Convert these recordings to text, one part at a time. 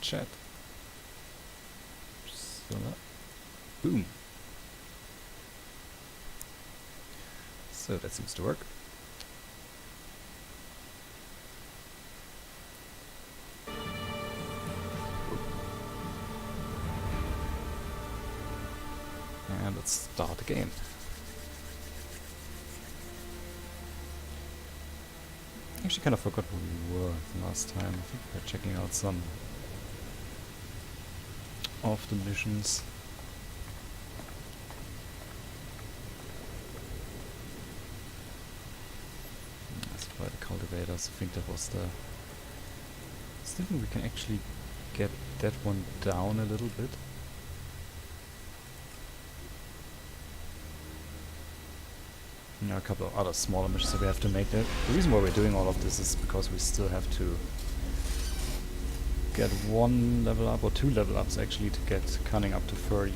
chat. So, boom. So that seems to work. And let's start the game. Actually kind of forgot where we were the last time. I think we were checking out some of the missions. Let's buy the cultivators. I think that was the... Still think we can actually get that one down a little bit. A couple of other smaller missions that we have to make. The reason why we're doing all of this is because we still have to get 1 level up, or 2 level ups actually, to get cunning up to 30.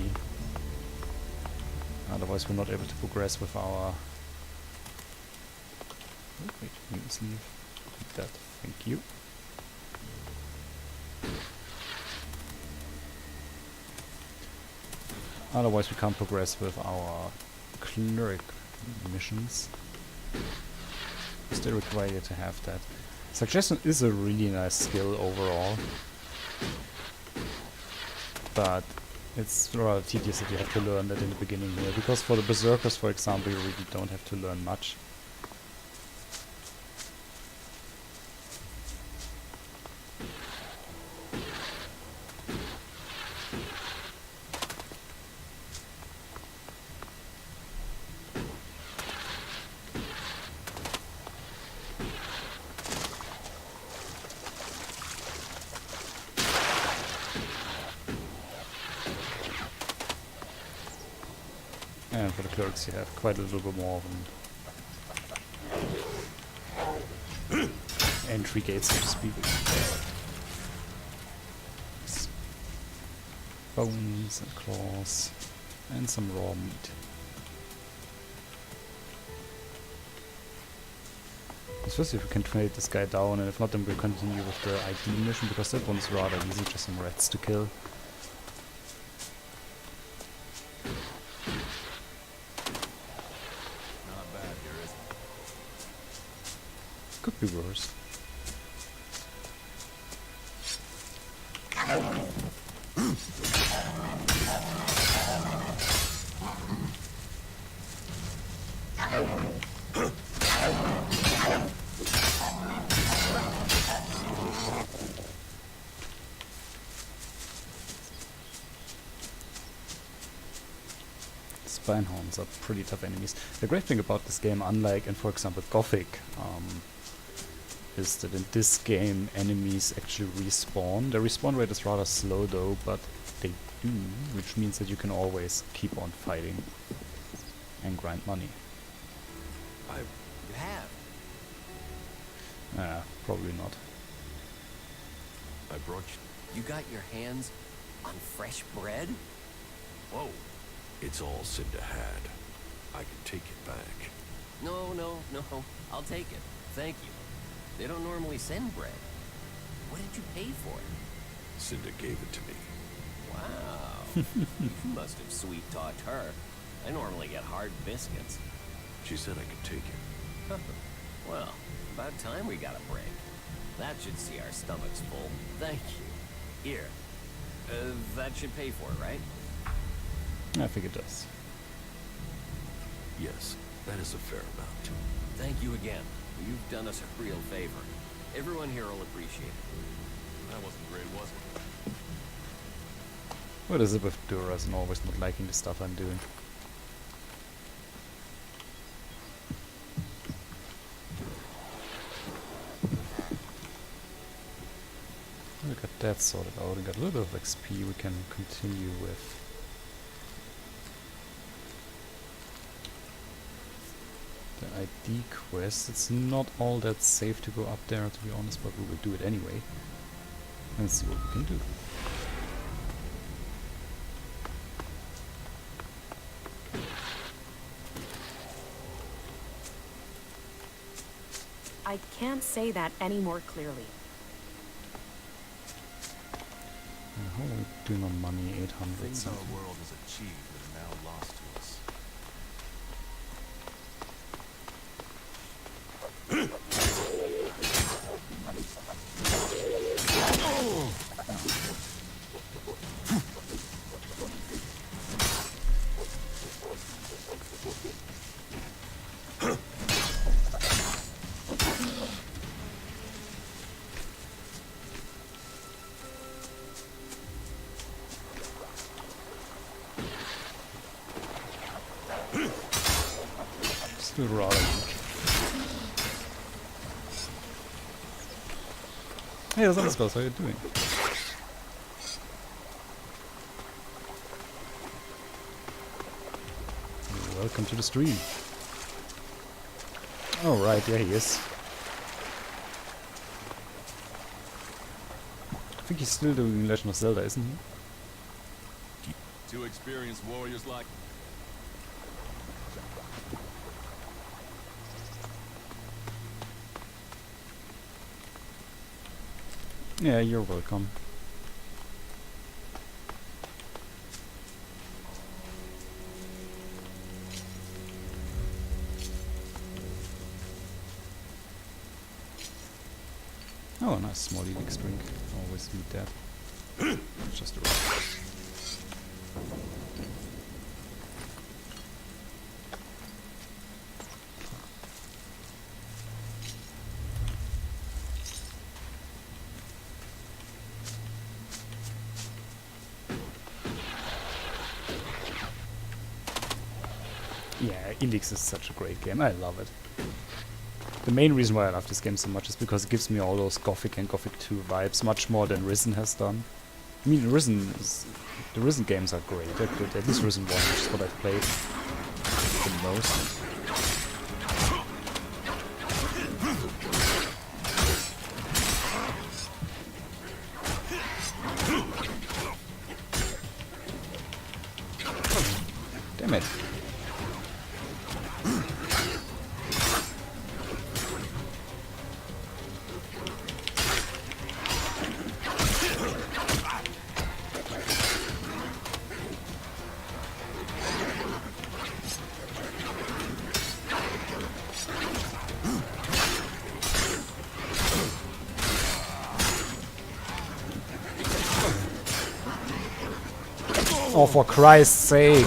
Otherwise we're not able to progress with our... Oh, wait, mutants leave. Like that. Thank you. Otherwise we can't progress with our cleric missions. Still require you to have that. Suggestion is a really nice skill overall, but it's rather tedious that you have to learn that in the beginning here, because for the berserkers, for example, you really don't have to learn much. And for the clerics you have quite a little bit more of an entry gate, so to speak. Bones and claws and some raw meat. Especially if we can trade this guy down, and if not then we'll continue with the ID mission, because that one's rather easy, just some rats to kill. Could be worse. Spinehounds are pretty tough enemies. The great thing about this game, unlike in, for example, Gothic, is that in this game enemies actually respawn. The respawn rate is rather slow though, but they do, which means that you can always keep on fighting and grind money. You have? Probably not. I brought you... You got your hands on fresh bread? Whoa. It's all Cinda had. I can take it back. No. I'll take it. Thank you. They don't normally send bread. What did you pay for it? Cinda gave it to me. Wow. You must have sweet-talked her. I normally get hard biscuits. She said I could take it. Well, about time we got a break. That should see our stomachs full. Thank you. Here. That should pay for it, right? I think it does. Yes, that is a fair amount. Thank you again. You've done us a real favor. Everyone here will appreciate it. That wasn't great, was it? What is it with Duras and always not liking the stuff I'm doing? We got that sorted out and got a little bit of XP we can continue with. The ID quest, it's not all that safe to go up there, to be honest, but we will do it anyway. Let's see what we can do. I can't say that any more clearly. How are we doing on money? 800 Things something. our world has achieved are now lost to us. Still rather weak. Hey, Zansbos, how are you doing? Welcome to the stream. Oh right, yeah he is. I think he's still doing Legend of Zelda, isn't he? Two experienced warriors like... Yeah, you're welcome. Oh, a nice small Elex drink. Always need that. Just a rock. Yeah, Elex is such a great game. I love it. The main reason why I love this game so much is because it gives me all those Gothic and Gothic 2 vibes, much more than Risen has done. I mean, the Risen games are great. They're good. At least Risen 1, which is what I've played the most. Damn it. Oh, for Christ's sake!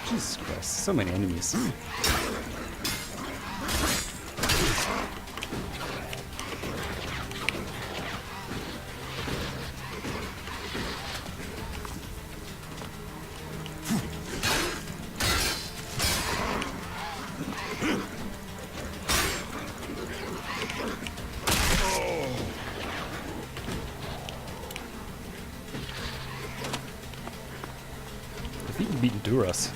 Jesus Christ, so many enemies. I've even beaten Duras.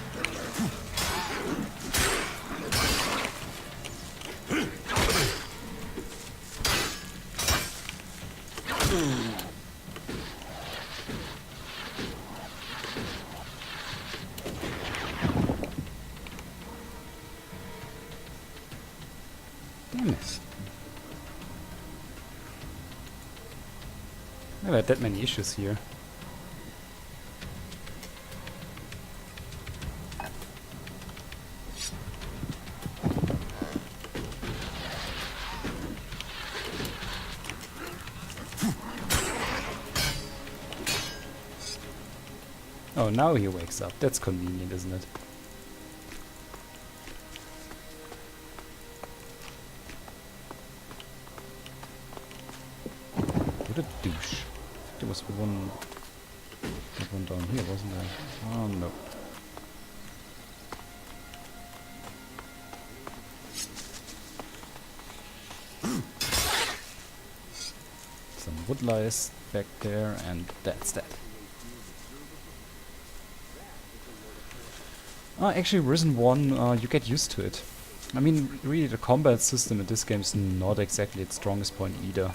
Damn it. Never had that many issues here. Oh, now he wakes up. That's convenient, isn't it? What a douche. There was one down here, wasn't there? Oh no. Some wood lies back there, and that's that. Actually, Risen 1, you get used to it. I mean, really, the combat system in this game is not exactly its strongest point either.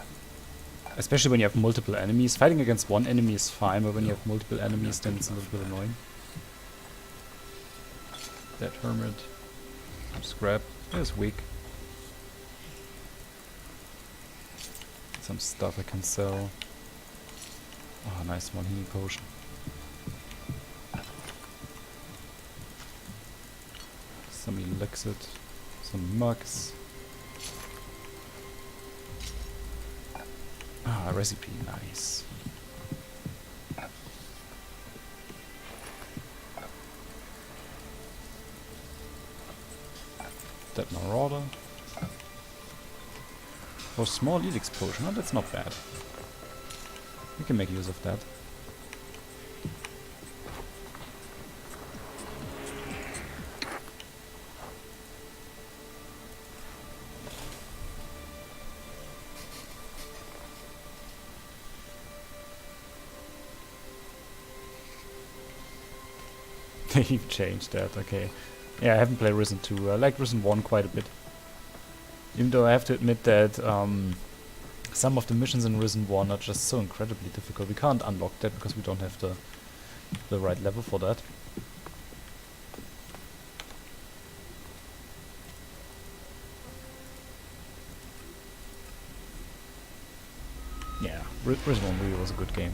Especially when you have multiple enemies. Fighting against one enemy is fine, but when you have multiple enemies, then it's a little bit annoying. That hermit. Scrap. It's weak. Some stuff I can sell. Oh, nice one healing potion. Some elixir. Some mugs. Ah, recipe, nice. That marauder. For small Elex potion, oh, that's not bad. We can make use of that. They've changed that, okay. Yeah, I haven't played Risen 2. I like Risen 1 quite a bit. Even though I have to admit that some of the missions in Risen 1 are just so incredibly difficult. We can't unlock that because we don't have the right level for that. Yeah, Risen 1 really was a good game.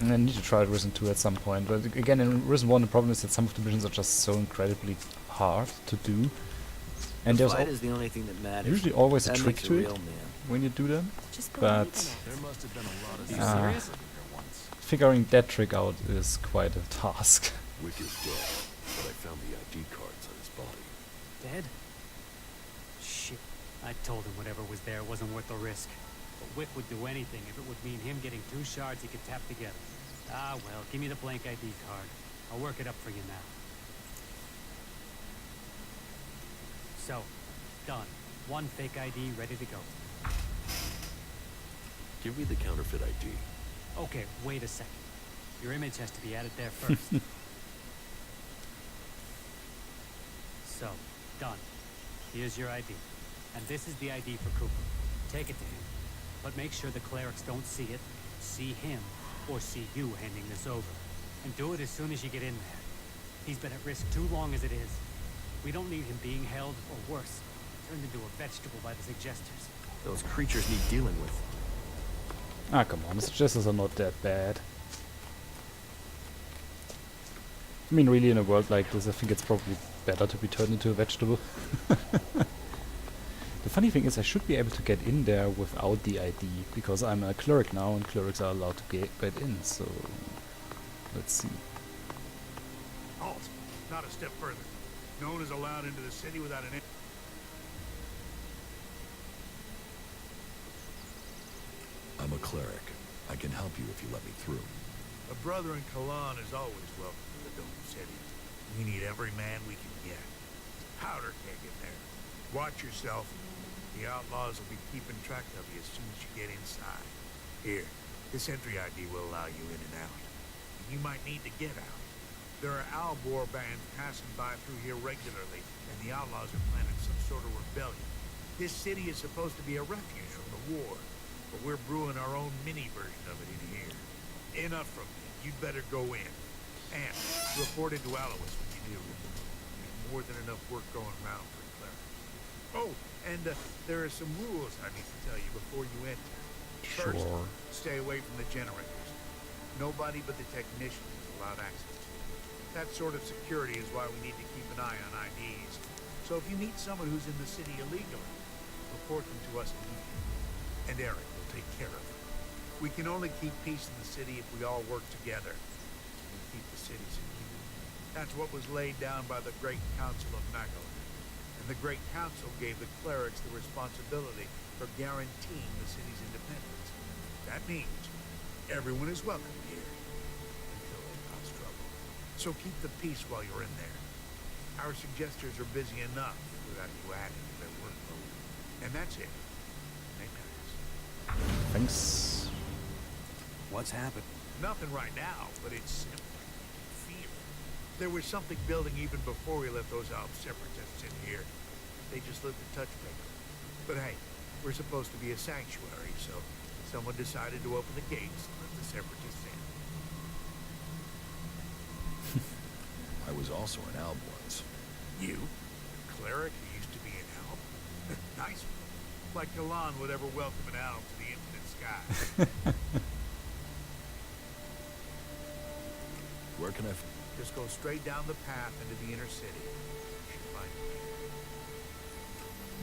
And I need to try Risen 2 at some point, but again in Risen 1 the problem is that some of the missions are just so incredibly hard to do. And there's fight is the only thing that matters. usually always a That trick makes to a it real man. when you do them, Just but There must have been a lot of Ah. serious in here once. figuring that trick out is quite a task. Wick is dead, but I found the ID cards on his body. Dead? Shit. I told him whatever was there wasn't worth the risk. But Wick would do anything if it would mean him getting 2 shards he could tap together. Ah, well, give me the blank ID card. I'll work it up for you now. So, done. 1 fake ID ready to go. Give me the counterfeit ID. Okay, wait a second. Your image has to be added there first. So, done. Here's your ID. And this is the ID for Cooper. Take it to him. But make sure the clerics don't see it, see him, or see you handing this over. And do it as soon as you get in there. He's been at risk too long as it is. We don't need him being held, or worse, turned into a vegetable by the suggesters. Those creatures need dealing with. Ah, come on, the suggesters are not that bad. I mean, really, in a world like this, I think it's probably better to be turned into a vegetable. The funny thing is, I should be able to get in there without the ID, because I'm a cleric now, and clerics are allowed to get in, so... Let's see. Halt! Not a step further. No one is allowed into the city without an... I'm a cleric. I can help you if you let me through. A brother in Kalan is always welcome to the Dome City. We need every man we can get. Powder keg in there. Watch yourself. The outlaws will be keeping track of you as soon as you get inside. Here, this entry ID will allow you in and out. And you might need to get out. There are Albor bands passing by through here regularly, and the outlaws are planning some sort of rebellion. This city is supposed to be a refuge from the war, but we're brewing our own mini version of it in here. Enough from me. You'd better go in. And report into Alois when you do. There's more than enough work going around for a cleric. Oh, and there are some rules I need to tell you before you enter. First, Sure. stay away from the generators. Nobody but the technicians is allowed access to them. That sort of security is why we need to keep an eye on IDs. So if you meet someone who's in the city illegally, report them to us immediately. And Eric will take care of it. We can only keep peace in the city if we all work together. And keep the city secure. That's what was laid down by the Great Council of Nagaland. And the Great Council gave the clerics the responsibility for guaranteeing the city's independence. That means everyone is welcome here until they cause trouble. So keep the peace while you're in there. Our suggesters are busy enough without you adding to their workload. And that's it. They pass. Thanks. What's happened? Nothing right now, but it's simple. Fear. There was something building even before we let those Alp separatists in here. They just lit the touch breaker. But hey, We're supposed to be a sanctuary, so someone decided to open the gates and let the separatists in. I was also an alb once. You? A cleric who used to be an elf? Nice one. Like Kalan would ever welcome an elf to the infinite sky. Where can I Just go straight down the path into the inner city. You should find it.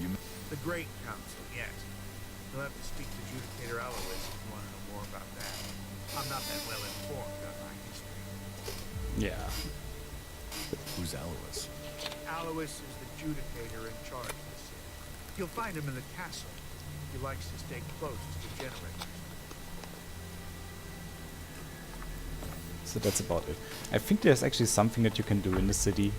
You The Great Council, yes. You'll have to speak to Judicator Alois if you want to know more about that. I'm not that well informed on my history. Yeah. Who's Alois? Alois is the Judicator in charge of the city. You'll find him in the castle. He likes to stay close to the generators. So that's about it. I think there's actually something that you can do in the city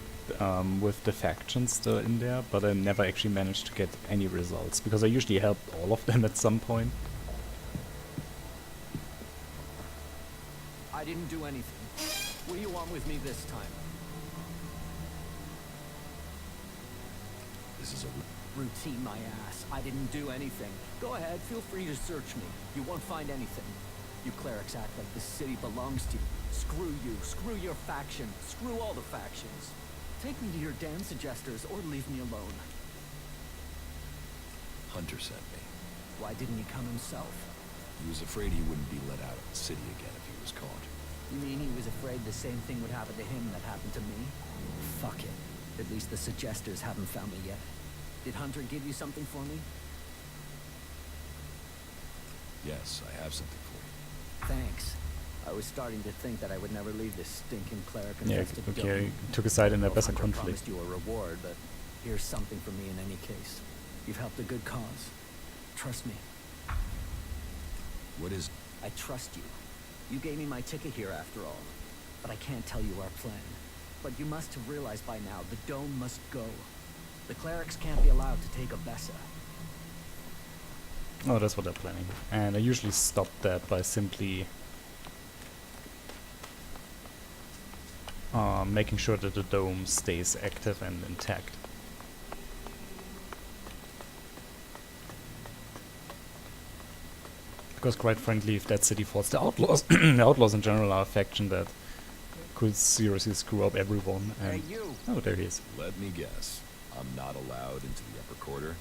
with the factions still in there, but I never actually managed to get any results, because I usually helped all of them at some point. I didn't do anything. What do you want with me this time? This is a Routine, my ass. I didn't do anything. Go ahead, feel free to search me. You won't find anything. You clerics act like this city belongs to you. Screw you, screw your faction, screw all the factions. Take me to your damn suggesters or leave me alone. Hunter sent me. Why didn't he come himself? He was afraid he wouldn't be let out of the city again if he was caught. You mean he was afraid the same thing would happen to him that happened to me? Fuck it. At least the suggesters haven't found me yet. Did Hunter give you something for me? Yes, I have something for you. Thanks. I was starting to think that I would never leave this stinking cleric Yeah, infested okay, dome. took a side in the Well, Besser Hunter conflict. promised you a reward, but here's something for me in any case. You've helped a good cause. Trust me. What is... I trust you. You gave me my ticket here after all. But I can't tell you our plan. But you must have realized by now, the dome must go. The clerics can't be allowed to take a Bessa. Oh, that's what they're planning. And I usually stop that by simply making sure that the dome stays active and intact. Because quite frankly, if that city falls, the outlaws, the outlaws in general are a faction that could seriously screw up everyone. And Hey, you! oh, there he is. Let me guess. I'm not allowed into the upper quarter?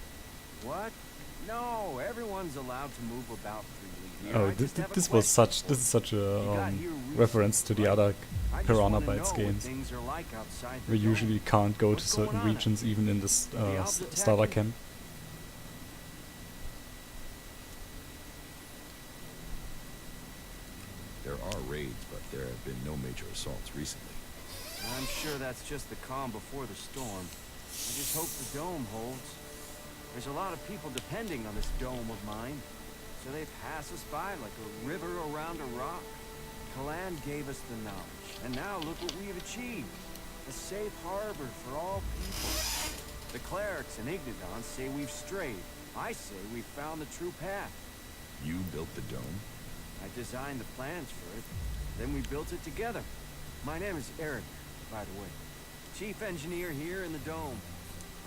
What? No, everyone's allowed to move about freely here. Oh, I this just have a this was question such for this is such You a got here recently, reference to the right? other I just Piranha wanna know Bytes what games. things are like outside the We dome. usually can't go to What's going certain on? regions, even in this The Alps attacking? starter camp. There are raids, but there have been no major assaults recently. I'm sure that's just the calm before the storm. I just hope the dome holds. There's a lot of people depending on this dome of mine, so they pass us by like a river around a rock. Kalan gave us the knowledge, and now look what we have achieved. A safe harbor for all people. The clerics and Ignidons say we've strayed. I say we've found the true path. You built the dome? I designed the plans for it, then we built it together. My name is Eric, by the way. Chief engineer here in the dome.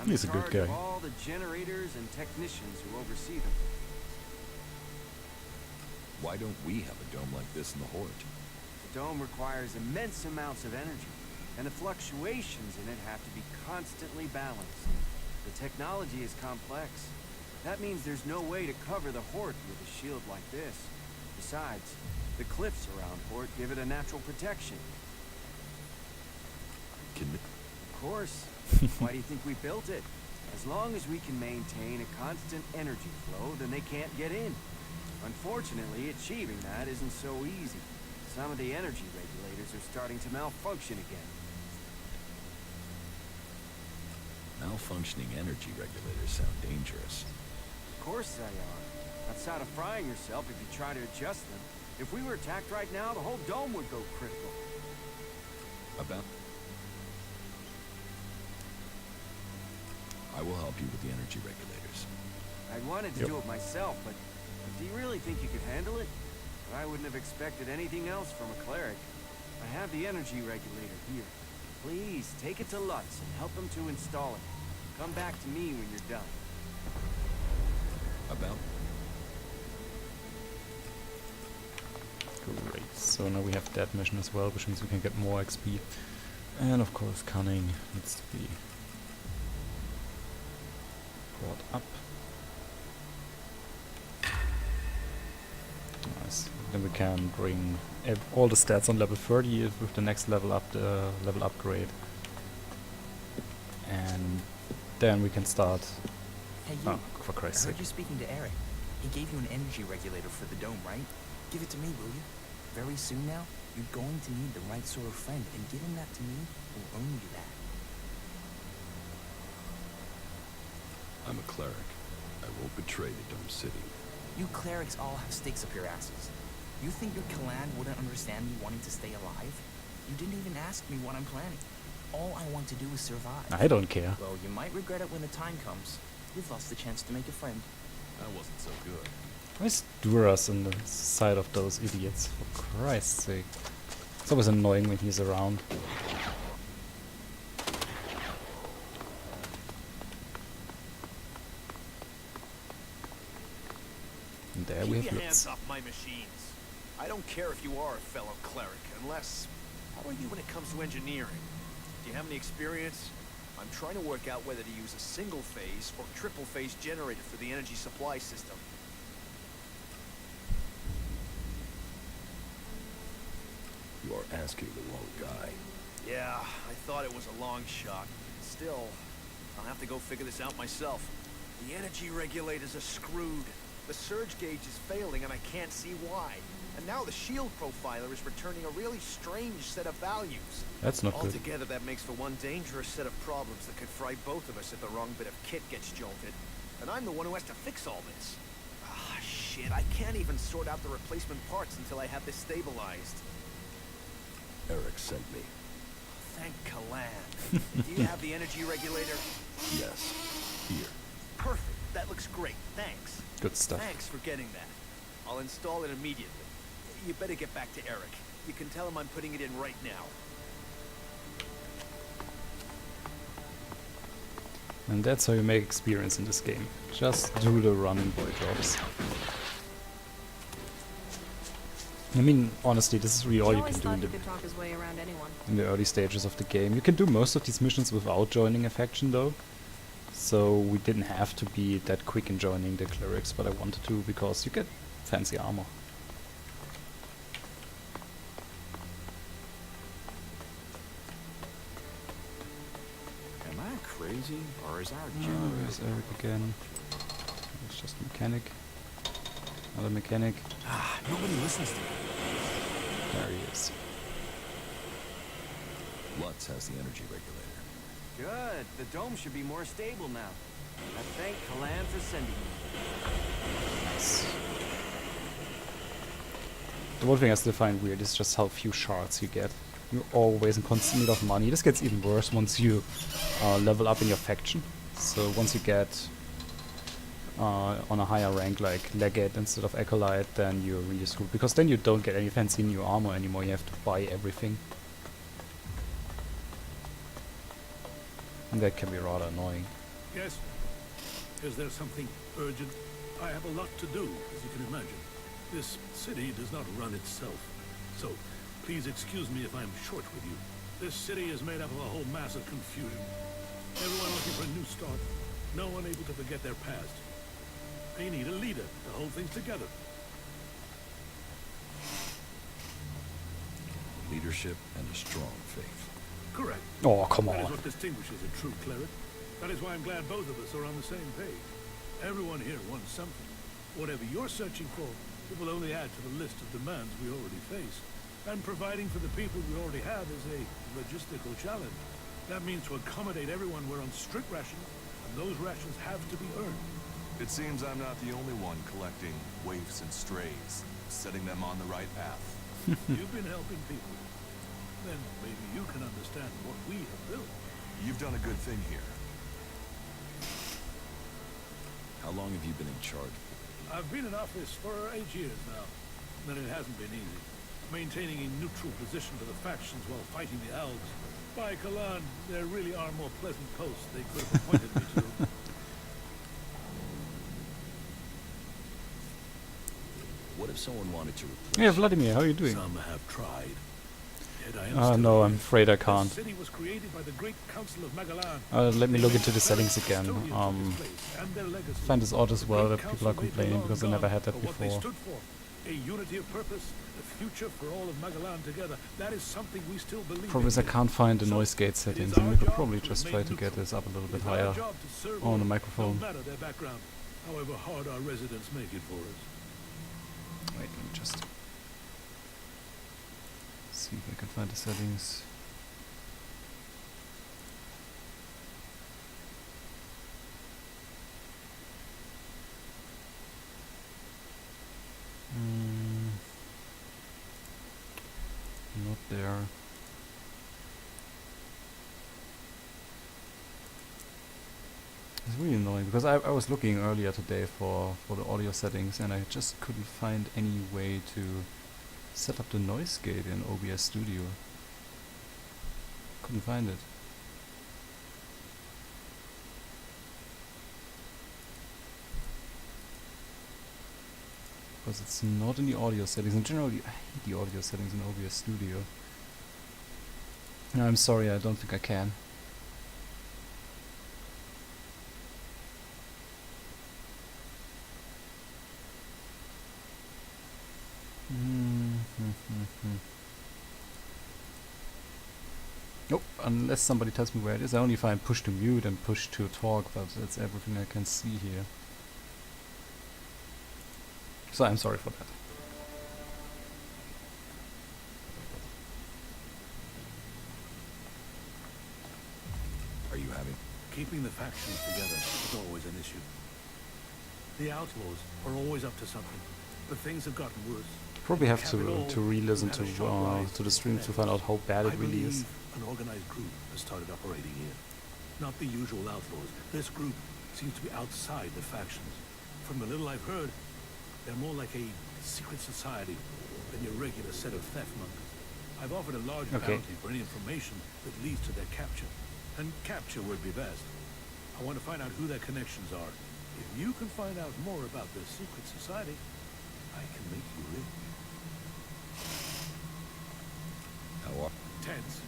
I'm He's in a good charge of guy. all the generators and technicians who oversee them. Why don't we have a dome like this in the Horde? The dome requires immense amounts of energy, and the fluctuations in it have to be constantly balanced. The technology is complex. That means there's no way to cover the Horde with a shield like this. Besides, the cliffs around Horde give it a natural protection. Can Of course. Why do you think we built it? As long as we can maintain a constant energy flow, then they can't get in. Unfortunately, achieving that isn't so easy. Some of the energy regulators are starting to malfunction again. malfunctioning energy regulators sound dangerous? Of course they are. Outside of frying yourself if you try to adjust them. If we were attacked right now, the whole dome would go critical. About... I will help you with the energy regulators. I wanted to Yep. do it myself, but do you really think you could handle it? I wouldn't have expected anything else from a cleric. I have the energy regulator here. Please, take it to Lutz and help him to install it. Come back to me when you're done. About Great. So now we have that mission as well, which means we can get more XP. And of course, cunning needs to be brought up. Nice. Then we can bring all the stats on level 30 with the next level up, the level upgrade. And then we can start. Hey, you. Oh, for I Christ's heard sake. you speaking to Eric. He gave you an energy regulator for the dome, right? Give it to me, will you? Very soon now, you're going to need the right sort of friend, and giving that to me will earn you that. I'm a cleric. I won't betray the Dome City. You clerics all have stakes up your asses. You think your clan wouldn't understand me wanting to stay alive? You didn't even ask me what I'm planning. All I want to do is survive. I don't care. Well, you might regret it when the time comes. You've lost the chance to make a friend. That wasn't so good. Why is Duras on the side of those idiots? For Christ's sake. It's always annoying when he's around. And there we Keep have your hands Lutz. off my machines. I don't care if you are a fellow cleric, unless... How are you when it comes to engineering? Do you have any experience? I'm trying to work out whether to use a single-phase or triple-phase generator for the energy supply system. You are asking the wrong guy. Yeah, I thought it was a long shot. Still, I'll have to go figure this out myself. The energy regulators are screwed. The surge gauge is failing and I can't see why. And now the shield profiler is returning a really strange set of values. That's not good. Altogether, that makes for one dangerous set of problems that could fry both of us if the wrong bit of kit gets jolted. And I'm the one who has to fix all this. Ah, shit, I can't even sort out the replacement parts until I have this stabilized. Eric sent me. Thank Kalan. Do you have the energy regulator? Yes. Here. Perfect. That looks great. Thanks. Good stuff. Thanks for getting that. I'll install it immediately. You better get back to Eric. You can tell him I'm putting it in right now. And that's how you make experience in this game. Just do the running boy jobs. I mean, honestly, this is really all you can do He could talk his way around anyone. in the early stages of the game. You can do most of these missions without joining a faction though. So we didn't have to be that quick in joining the clerics, but I wanted to because you get fancy armor. Am I crazy, or is our Where's Eric again? It's just a mechanic. Another mechanic. Ah, nobody listens to me. There he is. Lutz has the energy regulator. Good. The dome should be more stable now. I thank Kalan for sending me. Nice. The one thing I still find weird is just how few shards you get. You're always in constant need of money. This gets even worse once you level up in your faction. So once you get on a higher rank like Legate instead of Acolyte, then you're really screwed. Because then you don't get any fancy new armor anymore. You have to buy everything. And that can be rather annoying. Yes? Is there something urgent? I have a lot to do, as you can imagine. This city does not run itself. So, please excuse me if I'm short with you. This city is made up of a whole mass of confusion. Everyone looking for a new start. No one able to forget their past. They need a leader to hold things together. Leadership and a strong faith. Correct. Oh, come That is on. what distinguishes a true cleric. That is why I'm glad both of us are on the same page. Everyone here wants something. Whatever you're searching for, it will only add to the list of demands we already face. And providing for the people we already have is a logistical challenge. That means to accommodate everyone, we're on strict rations, and those rations have to be earned. It seems I'm not the only one collecting waifs and strays, setting them on the right path. You've been helping people. Then maybe you can understand what we have built. You've done a good thing here. How long have you been in charge? I've been in office for 8 years now, and it hasn't been easy. Maintaining a neutral position to the factions while fighting the elves. By Kalan, there really are more pleasant posts they could have appointed me to. What if someone wanted to replace Yeah, Vladimir, how are you doing? Some have tried. Yet I am still No, I'm here. afraid I This can't. city was created by the great council of Magalan. Let me They look made into the settings again. custodians of this place and their legacy. Find this odd as The well great that people council are may complaining belong because they never gone, had that but what they before. stood for, a unity of purpose, a future for all of Magalan together. That is something we still believe Problem is I in. can't find the So, noise gate it is settings, and our we could job probably to just remain try to get neutral. this up a little It bit is our higher job to serve on all, the microphone. no matter their background, however hard our residents make it for us. Wait, let me just see if I can find the settings. Not there. It's really annoying because I was looking earlier today for the audio settings and I just couldn't find any way to set up the noise gate in OBS Studio. Couldn't find it. Because it's not in the audio settings, and generally I hate the audio settings in OBS Studio. No, I'm sorry, I don't think I can. Nope, unless somebody tells me where it is. I only find push to mute and push to talk, but that's everything I can see here. So I'm sorry for that. Are you having? Keeping the factions together is always an issue. The outlaws are always up to something, but things have gotten worse. Probably have Cap it all, to re-listen we've had a sharp rise to the in stream to theft. find out how bad it I really is. believe an organized group has started operating here. Not the usual outlaws. This group seems to be outside the factions. From the little I've heard, they're more like a secret society than your regular set of theft monkeys. I've offered a large bounty for any information that leads to their capture. And capture would be best. I want to find out who their connections are. If you can find out more about their secret society, I can make you rich. How are? Tense.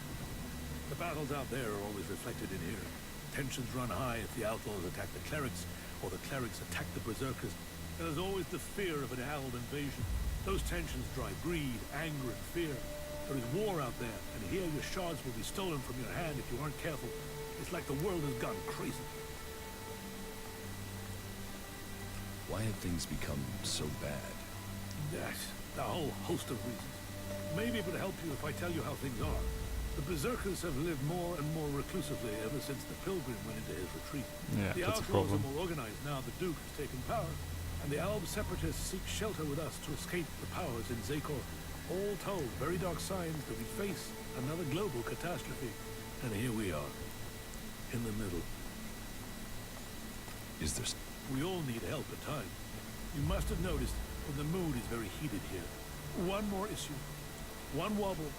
The battles out there are always reflected in here. Tensions run high if the outlaws attack the clerics, or the clerics attack the berserkers. There's always the fear of an alb invasion. Those tensions drive greed, anger, and fear. There is war out there, and here your shards will be stolen from your hand if you aren't careful. It's like the world has gone crazy. Why have things become so bad? Yes, a whole host of reasons. Maybe it would help you if I tell you how things are. The berserkers have lived more and more reclusively ever since the pilgrim went into his retreat. Yeah, The that's a outlaws are problem. more organized now the Duke has taken power, and the Alb separatists seek shelter with us to escape the powers in Zakor. All told, very dark signs that we face another global catastrophe. And here we are, in the middle. Is there? We all need help at times. You must have noticed when the mood is very heated here. One more issue, one wobble,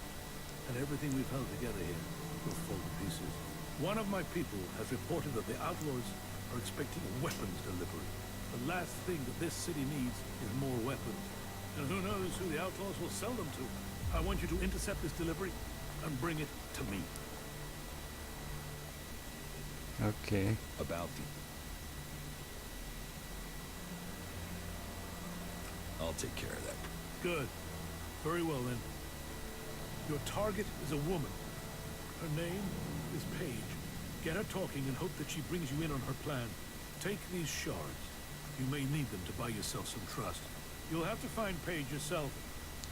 and everything we've held together here will fall to pieces. One of my people has reported that the outlaws are expecting a weapons delivery. The last thing that this city needs is more weapons. And who knows who the outlaws will sell them to. I want you to intercept this delivery and bring it to me. Okay. About the... I'll take care of that. Good. Very well then. Your target is a woman. Her name is Paige. Get her talking and hope that she brings you in on her plan. Take these shards. You may need them to buy yourself some trust. You'll have to find Paige yourself.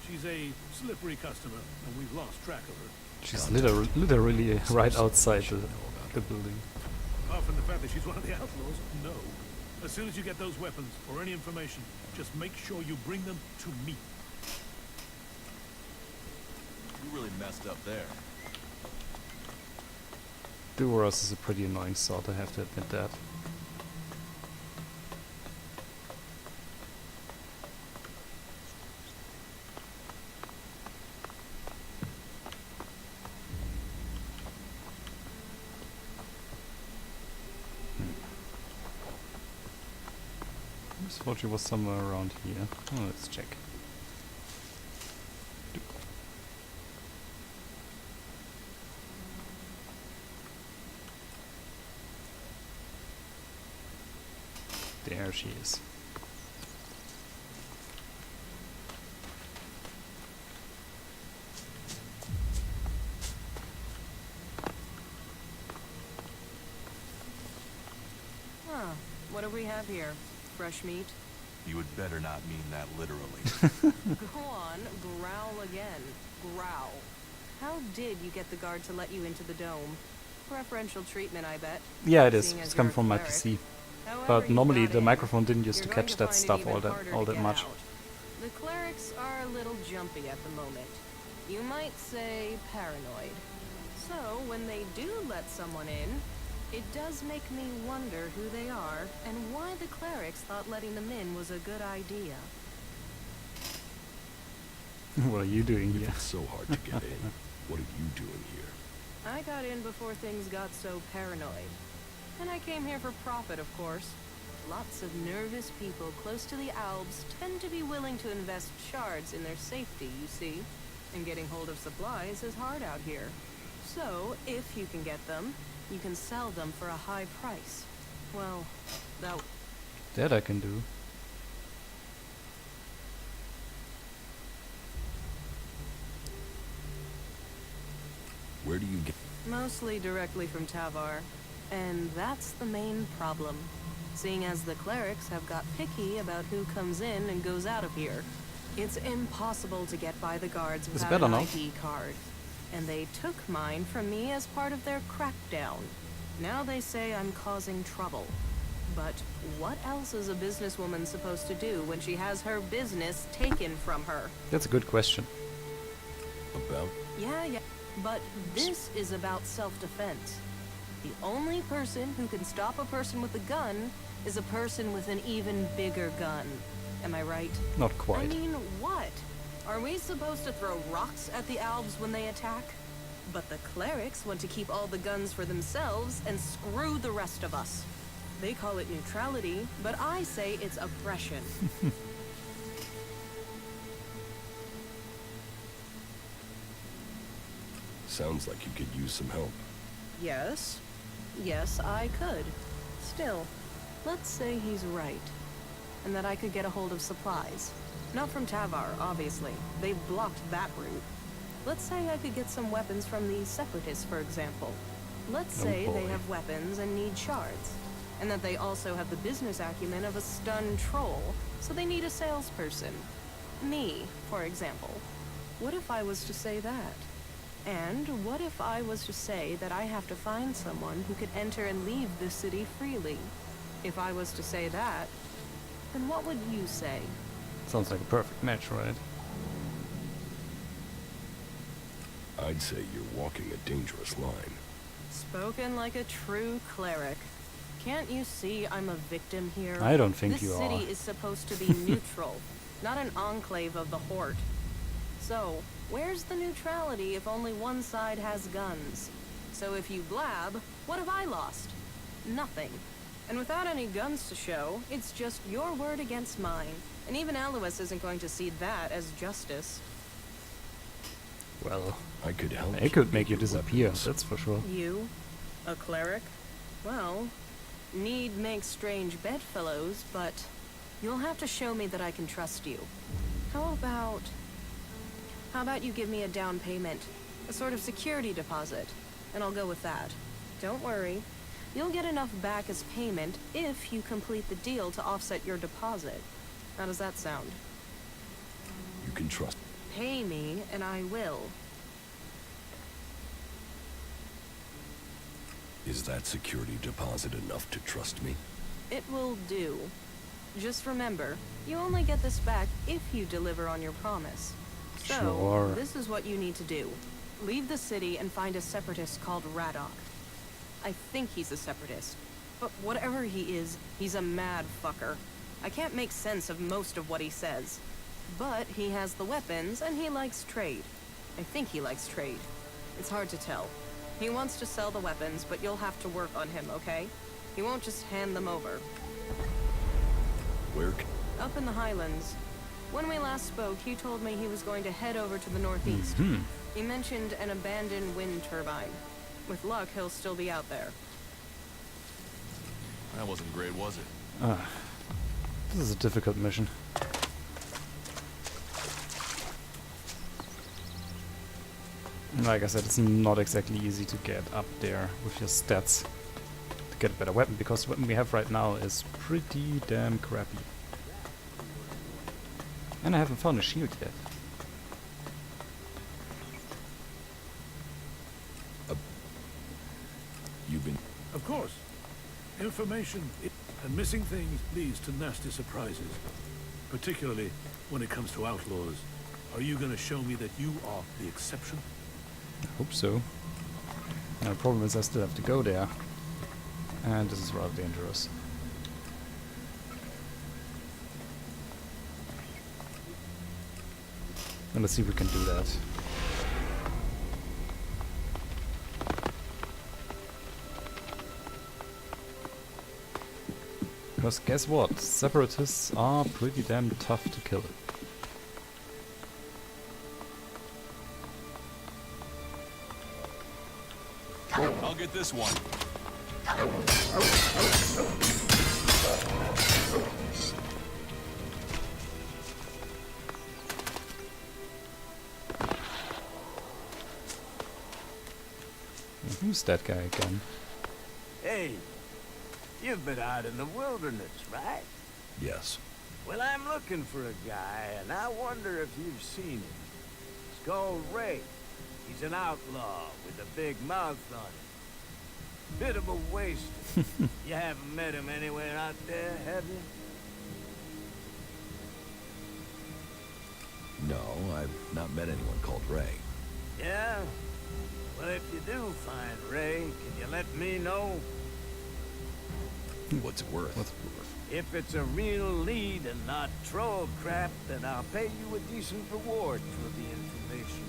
She's a slippery customer, and we've lost track of her. She's literally right outside the building. Apart from the fact that she's one of the outlaws, no. As soon as you get those weapons, or any information, just make sure you bring them to me. You really messed up there. Duros is a pretty annoying sort, I have to admit that. I just thought she was somewhere around here. Oh, let's check. There she is. Huh. What do we have here? Fresh meat? You had better not mean that literally. Go on, growl again. Growl. How did you get the guard to let you into the dome? Preferential treatment, I bet. Yeah, it is. Seeing It's as coming you're a from my cleric. PC. However But you normally got the in, microphone didn't used to you're catch going that find it stuff even harder all to that get much. out. The clerics are a little jumpy at the moment. You might say paranoid. So, when they do let someone in, it does make me wonder who they are and why the clerics thought letting them in was a good idea. What are you doing If here? it's so hard to get in, what are you doing here? I got in before things got so paranoid. And I came here for profit, of course. Lots of nervous people close to the Alps tend to be willing to invest shards in their safety, you see. And getting hold of supplies is hard out here. So, if you can get them, you can sell them for a high price. Well, That I can do. Where do you get... mostly directly from Tavar. And that's the main problem. Seeing as the clerics have got picky about who comes in and goes out of here. It's impossible to get by the guards without better an now. ID card. And they took mine from me as part of their crackdown. Now they say I'm causing trouble. But what else is a businesswoman supposed to do when she has her business taken from her? That's a good question. About? Yeah. But this is about self-defense. The only person who can stop a person with a gun is a person with an even bigger gun. Am I right? Not I quite. mean, what? Are we supposed to throw rocks at the Albs when they attack? But the clerics want to keep all the guns for themselves and screw the rest of us. They call it neutrality, but I say it's oppression. Sounds like you could use some help. Yes. Yes, I could. Still, let's say he's right. And that I could get a hold of supplies. Not from Tavar, obviously. They've blocked that route. Let's say I could get some weapons from the Separatists, for example. Let's say they boy. have weapons and need shards. And that they also have the business acumen of a stunned troll, so they need a salesperson. Me, for example. What if I was to say that? And what if I was to say that I have to find someone who could enter and leave the city freely? If I was to say that, then what would you say? Sounds like a perfect match, right? I'd say you're walking a dangerous line. Spoken like a true cleric. Can't you see I'm a victim here? I don't think this you city are. is supposed to be neutral, not an enclave of the Horde. So, where's the neutrality if only one side has guns? So if you blab, what have I lost? Nothing. And without any guns to show, it's just your word against mine. And even Alois isn't going to see that as justice. Well, I could help. I could make you your disappear, weapons. that's for sure. You? A cleric? Well, need makes strange bedfellows, but you'll have to show me that I can trust you. How about you give me a down payment? A sort of security deposit, and I'll go with that. Don't worry. You'll get enough back as payment if you complete the deal to offset your deposit. How does that sound? You can trust. Pay me, and I will. Is that security deposit enough to trust me? It will do. Just remember, you only get this back if you deliver on your promise. So, Sure. this is what you need to do. Leave the city and find a separatist called Radok. I think he's a separatist. But whatever he is, he's a mad fucker. I can't make sense of most of what he says. But he has the weapons, and he likes trade. I think he likes trade. It's hard to tell. He wants to sell the weapons, but you'll have to work on him, okay? He won't just hand them over. Where? Up in the Highlands. When we last spoke, he told me he was going to head over to the northeast. He mentioned an abandoned wind turbine. With luck, he'll still be out there. That wasn't great, was it? This is a difficult mission. Like I said, it's not exactly easy to get up there with your stats to get a better weapon, because the weapon we have right now is pretty damn crappy. And I haven't found a shield yet. You've been... Of course. Information and missing things leads to nasty surprises. Particularly when it comes to outlaws. Are you gonna show me that you are the exception? I hope so. Now, the problem is I still have to go there. And this is rather dangerous. And let's see if we can do that. Because guess what? Separatists are pretty damn tough to kill. I'll get this one. Who's that guy again? Hey, you've been out in the wilderness, right? Yes. Well, I'm looking for a guy, and I wonder if you've seen him. It's called Ray. He's an outlaw with a big mouth on him. Bit of a waste. You haven't met him anywhere out there, have you? No, I've not met anyone called Ray. Yeah? Well, if you do find Ray, can you let me know? What's it worth? What's it worth? If it's a real lead and not troll crap, then I'll pay you a decent reward for the information.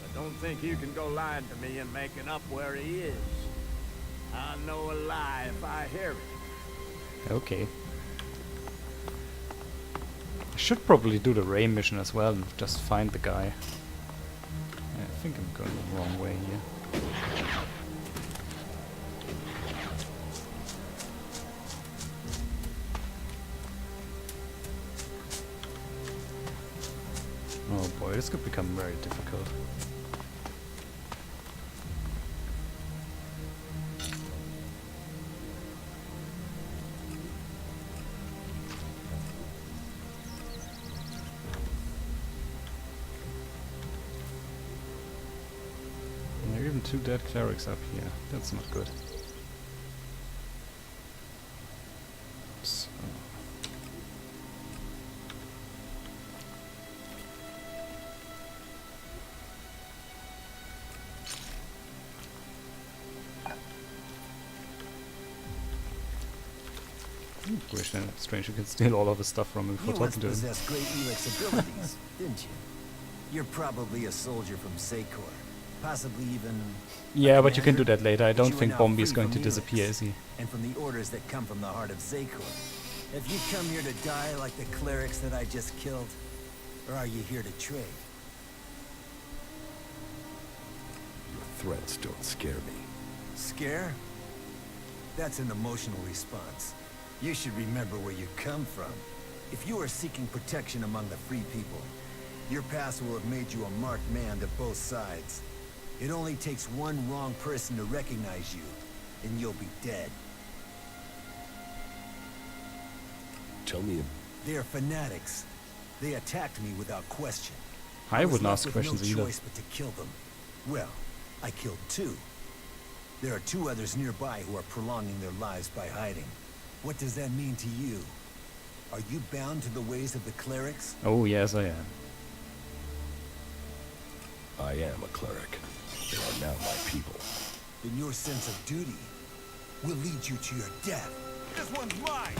But don't think you can go lying to me and making up where he is. I'll know a lie if I hear it. Okay. I should probably do the Ray mission as well and just find the guy. Yeah, I think I'm going the wrong way here. Oh boy, this could become very difficult. And there are even 2 dead clerics up here. That's not good. So. Strange you can steal all of his stuff from him before You talking once to him. possessed great Elex abilities, didn't you? You're probably a soldier from Secor. Possibly even... Yeah, but you can do that later. I don't you are think now Bombi is free going to from disappear, Elex, is he? And from the orders that come from the heart of Secor. Have you come here to die like the clerics that I just killed? Or are you here to trade? Your threats don't scare me. Scare? That's an emotional response. You should remember where you come from. If you are seeking protection among the free people, your past will have made you a marked man to both sides. It only takes one wrong person to recognize you, and you'll be dead. Tell me... They are fanatics. They attacked me without question. I was wouldn't left ask with questions no either. choice but to kill them. Well, I killed 2. There are 2 others nearby who are prolonging their lives by hiding. What does that mean to you? Are you bound to the ways of the clerics? Oh, yes, I am. I am a cleric. They are now my people. Then your sense of duty will lead you to your death. This one's mine!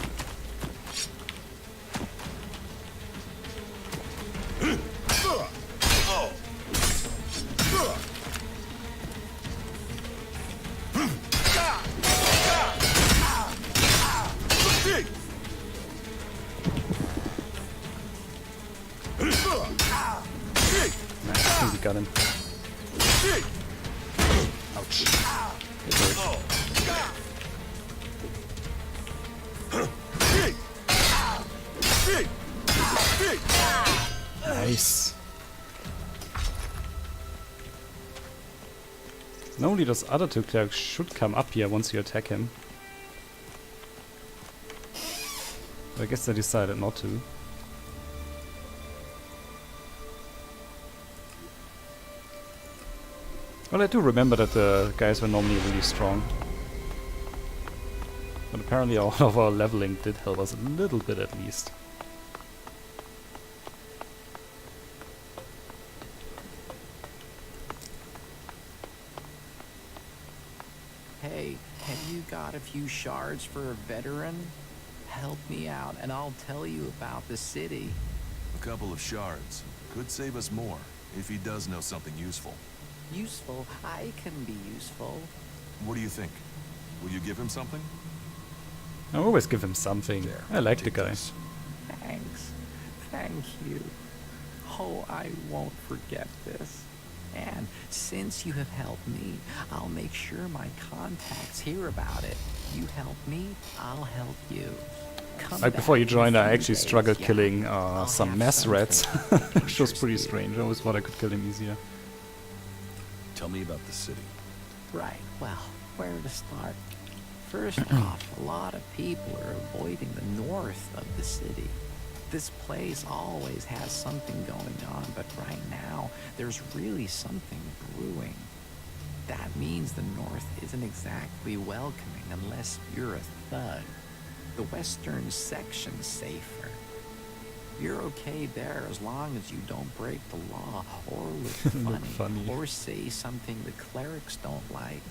Nah, I think we got him. Ouch. It hurt. Nice. Normally those other two clerics should come up here once you attack him. But I guess they decided not to. Well, I do remember that the guys were normally really strong. But apparently all of our leveling did help us a little bit at least. Hey, have you got a few shards for a veteran? Help me out and I'll tell you about the city. A couple of shards. Could save us more, if he does know something useful. Useful? I can be useful. What do you think? Will you give him something? I always give him something. There, I like the take guy. this. Thanks. Thank you. Oh, I won't forget this. And since you have helped me, I'll make sure my contacts hear about it. You help me, I'll help you. Come Like before you back in a joined, I few actually days, struggled yeah. killing I'll some have mess something rats, that which was pretty interests you. strange. I always thought I could kill him easier. Tell me about the city. Right, well, where to start? First off, a lot of people are avoiding the north of the city. This place always has something going on, but right now, there's really something brewing. That means the north isn't exactly welcoming unless you're a thug. The western section's safer. You're okay there as long as you don't break the law or look funny, or say something the clerics don't like.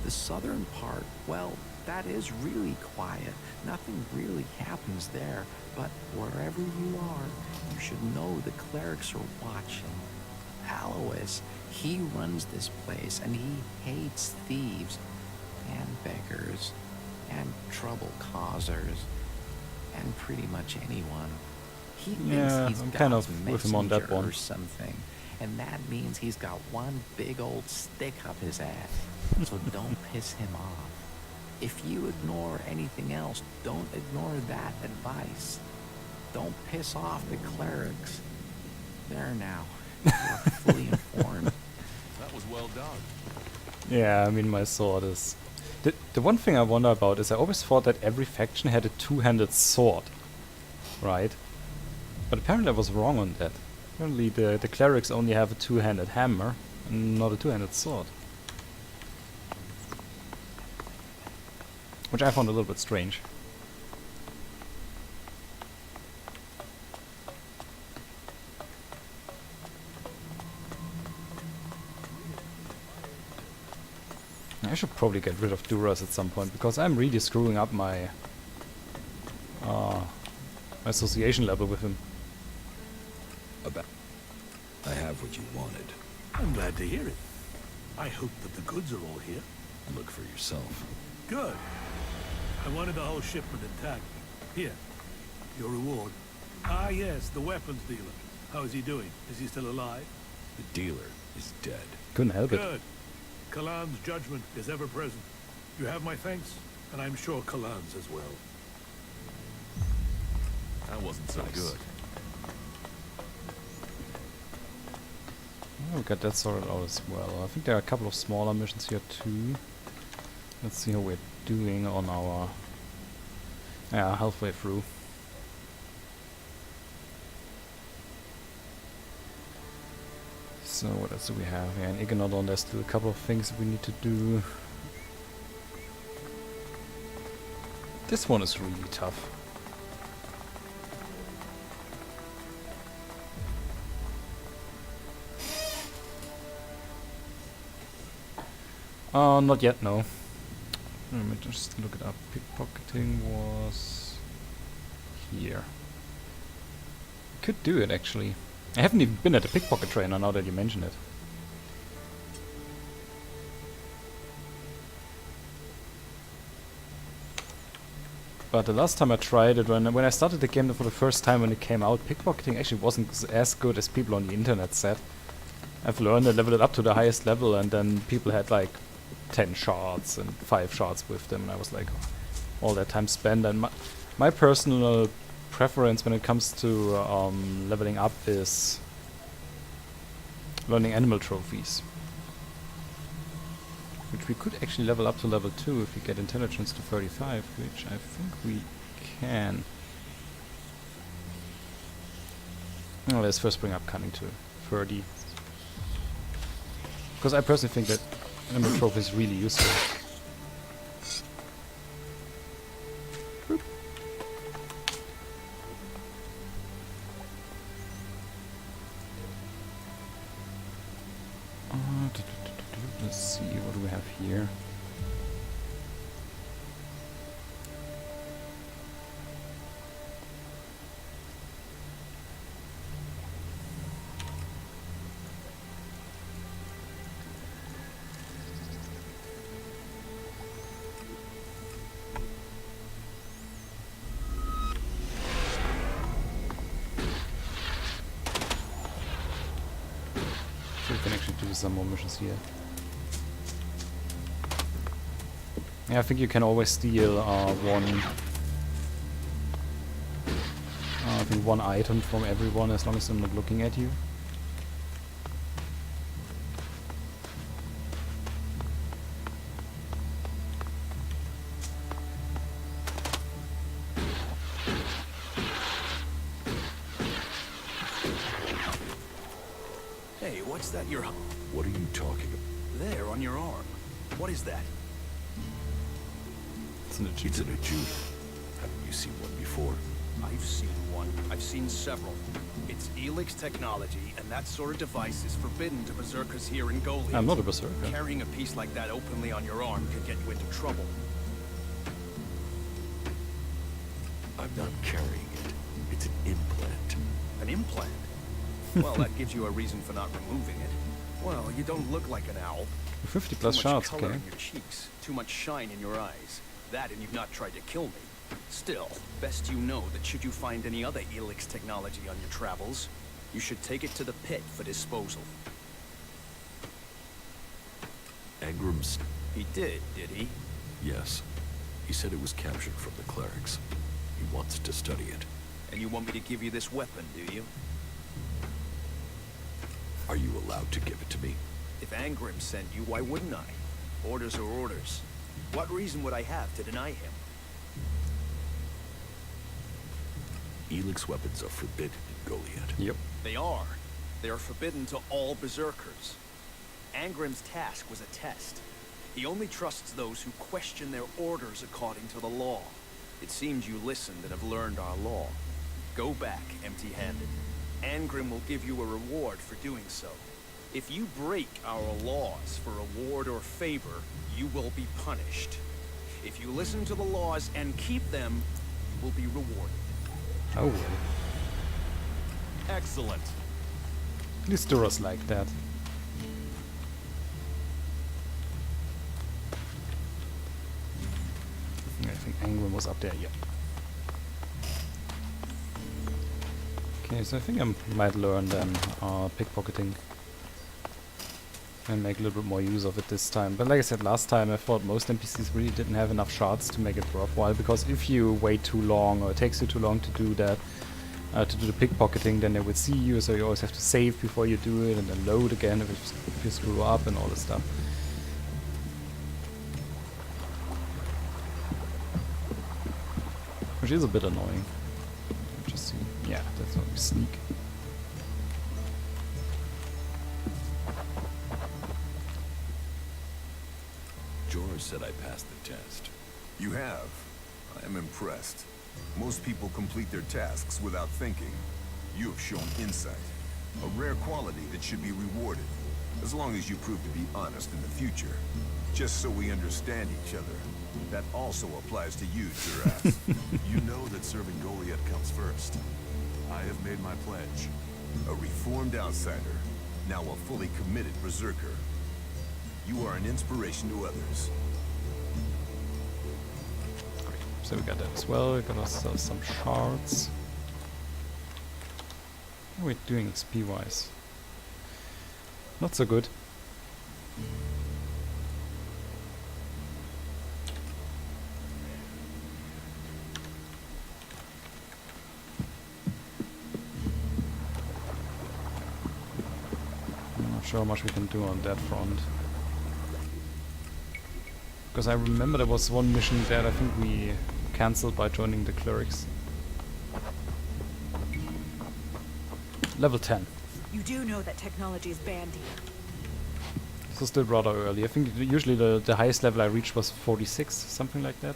The southern part, well, that is really quiet. Nothing really happens there, but wherever you are, you should know the clerics are watching. Alois, he runs this place and he hates thieves and beggars and trouble causers and pretty much anyone. He thinks Yeah, he's I'm God's kind of with him on that messenger one. or something, and that means he's got one big old stick up his ass. So don't piss him off. If you ignore anything else, don't ignore that advice. Don't piss off the clerics. There now. You're fully informed. That was well done. Yeah, I mean my sword is... The one thing I wonder about is I always thought that every faction had a two-handed sword. Right? But apparently I was wrong on that. Apparently the clerics only have a two-handed hammer and not a two-handed sword. Which I found a little bit strange. I should probably get rid of Duras at some point, because I'm really screwing up my my association level with him. I have what you wanted. I'm glad to hear it. I hope that the goods are all here. Look for yourself. Good. I wanted the whole shipment intact. Here, your reward. Ah, yes, the weapons dealer. How is he doing? Is he still alive? The dealer is dead. Couldn't help it. Good. Kalan's judgment is ever present. You have my thanks, and I'm sure Kalan's as well. That wasn't so good. Oh, we got that sorted out as well. I think there are a couple of smaller missions here too. Let's see how we're doing on our... Yeah, halfway through. So what else do we have here? In Ignodon there's still a couple of things that we need to do. This one is really tough. Not yet, no. Let me just look it up. Pickpocketing was here. Could do it actually. I haven't even been at the pickpocket trainer now that you mention it. But the last time I tried it, when I started the game for the first time when it came out, pickpocketing actually wasn't as good as people on the internet said. I've learned and leveled it up to the highest level, and then people had like 10 shards and 5 shards with them, and I was like, all that time spent. And my personal preference when it comes to leveling up is learning animal trophies. Which we could actually level up to level 2 if we get intelligence to 35, which I think we can. Oh, let's first bring up cunning to 30. Because I personally think that animal trophy is really useful. Let's see, what do we have here? So we can actually do some more missions here. Yeah, I think you can always steal one item from everyone as long as they're not looking at you. Hey, what's that you're... What are you talking about? There, on your arm. What is that? It's an It's an achievement. Haven't you seen one before? I've seen one. I've seen several. It's Elex technology, and that sort of device is forbidden to berserkers here in Goliath. I'm not a berserker. Carrying a piece like that openly on your arm could get you into trouble. I'm not carrying it. It's an implant. An implant? Well, that gives you a reason for not removing it. Well, you don't look like an owl. 50 plus Too much shards, color okay. in your cheeks, too much shine in your eyes. That and you've not tried to kill me. Still, best you know that should you find any other Elex technology on your travels, you should take it to the pit for disposal. Angram's... He did he? Yes. He said it was captured from the clerics. He wants to study it. And you want me to give you this weapon, do you? Are you allowed to give it to me? If Angrim sent you, why wouldn't I? Orders are orders. What reason would I have to deny him? Elex weapons are forbidden in Goliath. Yep. They are. They are forbidden to all berserkers. Angrim's task was a test. He only trusts those who question their orders according to the law. It seems you listened and have learned our law. Go back empty-handed. Angrim will give you a reward for doing so. If you break our laws for reward or favor, you will be punished. If you listen to the laws and keep them, you will be rewarded. Oh well. Excellent. At least Duras like that. I think Angrim was up there, yeah. Okay, so I think I might learn then pickpocketing and make a little bit more use of it this time. But like I said last time, I thought most NPCs really didn't have enough shards to make it worthwhile, because if you wait too long or it takes you too long to do that, to do the pickpocketing, then they will see you, so you always have to save before you do it and then load again if you screw up and all this stuff. Which is a bit annoying. Just see. Yeah, that's how we sneak. George said I passed the test. You have. I am impressed. Most people complete their tasks without thinking. You have shown insight. A rare quality that should be rewarded, as long as you prove to be honest in the future. Just so we understand each other. That also applies to you, Duras. You know that serving Goliath comes first. I have made my pledge. A reformed outsider, now a fully committed berserker. You are an inspiration to others. So we got that as well. We got ourselves some shards. How are we doing XP wise? Not so good. sure how much we can do on that front. Because I remember there was one mission that I think we cancelled by joining the clerics. Level 10. You do know that technology is banned here. So still rather early. I think usually the highest level I reached was 46, something like that.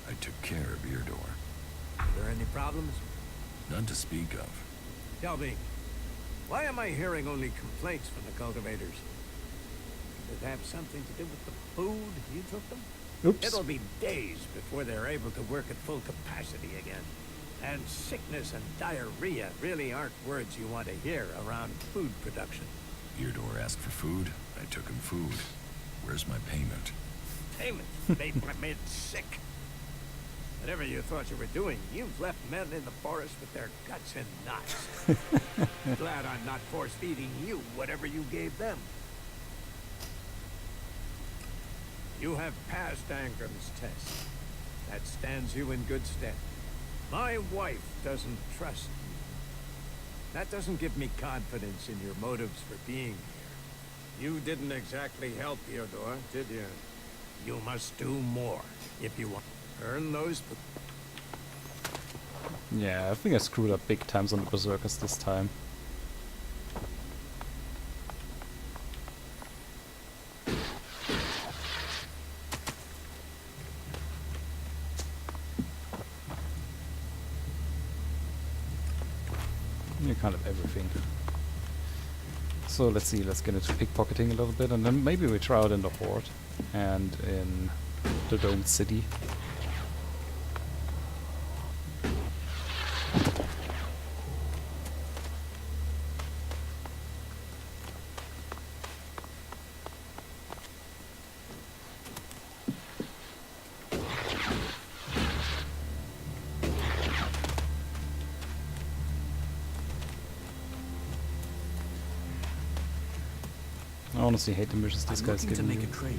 I took care of your door. Are there any problems? None to speak of. Tell me, why am I hearing only complaints from the cultivators? Does it have something to do with the food you took them? Oops. It'll be days before they're able to work at full capacity again. And sickness and diarrhea really aren't words you want to hear around food production. Eardor asked for food. I took him food. Where's my payment? Payment made my men sick. Whatever you thought you were doing, you've left men in the forest with their guts in knots. Glad I'm not force-feeding you whatever you gave them. You have passed Angram's test. That stands you in good stead. My wife doesn't trust you. That doesn't give me confidence in your motives for being here. You didn't exactly help Eardor, did you? You must do more if you want to earn those. Yeah, I think I screwed up big times on the Berserkers this time. Yeah, kind of everything. So let's see, let's get into pickpocketing a little bit, and then maybe we try out in the Horde and in the Domed City. I honestly hate the missions this guy's giving me. trade.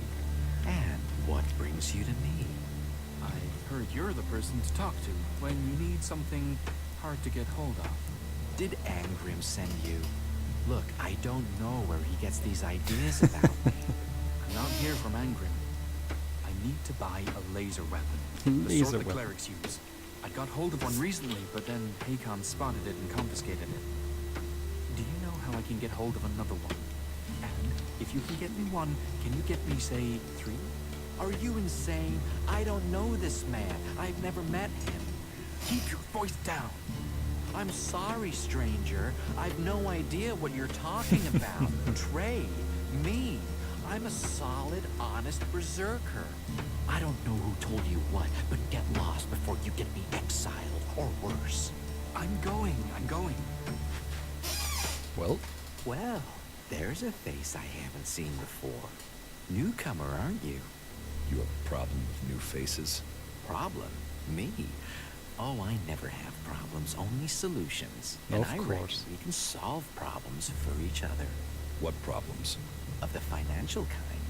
And what brings you to me? I heard you're the person to talk to when you need something hard to get hold of. Did Angrim send you? Look, I don't know where he gets these ideas about me. I'm not here from Angrim. I need to buy a laser weapon. The sort the clerics use. I got hold of one recently, but then Hakon spotted it and confiscated it. Do you know how I can get hold of another one? And if you can get me one, can you get me, say, 3? Are you insane? I don't know this man. I've never met him. Keep your voice down. I'm sorry, stranger. I've no idea what you're talking about. Trade? Me? I'm a solid, honest berserker. I don't know who told you what, but get lost before you get me exiled, or worse. I'm going. Well? Well, there's a face I haven't seen before. Newcomer, aren't you? You have a problem with new faces? Problem? Me? Oh, I never have problems, only solutions. Of I reckon course. we can solve problems for each other. What problems? Of the financial kind.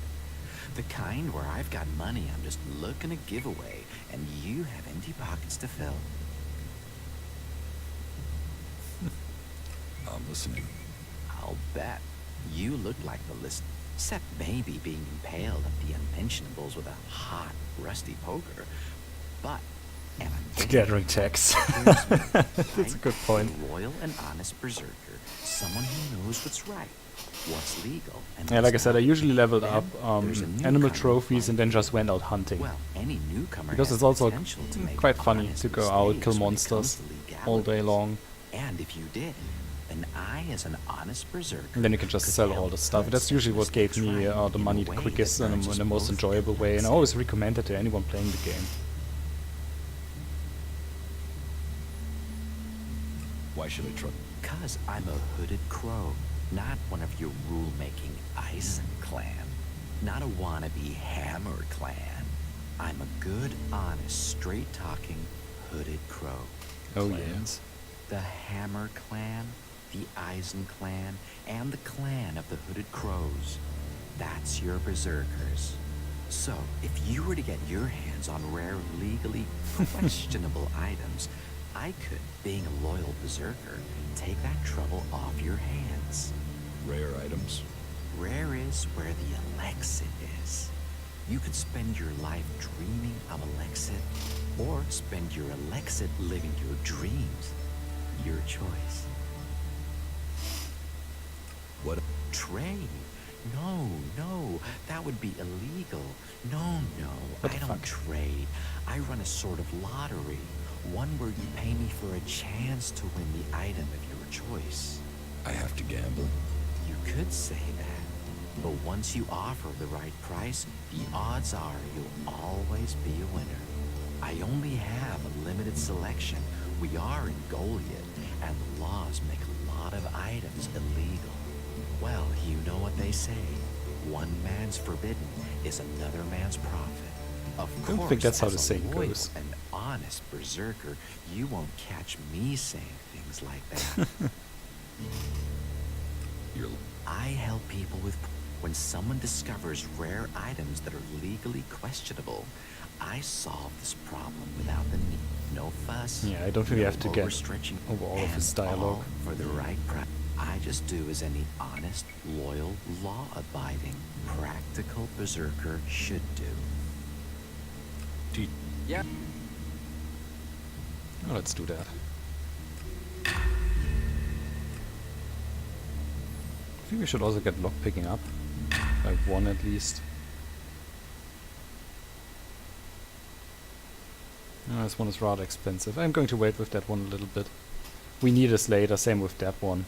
The kind where I've got money I'm just looking to give away, and you have empty pockets to fill. I'm listening. I'll bet. You look like the list, except maybe being impaled on the unmentionables with a hot, rusty poker. But, and I'm gathering tax. That's a good point. A loyal and honest berserker, someone who knows what's right, what's legal, and Yeah, like I said, I usually leveled Then up there's a animal newcomer trophies and then just went out hunting. Well, any newcomer Because has it's also potential to make quite funny honest to go out, mistakes kill when it monsters comes to all day legalities. long. And if you did, then I, as an honest berserker, And then you can just could sell all help the stuff. put That's usually what gave such me mistakes right the in money a the way quickest that and in nudges the most both enjoyable way. And I sides. always recommend it to anyone playing the game. Why should I trust? 'Cause I'm a hooded crow, not one of your rule-making Eisen clan. Not a wannabe Hammer clan. I'm a good, honest, straight-talking, hooded crow. Oh, Clans? The Hammer clan, the Eisen clan, and the clan of the Hooded Crows. That's your berserkers. So, if you were to get your hands on rare, legally questionable items, I could, being a loyal berserker, take that trouble off your hands. Rare items? Rare is where the Elexit is. You could spend your life dreaming of Elexit, or spend your Elexit living your dreams. Your choice. What? Trade? No, that would be illegal. No, I don't trade. I run a sort of lottery. One where you pay me for a chance to win the item of your choice. I have to gamble? You could say that. But once you offer the right price, the odds are you'll always be a winner. I only have a limited selection. We are in Goliath, and the laws make a lot of items illegal. Well, you know what they say. One man's forbidden is another man's profit. Of course, I don't think that's how the as a saying loyal goes. and honest berserker, you won't catch me saying things like that. I help people with... When someone discovers rare items that are legally questionable, I solve this problem without the need. No fuss. Yeah, I don't think we have to get overstretching, over all of his dialogue. all for the right price. I just do as any honest, loyal, law-abiding, practical berserker should do. Yeah. Oh, let's do that. I think we should also get lockpicking up. Like one at least. No, this one is rather expensive. I'm going to wait with that one a little bit. We need this later, same with that one.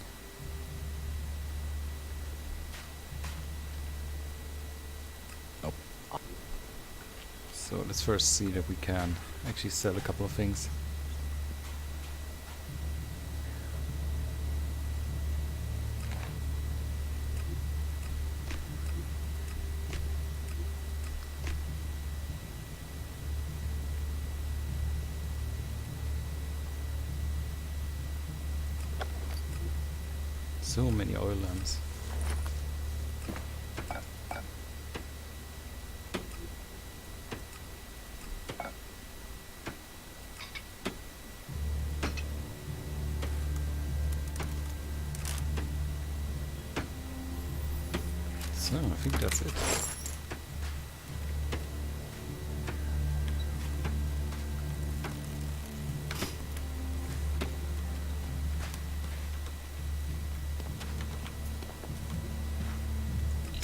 Oh. So let's first see that we can actually sell a couple of things. So many oil lamps. So, I think that's it.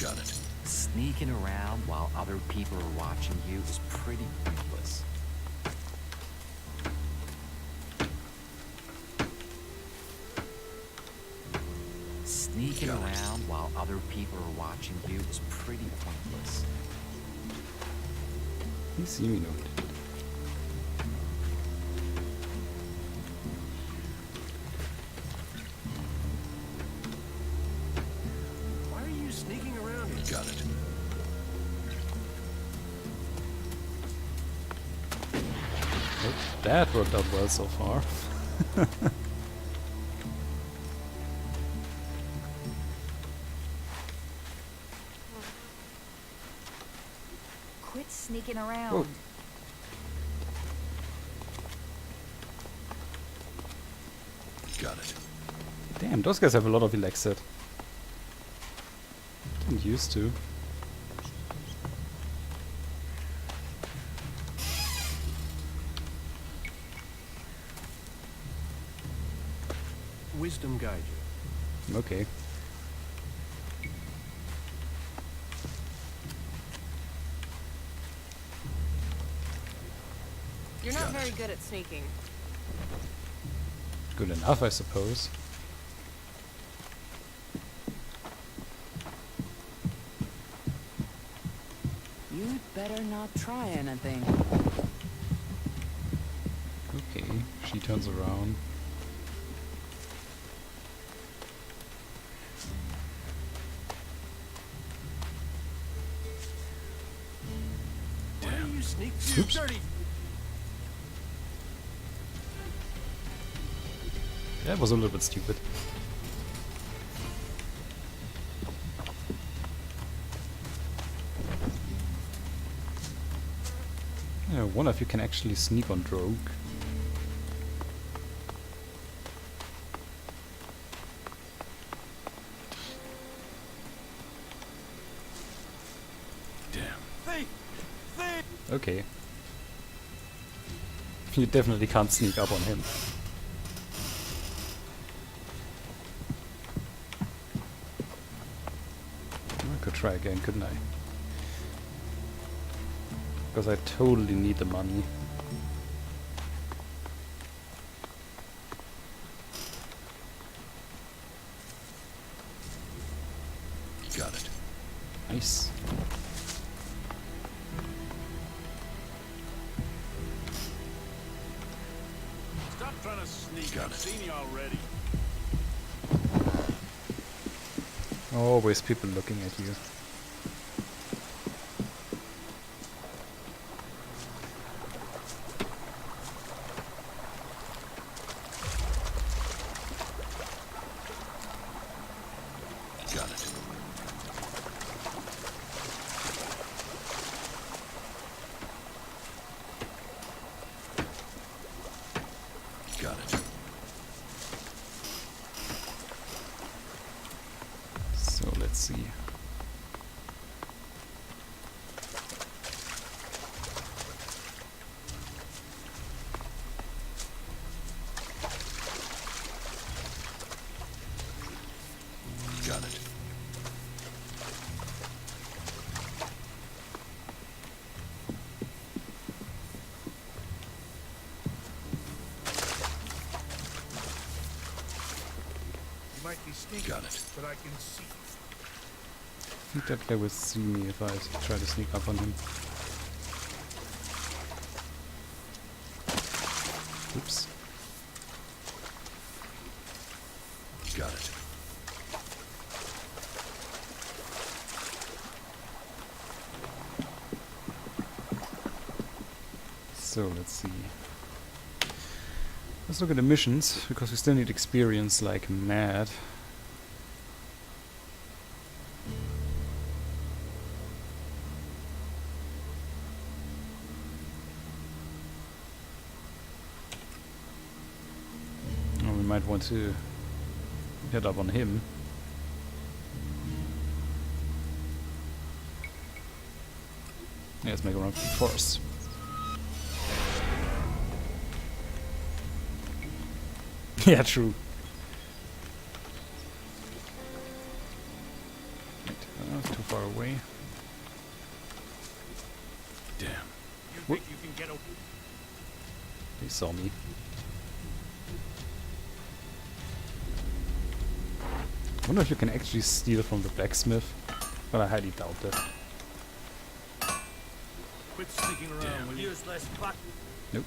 Got it. Sneaking around while other people are watching you is pretty pointless. Sneaking around while other people are watching you is pretty pointless. You see me not. Why are you sneaking around here? Got it. Oh, that worked out well so far. Quit sneaking around. Whoa. Got it. Damn, those guys have a lot of Elexit. Didn't used to. Wisdom guide you. Okay. You're not very good at sneaking. Good enough, I suppose. You'd better not try anything. Okay, she turns around. Why are you sneaking? Oops. Dirty. That was a little bit stupid. Yeah, I wonder if you can actually sneak on Drogue. Okay. You definitely can't sneak up on him. I could try again, couldn't I? Because I totally need the money. Got it. Nice. Stop trying to sneak. Got I've it. seen you already. Always people looking at you. Got it. Got it. So let's see. Got it. You might be sneaking, Got it. but I can see. I think that guy will see me if I try to sneak up on him. Oops. Got it. So let's see. Let's look at the missions, because we still need experience like mad. Oh, we might want to head up on him. Yeah, let's make a run for the forest. Yeah, true. Wait, too far away. Damn. You Whoop. think you can get away? He saw me. I wonder if you can actually steal from the blacksmith, but I highly doubt that. Quit sneaking around, will you? Useless fuck. Nope.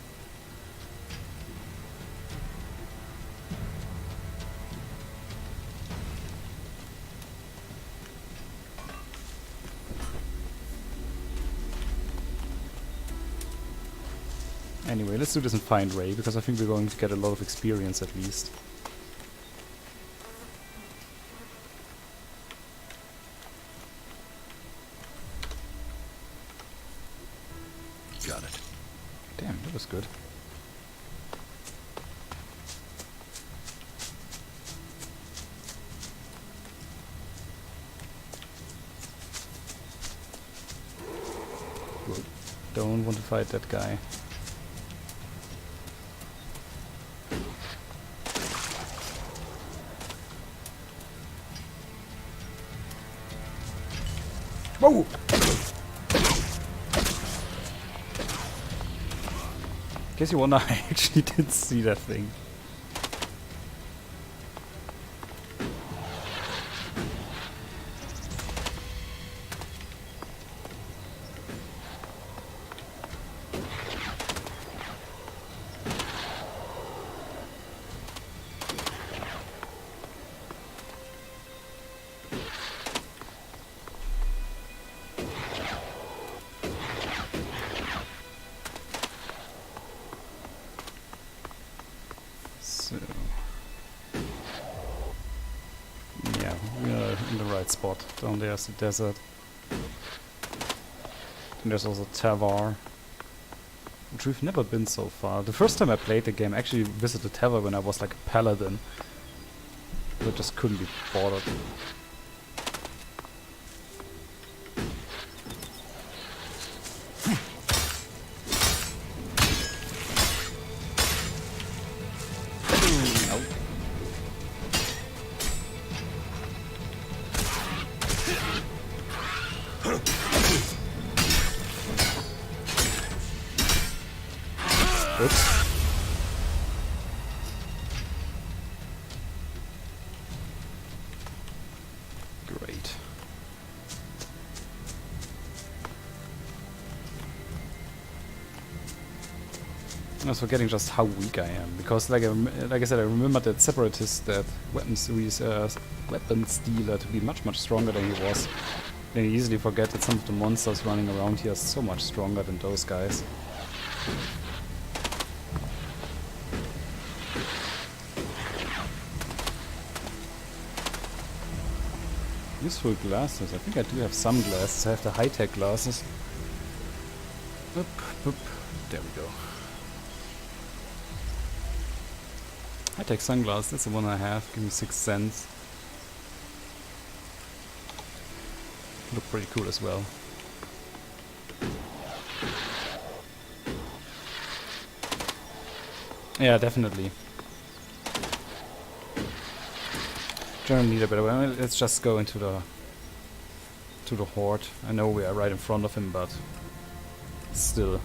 Anyway, let's do this and find Ray, because I think we're going to get a lot of experience at least. Got it. Damn, that was good. Good. Don't want to fight that guy. Whoa! Guess you wonder, I actually didn't see that thing. So, yeah, we are in the right spot. Down there's the desert. And there's also Tavar, which we've never been so far. The first time I played the game, I actually visited Tavar when I was like a paladin. But I just couldn't be bothered. I was forgetting just how weak I am, because like I said, I remember that separatist, that weapons dealer, to be much stronger than he was. Then you easily forget that some of the monsters running around here are so much stronger than those guys. Useful glasses. I think I do have some glasses. I have the high-tech glasses. Boop, boop. There we go. High-tech sunglasses. That's the one I have. Give me 6 cents. Look pretty cool as well. Yeah, definitely. Generally need a better way. Let's just go into the horde. I know we are right in front of him, but still.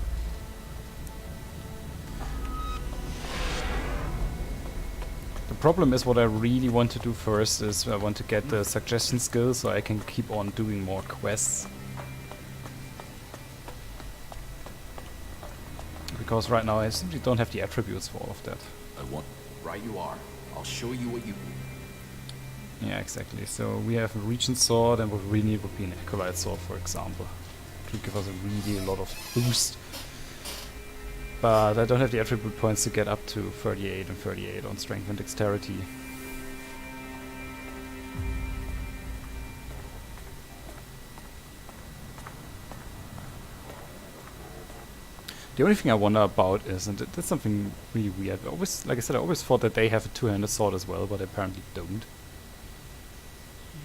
The problem is, what I really want to do first is I want to get the suggestion skill so I can keep on doing more quests. Because right now I simply don't have the attributes for all of that. Right you are. I'll show you what you... Yeah, exactly. So we have a Regent Sword, and what we need would be an Acolyte Sword, for example. To give us a really lot of boost. But I don't have the attribute points to get up to 38 and 38 on Strength and Dexterity. The only thing I wonder about is, and that's something really weird, like I said, I always thought that they have a two-handed sword as well, but they apparently don't.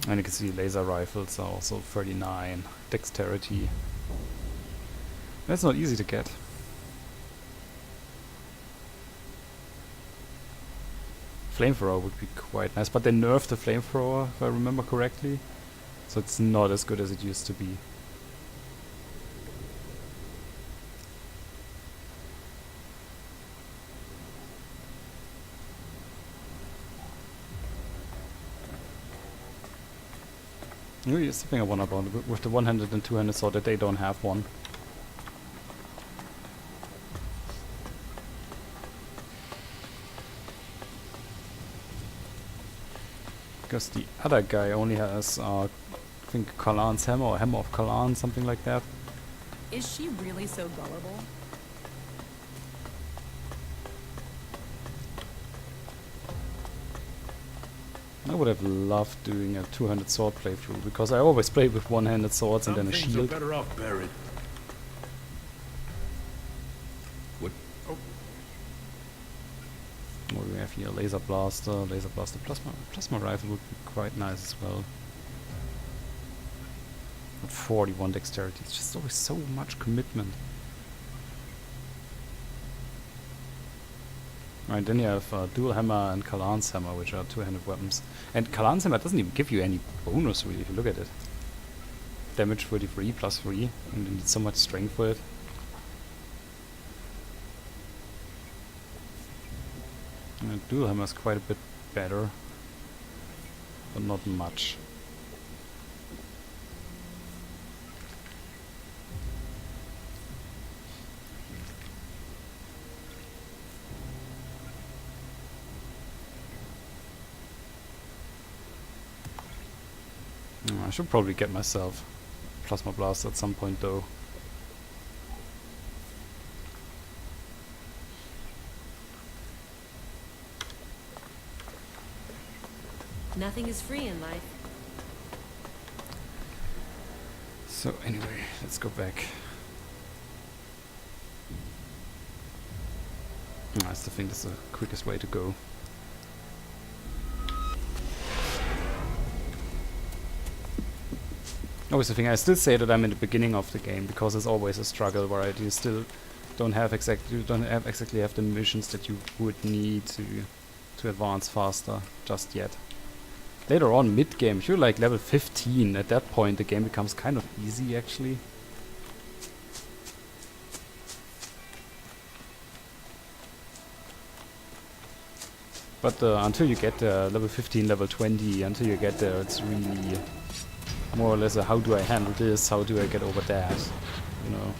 And you can see laser rifles are also 39, dexterity. That's not easy to get. Flamethrower would be quite nice, but they nerfed the flamethrower, if I remember correctly. So it's not as good as it used to be. Really, something I wonder about with the one-handed and two-handed sword, that they don't have one. Because the other guy only has, I think, Kalan's hammer, or Hammer of Kalan, something like that. Is she really so gullible? I would have loved doing a two-handed sword playthrough, because I always play with one-handed swords and then a shield. Better off buried. What? Oh. What do we have here? Laser blaster, plasma rifle would be quite nice as well. At 41 dexterity, it's just always so much commitment. Right, then you have dual hammer and Kalan's hammer, which are two-handed weapons. And Kalan's hammer doesn't even give you any bonus, really, if you look at it. Damage 33 plus 3, and you need so much strength for it. And dual hammer is quite a bit better, but not much. I should probably get myself Plasma Blast at some point, though. Nothing is free in life. So anyway, let's go back. I still think that's the quickest way to go. Always the thing, I still say that I'm in the beginning of the game, because it's always a struggle where you still don't have exactly have the missions that you would need to advance faster just yet. Later on, mid game, if you're like level 15, at that point the game becomes kind of easy actually. But until you get level 15, level 20, until you get there, it's really more or less a how do I handle this, how do I get over that, you know.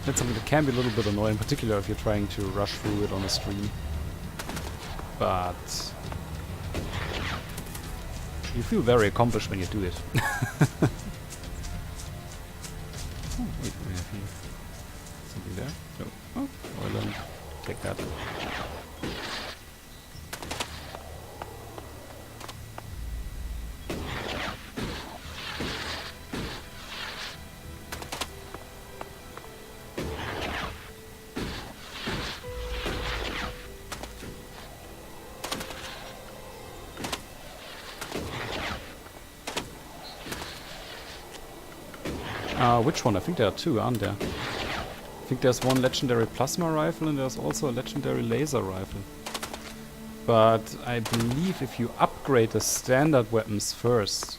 That's something that can be a little bit annoying, particularly if you're trying to rush through it on a stream. But you feel very accomplished when you do it. Oh, wait, we have here something there. No. Oh, well, take that. Which one? I think there are two, aren't there? I think there's one legendary plasma rifle and there's also a legendary laser rifle. But I believe if you upgrade the standard weapons first,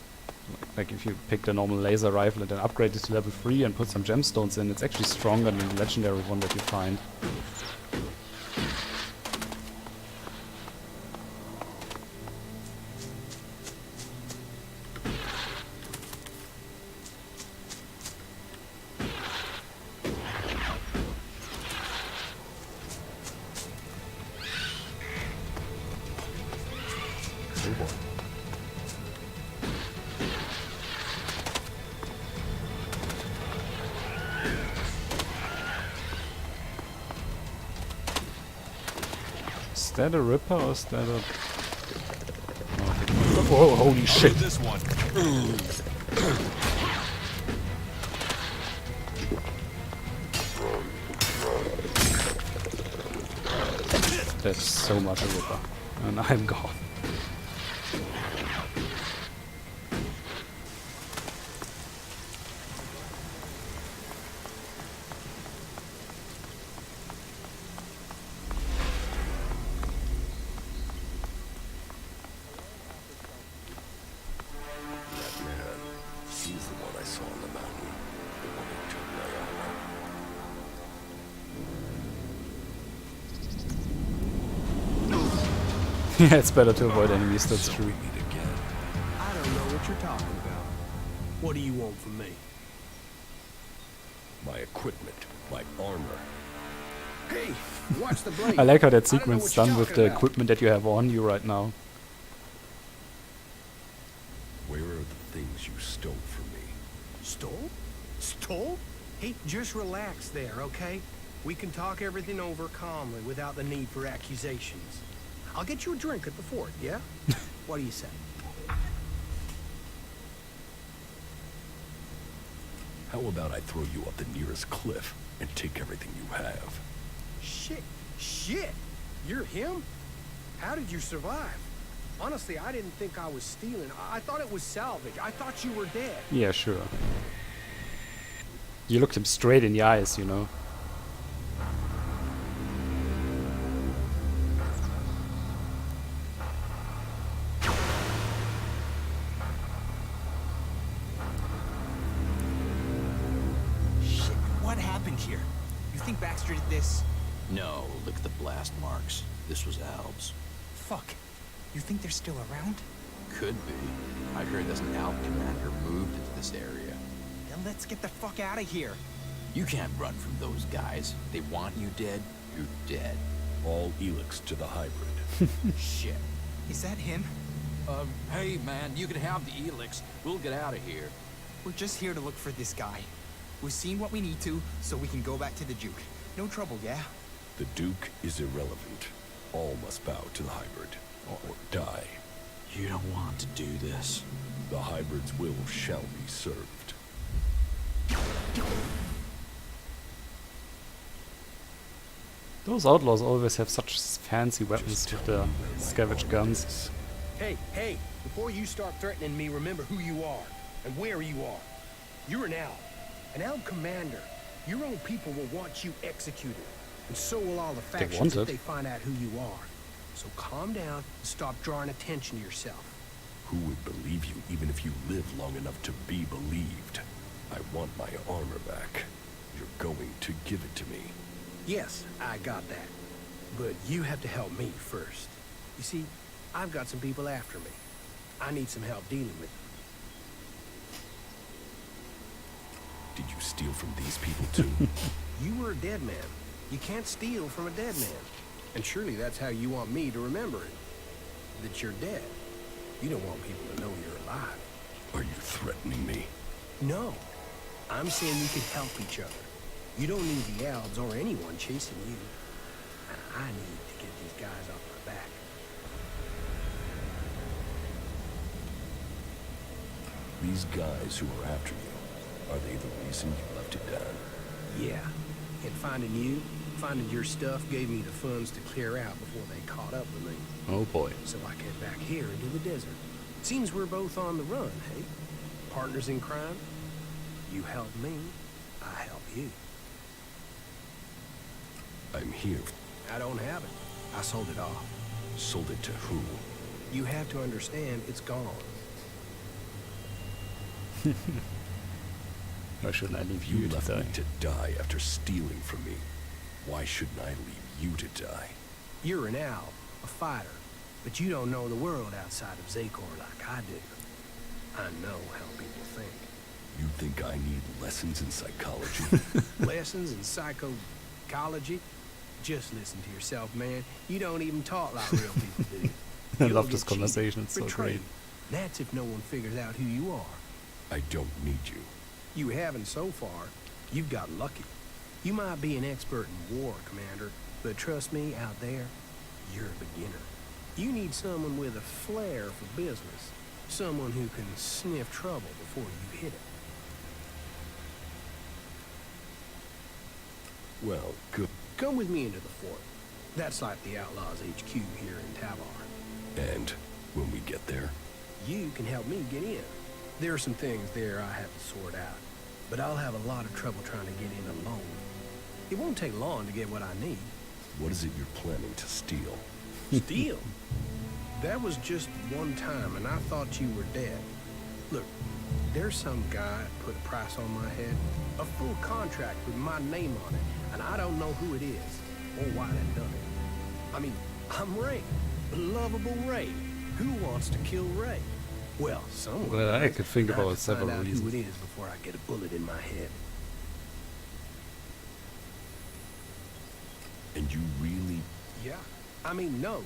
like if you pick the normal laser rifle and then upgrade it to level 3 and put some gemstones in, it's actually stronger than the legendary one that you find. Is that a Ripper or is that a... Whoa, holy shit! This one. That's so much a Ripper. And I'm gone. Yeah, it's better to avoid enemies, that's true. I don't know what you're talking about. What do you want from me? My equipment, my armor. Hey, watch the blade. I like how that sequence done with the equipment that you have on you right now. Where are the things you stole from me? Stole? Stole? Hey, just relax there, okay? We can talk everything over calmly without the need for accusations. I'll get you a drink at the fort, yeah? What do you say? How about I throw you up the nearest cliff and take everything you have? Shit! You're him? How did you survive? Honestly, I didn't think I was stealing. I thought it was salvage. I thought you were dead. Yeah, sure. You looked him straight in the eyes, you know. Here. You think Baxter did this? No, look at the blast marks. This was Alb's. Fuck. You think they're still around? Could be. I heard there's an Alb commander moved into this area. Then let's get the fuck out of here. You can't run from those guys. They want you dead, you're dead. All Elex to the hybrid. Shit. Is that him? Hey man, you can have the Elex. We'll get out of here. We're just here to look for this guy. We've seen what we need to, so we can go back to the Duke. No trouble, yeah? The Duke is irrelevant. All must bow to the hybrid, or die. You don't want to do this. The hybrid's will shall be served. Those outlaws always have such fancy weapons with their scavenge guns. Hey, before you start threatening me, remember who you are and where you are. You're an Alb. An Alb commander. Your own people will want you executed. And so will all the factions if they find out who you are. So calm down and stop drawing attention to yourself. Who would believe you even if you live long enough to be believed? I want my armor back. You're going to give it to me. Yes, I got that. But you have to help me first. You see, I've got some people after me. I need some help dealing with them. Did you steal from these people too? You were a dead man. You can't steal from a dead man. And surely that's how you want me to remember it. That you're dead. You don't want people to know you're alive. Are you threatening me? No. I'm saying we could help each other. You don't need the Albs or anyone chasing you. And I need to get these guys off my back. These guys who are after you, are they the reason you left it down? Yeah. And finding your stuff gave me the funds to clear out before they caught up with me. Oh boy. So I came back here into the desert. Seems we're both on the run, hey? Partners in crime? You help me, I help you. I'm here. I don't have it. I sold it off. Sold it to who? You have to understand it's gone. Why shouldn't I leave You you to left die? me to die after stealing from me. Why shouldn't I leave you to die? You're an owl, a fighter, but you don't know the world outside of Zakor like I do. I know how people think. You think I need lessons in psychology? Lessons in psychology? Just listen to yourself, man. You don't even talk like real people do. I You'll love get this conversation, cheated, it's so betrayed. great. That's if no one figures out who you are. I don't need you. You haven't so far. You've got lucky. You might be an expert in war, Commander, but trust me, out there, you're a beginner. You need someone with a flair for business. Someone who can sniff trouble before you hit it. Well, good. Come with me into the fort. That's like the Outlaws HQ here in Tavar. And when we get there? You can help me get in. There are some things there I have to sort out, but I'll have a lot of trouble trying to get in alone. It won't take long to get what I need. What is it you're planning to steal? Steal? That was just one time, and I thought you were dead. Look, there's some guy put a price on my head, a full contract with my name on it, and I don't know who it is, or why they done it. I mean, I'm Ray, lovable Ray. Who wants to kill Ray? Well, someone. Well, I does. could think I have about to several find out reasons. who it is before I get a bullet in my head. And you really... Yeah. I mean, no.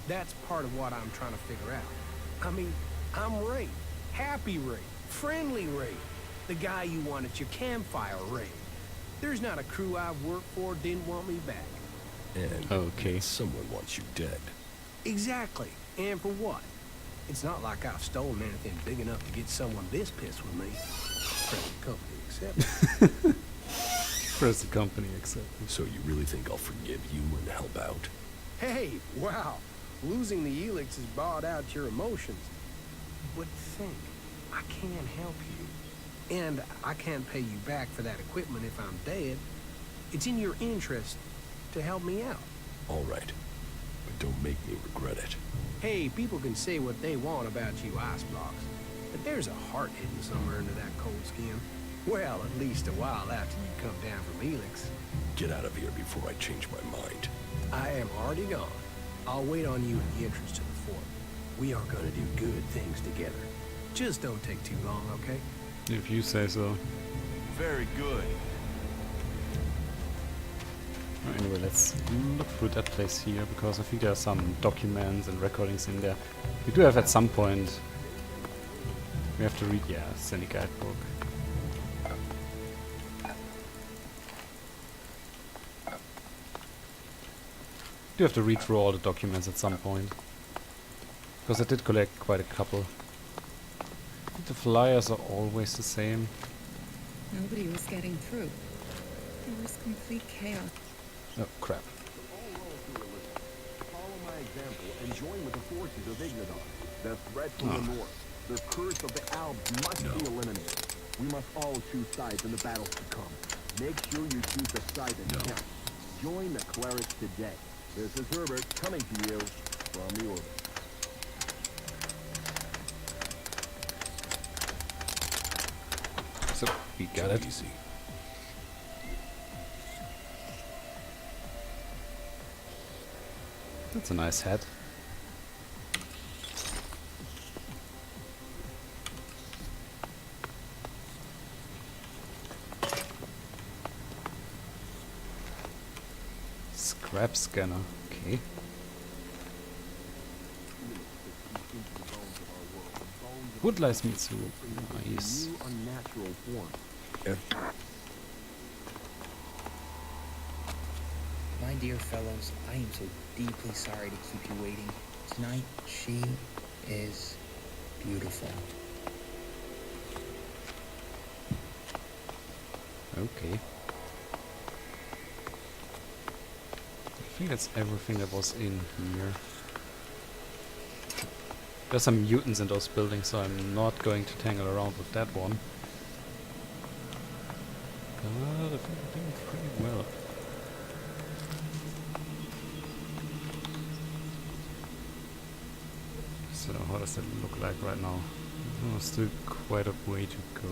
That's part of what I'm trying to figure out. I mean, I'm Ray. Happy Ray. Friendly Ray. The guy you want at your campfire, Ray. There's not a crew I've worked for didn't want me back. And okay. Someone wants you dead. Exactly. And for what? It's not like I've stolen anything big enough to get someone this pissed with me. Present company accepted. Present company accepted. So you really think I'll forgive you and help out? Hey, wow. Losing the Elex has bought out your emotions. But think, I can't help you. And I can't pay you back for that equipment if I'm dead. It's in your interest to help me out. All right. But don't make me regret it. Hey, people can say what they want about you ice blocks, but there's a heart hidden somewhere under that cold skin. Well, at least a while after you come down from Elex. Get out of here before I change my mind. I am already gone. I'll wait on you at the entrance to the fort. We are gonna do good things together. Just don't take too long, okay? If you say so. Very good. Anyway, let's look through that place here, because I think there are some documents and recordings in there. We do have at some point... We have to read, yeah, Scenic Guidebook. Do have to read through all the documents at some point. Because I did collect quite a couple. I think the flyers are always the same. Nobody was getting through. There was complete chaos. Oh, crap. Follow my example and join with the forces of Ignadon. The threat from the north, the curse of the Albs must be eliminated. We must all choose sides in the battles to come. Make sure you choose the side that counts. Join the clerics today. This is Herbert coming to you from the orbit. So, we got it. Easy. That's a nice hat. Web scanner. Okay. Woodlice meat soup. Nice. My dear fellows, I am so deeply sorry to keep you waiting. Tonight, she is beautiful. Okay. I think that's everything that was in here. There's some mutants in those buildings, so I'm not going to tangle around with that one. But I think I'm doing pretty well. So how does that look like right now? Oh, still quite a way to go.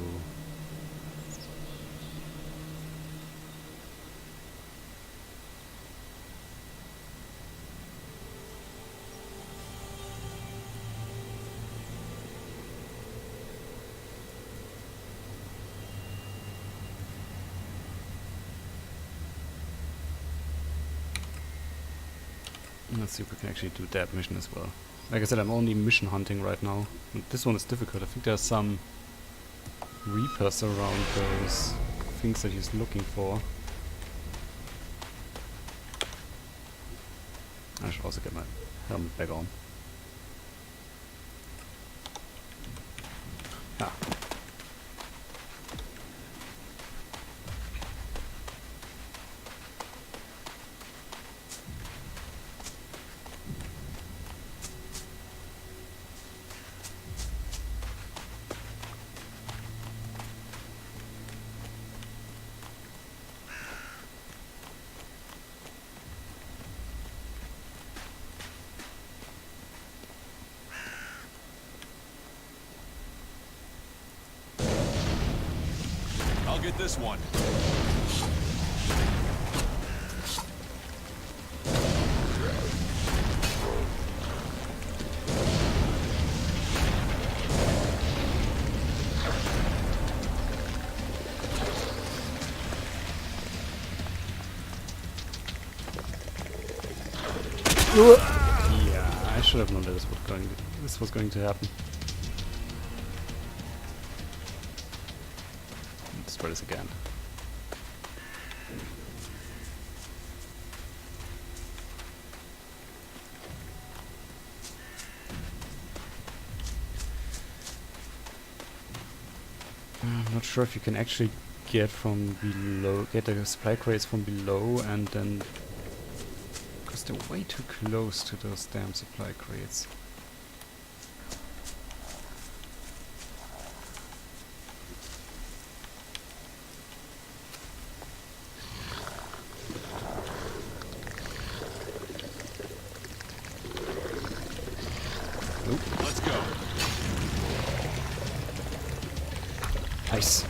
Let's see if we can actually do that mission as well. Like I said, I'm only mission hunting right now. And this one is difficult. I think there's some reapers around those things that he's looking for. I should also get my helmet back on. Ah. I'll get this one. Yeah, I should have known that this was going to happen. Let's try this again. I'm not sure if you can actually get from below, get the supply crates from below, and then because they're way too close to those damn supply crates. Let's go. Nice.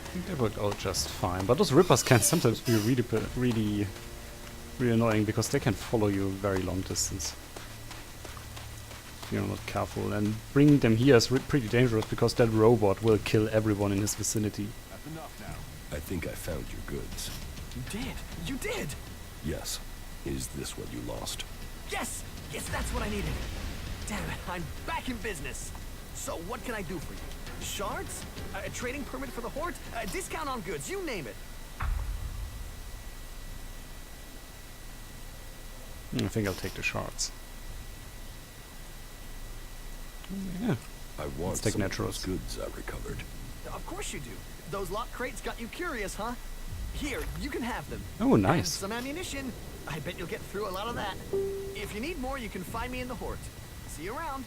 I think they worked out just fine, but those rippers can sometimes be really annoying because they can follow you very long distance if you're not careful, and bringing them here is pretty dangerous because that robot will kill everyone in his vicinity. That's enough now. I think I found your goods. You did! You did! Yes. Is this what you lost? Yes! Yes, that's what I needed! Damn it, I'm back in business! So, what can I do for you? Shards? A trading permit for the Horde? A discount on goods, you name it! I think I'll take the shards. Yeah. I want take some of naturals. those goods I recovered. Of course you do. Those lock crates got you curious, huh? Here, you can have them. Oh, And nice. some ammunition. I bet you'll get through a lot of that. If you need more, you can find me in the Horde. See you around.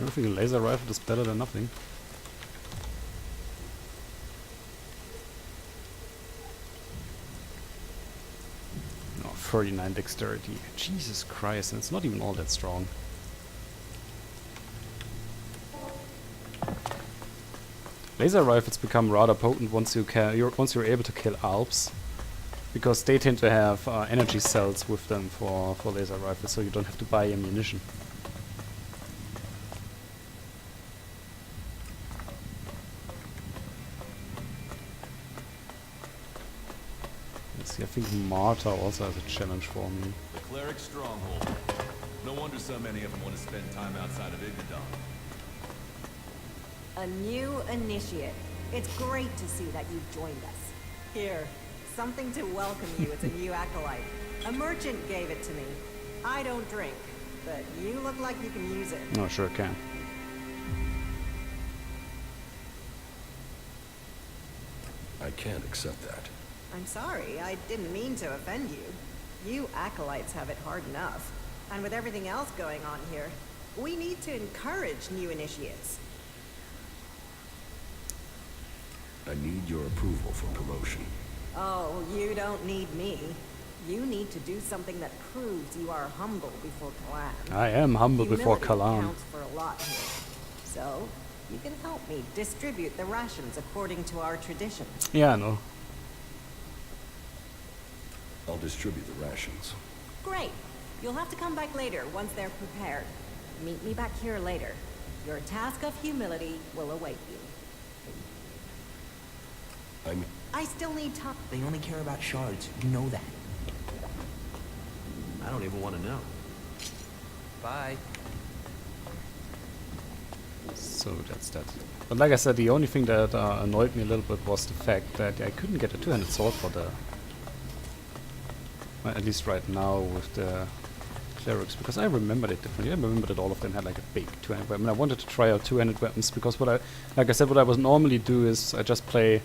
I think a laser rifle is better than nothing. No, 39 dexterity. Jesus Christ, and it's not even all that strong. Laser rifles become rather potent once you're able to kill Alps, because they tend to have energy cells with them for laser rifles, so you don't have to buy ammunition. Let's see, I think Marta also has a challenge for me. The cleric stronghold. No wonder so many of them want to spend time outside of Igniton. A new initiate. It's great to see that you've joined us. Here, something to welcome you as a new acolyte. A merchant gave it to me. I don't drink, but you look like you can use it. Oh, sure can. I can't accept that. I'm sorry, I didn't mean to offend you. You acolytes have it hard enough. And with everything else going on here, we need to encourage new initiates. I need your approval for promotion. Oh, you don't need me. You need to do something that proves you are humble before Kalan. I am humble before Humility Kalan. counts for a lot here. So, you can help me distribute the rations according to our tradition. Yeah, I know. I'll distribute the rations. Great. You'll have to come back later once they're prepared. Meet me back here later. Your task of humility will await you. I still need time. They only care about shards. You know that. I don't even want to know. Bye. So that's that. But like I said, the only thing that annoyed me a little bit was the fact that I couldn't get a two-handed sword for the... Well, at least right now with the clerics, because I remembered it differently. I remember that all of them had like a big two-handed weapon. I wanted to try out two-handed weapons because what I would normally do is I just play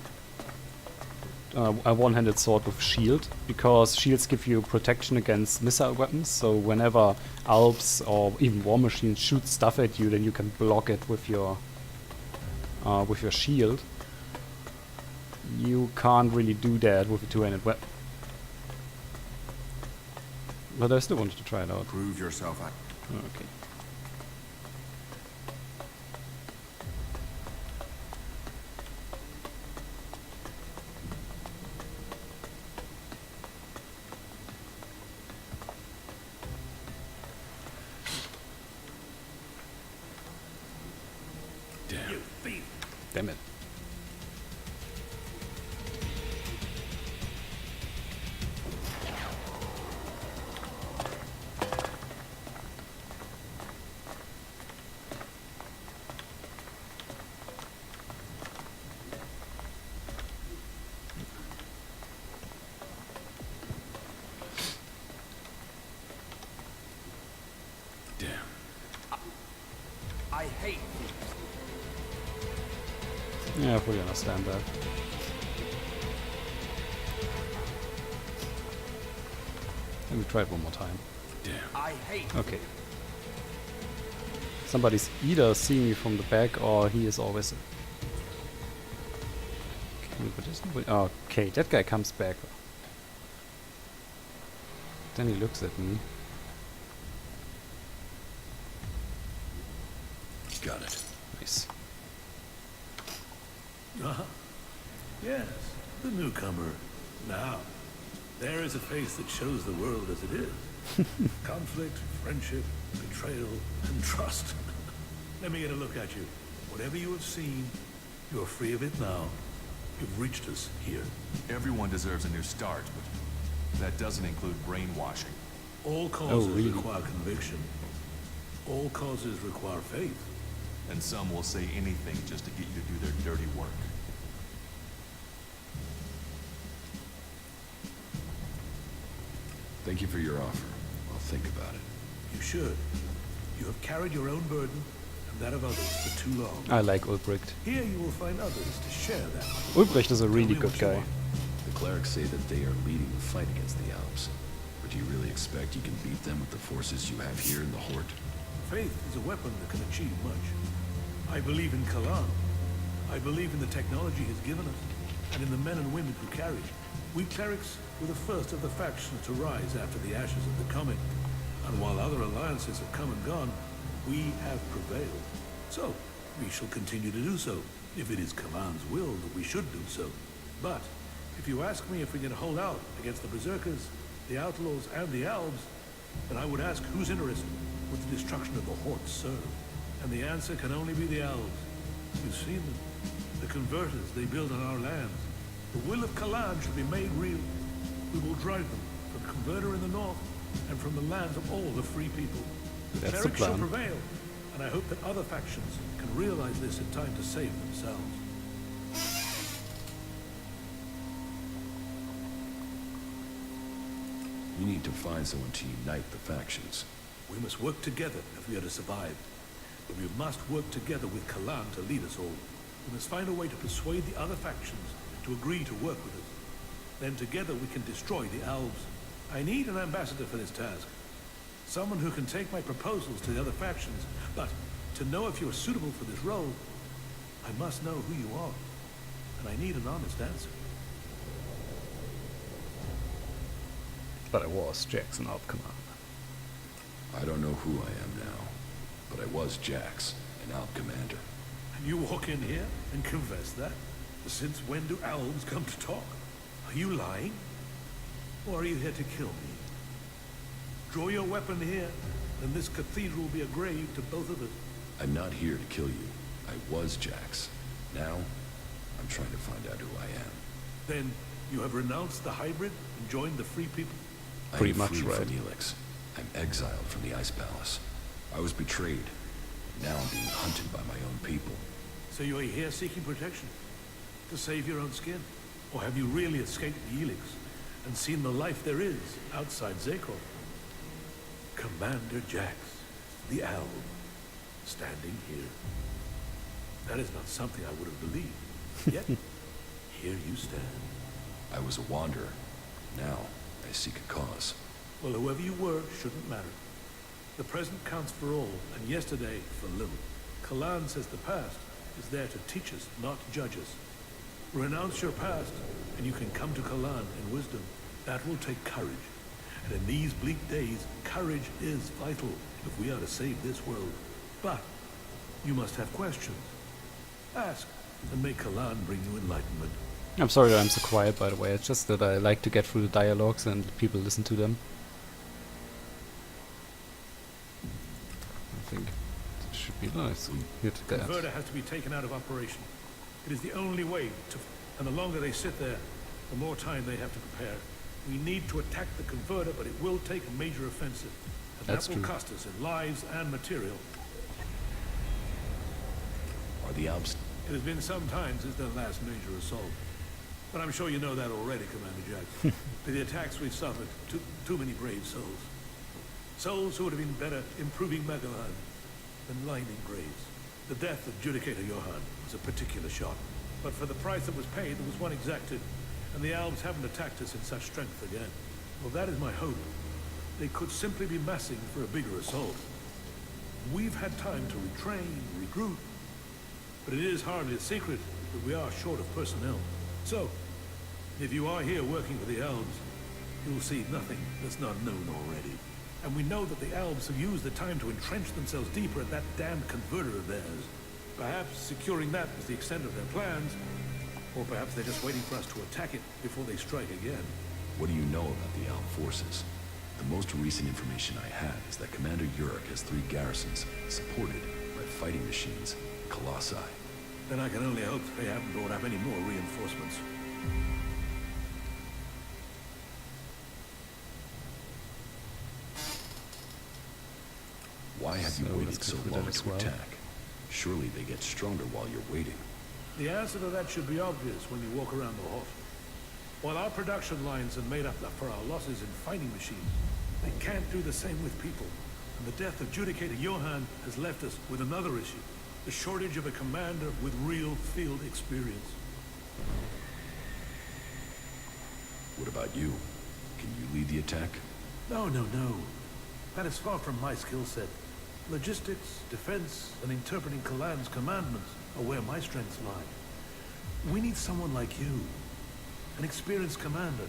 a one-handed sword with shield, because shields give you protection against missile weapons. So whenever Alps or even war machines shoot stuff at you, then you can block it with your shield. You can't really do that with a two-handed weapon. But I still wanted to try it out. Prove yourself. Okay. Damn it. I hate thieves. Yeah, I fully understand that. Let me try it one more time. I hate. Okay. Somebody's either seeing me from the back or he is always... Okay, that guy comes back. Then he looks at me. Got it. Nice. Yes, the newcomer. Now, there is a face that shows the world as it is. Conflict, friendship, betrayal, and trust. Let me get a look at you. Whatever you have seen, you are free of it now. You've reached us here. Everyone deserves a new start, but that doesn't include brainwashing. All causes require conviction. All causes require faith. And some will say anything just to get you to do their dirty work. Thank you for your offer. I'll think about it. You should. You have carried your own burden and that of others for too long. I like Ulbricht. Here you will find others to share that. Ulbricht is a really good guy. The clerics say that they are leading the fight against the Alps. But do you really expect you can beat them with the forces you have here in the Horde? Faith is a weapon that can achieve much. I believe in Kalan. I believe in the technology he's given us, and in the men and women who carry it. We clerics were the first of the factions to rise after the ashes of the Comet. And while other alliances have come and gone, we have prevailed. So, We shall continue to do so, if it is Kalan's will that we should do so. But, if you ask me if we can hold out against the Berserkers, the Outlaws, and the Elves, then I would ask whose interest would the destruction of the Horde serve? And the answer can only be the Elves. You've seen them. The converters they build on our lands. The will of Kalan shall be made real. We will drive them from Converter in the north, and from the lands of all the free people. That's the Clerics shall plan. prevail, and I hope that other factions can realize this in time to save themselves. We need to find someone to unite the factions. We must work together if we are to survive. But we must work together with Kalan to lead us all. We must find a way to persuade the other factions to agree to work with us. Then together we can destroy the Elves. I need an ambassador for this task. Someone who can take my proposals to the other factions. But to know if you are suitable for this role, I must know who you are. And I need an honest answer. But I was Jackson Alp Commander. I don't know who I am now, but I was Jax, an Alp Commander. And you walk in here and confess that? Since when do elves come to talk? Are you lying? Or are you here to kill me? Draw your weapon here, and this cathedral will be a grave to both of us. I'm not here to kill you. I was Jax. Now, I'm trying to find out who I am. Then, you have renounced the hybrid and joined the free people? Pretty much free right. from Elex. I'm exiled from the Ice Palace. I was betrayed. Now I'm being hunted by my own people. So you are here seeking protection? To save your own skin? Or have you really escaped the Elex and seen the life there is outside Zakor? Commander Jax, the Owl, standing here. That is not something I would have believed. Yet, here you stand. I was a wanderer. Now, I seek a cause. Well, whoever you were shouldn't matter. The present counts for all, and yesterday for little. Kalan says the past is there to teach us, not judge us. Renounce your past, and you can come to Kalan in wisdom. That will take courage. And in these bleak days, courage is vital if we are to save this world. But you must have questions. Ask, and may Kalan bring you enlightenment. I'm sorry that I'm so quiet, by the way. It's just that I like to get through the dialogues and people listen to them. I think it should be nice. Here to that. Converter has to be taken out of operation. It is the only way to... And the longer they sit there, the more time they have to prepare. We need to attack the Converter, but it will take a major offensive. And That's that will true. cost us in lives and material. Are the Alps... It has been some time since their last major assault. But I'm sure you know that already, Commander Jack. For the attacks we've suffered, too many brave souls. Souls who would have been better improving Megalan than lying in graves. The death of Judicator Johann was a particular shock. But for the price that was paid, there was one exacted, and the Elves haven't attacked us in such strength again. Well, that is my hope. They could simply be massing for a bigger assault. We've had time to retrain, regroup, but it is hardly a secret that we are short of personnel. So, if you are here working for the Elves, you'll see nothing that's not known already. And we know that the Elves have used the time to entrench themselves deeper at that damned converter of theirs. Perhaps securing that was the extent of their plans, or perhaps they're just waiting for us to attack it before they strike again. What do you know about the Alp forces? The most recent information I have is that Commander Yurik has 3 garrisons, supported by fighting machines, Colossi. Then I can only hope that they haven't brought up any more reinforcements. Why have you So waited let's so go through long that as to well. attack? Surely they get stronger while you're waiting. The answer to that should be obvious when you walk around the hall. While our production lines have made up for our losses in fighting machines, they can't do the same with people. And the death of Judicator Johann has left us with another issue. The shortage of a commander with real field experience. What about you? Can you lead the attack? No. That is far from my skill set. Logistics, defense, and interpreting Kalan's commandments are where my strengths lie. We need someone like you. An experienced commander.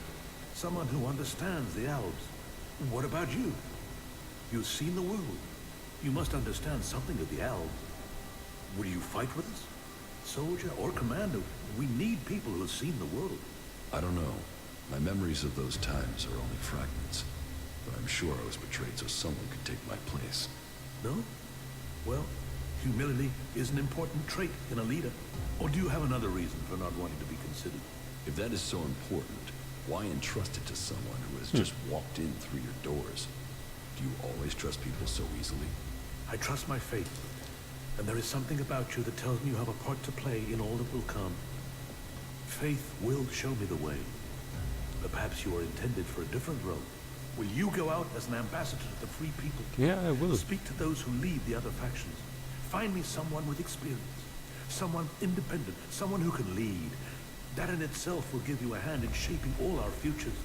Someone who understands the Elves. What about you? You've seen the world. You must understand something of the Elves. Will you fight with us? Soldier or commander, we need people who have seen the world. I don't know. My memories of those times are only fragments. But I'm sure I was betrayed so someone could take my place. No? Well, humility is an important trait in a leader. Or do you have another reason for not wanting to be considered? If that is so important, why entrust it to someone who has just walked in through your doors? Do you always trust people so easily? I trust my faith. And there is something about you that tells me you have a part to play in all that will come. Faith will show me the way. But perhaps you are intended for a different role. Will you go out as an ambassador to the free people? Yeah, I will. Speak to those who lead the other factions. Find me someone with experience. Someone independent. Someone who can lead. That in itself will give you a hand in shaping all our futures.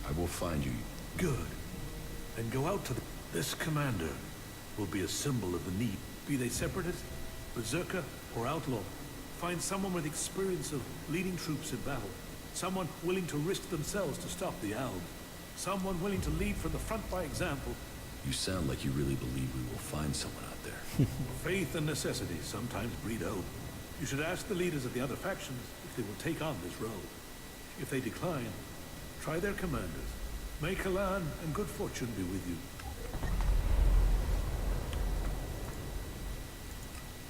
I will find you. Good. Then go out to the... This commander will be a symbol of the need. Be they separatist, berserker, or outlaw. Find someone with experience of leading troops in battle. Someone willing to risk themselves to stop the Alb. Someone willing to lead from the front by example. You sound like you really believe we will find someone out there. Faith and necessity sometimes breed hope. You should ask the leaders of the other factions if they will take on this role. If they decline, try their commanders. May Kalan and good fortune be with you.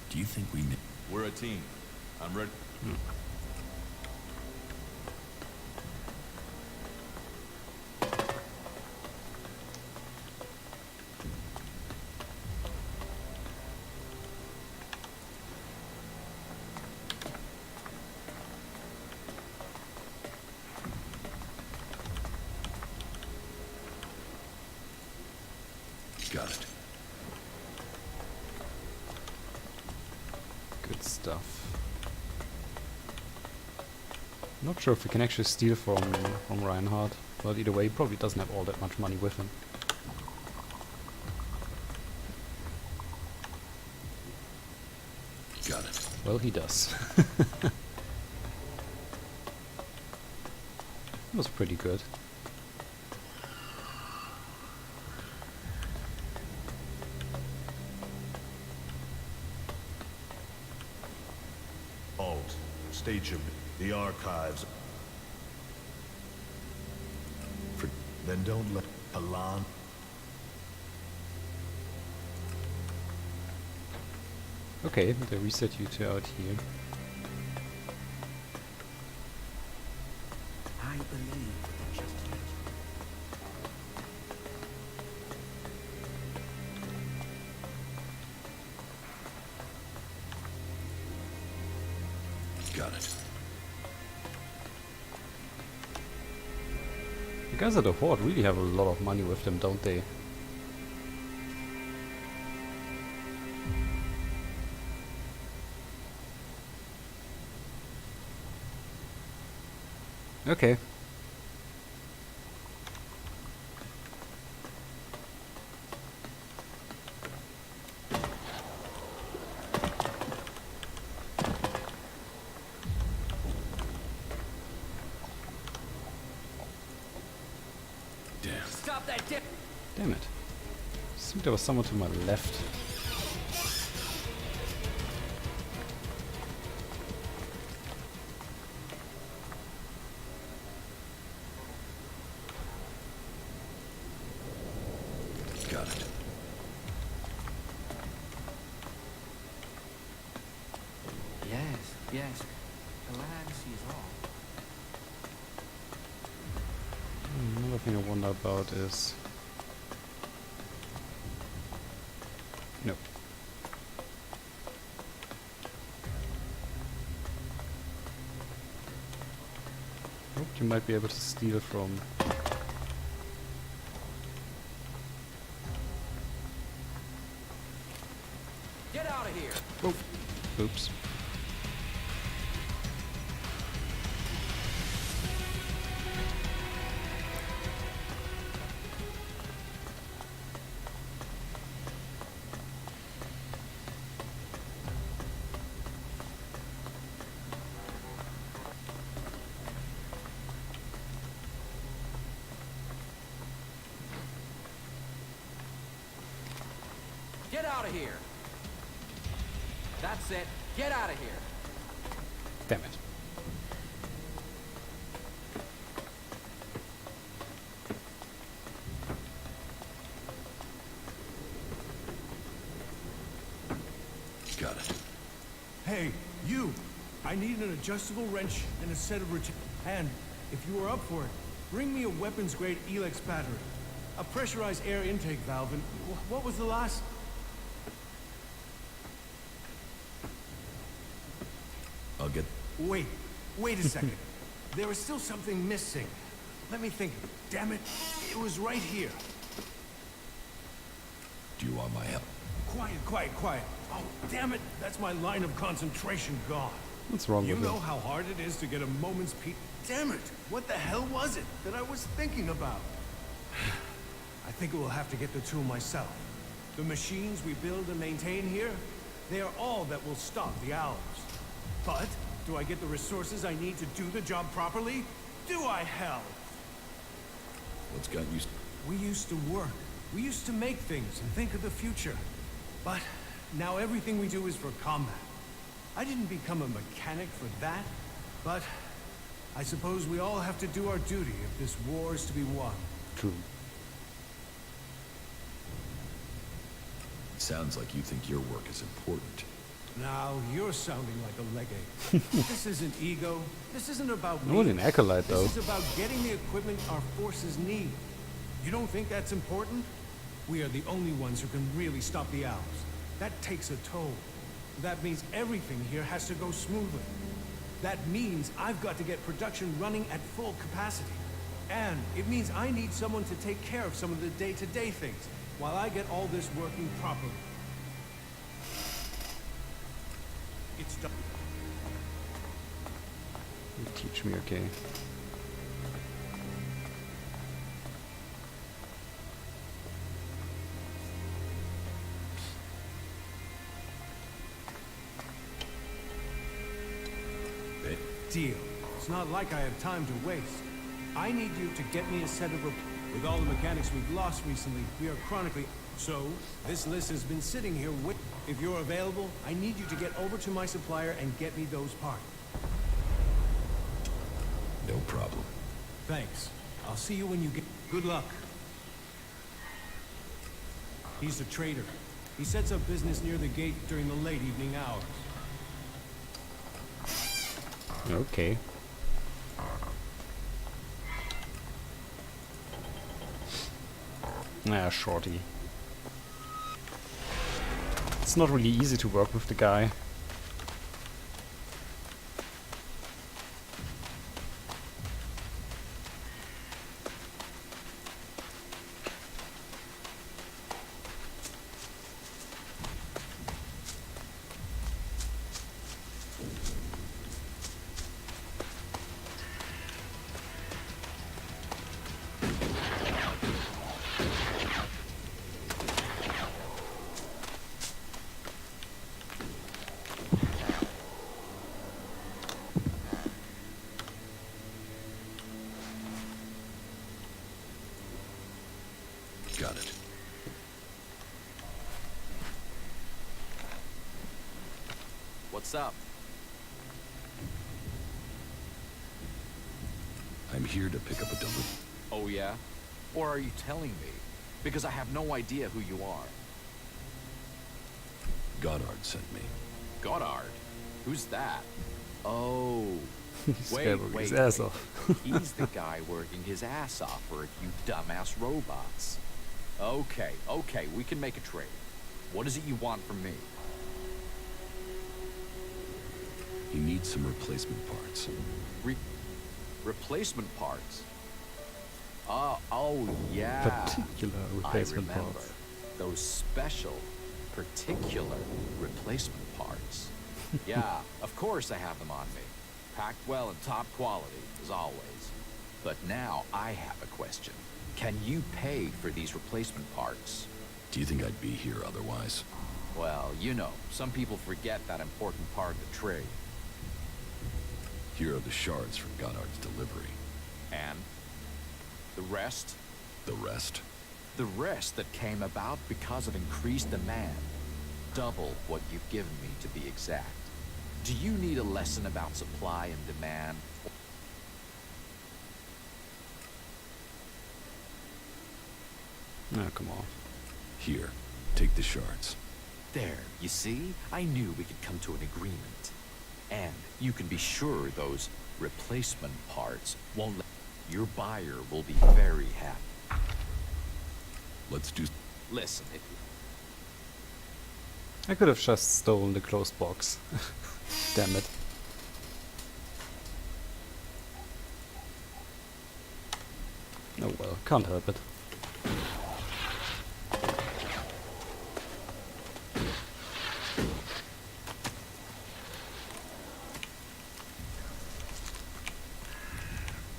Do you think we... We're a team. I'm ready. Got it. Good stuff. Not sure if we can actually steal from Reinhardt, but either way, he probably doesn't have all that much money with him. Got it. Well, he does. That was pretty good. Alt, state your... the archives. Then don't let Alan... Okay, they reset you to out here. I believe in justice. Got it. The guys at the Horde really have a lot of money with them, don't they? Okay. Damn. Stop that dip! Damn it. I think there was someone to my left. Got it. Yes. The land sees all. Another thing I wonder about is... No. Hope you might be able to steal from... Get out of here! Oh. Oops. Get out of here! That's it. Get out of here. Damn it. Got it. Hey, you! I need an adjustable wrench and a set of and, if you are up for it, bring me a weapons-grade Elex battery, a pressurized air intake valve, and what was the last? I'll get... Wait a second. There is still something missing. Let me think. Damn it, it was right here. Do you want my help? Quiet. Oh, damn it, that's my line of concentration gone. What's wrong with You it? know how hard it is to get a moment's peace. Damn it, what the hell was it that I was thinking about? I think we'll have to get the tool myself. The machines we build and maintain here, they are all that will stop the Owls. But, do I get the resources I need to do the job properly? Do I, hell? What's got you... We used to work. We used to make things and think of the future. But, now everything we do is for combat. I didn't become a mechanic for that, but I suppose we all have to do our duty if this war is to be won. True. Sounds like you think your work is important. Now, you're sounding like a legate. This isn't ego. This isn't about me. Not an acolyte, though. This is about getting the equipment our forces need. You don't think that's important? We are the only ones who can really stop the Owls. That takes a toll. That means everything here has to go smoothly. That means I've got to get production running at full capacity. And it means I need someone to take care of some of the day-to-day things, while I get all this working properly. It's done. You teach me, okay. Deal. It's not like I have time to waste. I need you to get me a set of... With all the mechanics we've lost recently, we are chronically... So, this list has been sitting here with... If you're available, I need you to get over to my supplier and get me those parts. No problem. Thanks. I'll see you when you get... Good luck. He's a trader. He sets up business near the gate during the late evening hours. Okay. Ah, shorty. It's not really easy to work with the guy. Got it. What's up? I'm here to pick up a delivery. Oh, yeah? Or are you telling me? Because I have no idea who you are. Goddard sent me. Goddard? Who's that? Oh. Wait. His ass off. He's the guy working his ass off for a few dumbass robots. Okay, we can make a trade. What is it you want from me? He needs some replacement parts. Replacement parts? Oh yeah. Particular replacement I remember. parts. Those special, particular replacement parts. Yeah, of course I have them on me. Packed well and top quality, as always. But now I have a question. Can you pay for these replacement parts? Do you think I'd be here otherwise? Well, you know, some people forget that important part of the trade. Here are the shards from Goddard's delivery. And? The rest? The rest? The rest that came about because of increased demand. double what you've given me, to be exact. Do you need a lesson about supply and demand? No, come on. Here, take the shards. There, you see? I knew we could come to an agreement. And you can be sure those replacement parts won't let... Your buyer will be very happy. Let's do... Listen, if I could have just stolen the closed box. Damn it. Oh well, can't help it.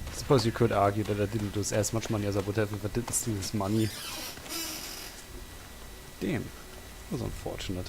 I suppose you could argue that I didn't lose as much money as I would have if I didn't steal this money. Damn, that was unfortunate.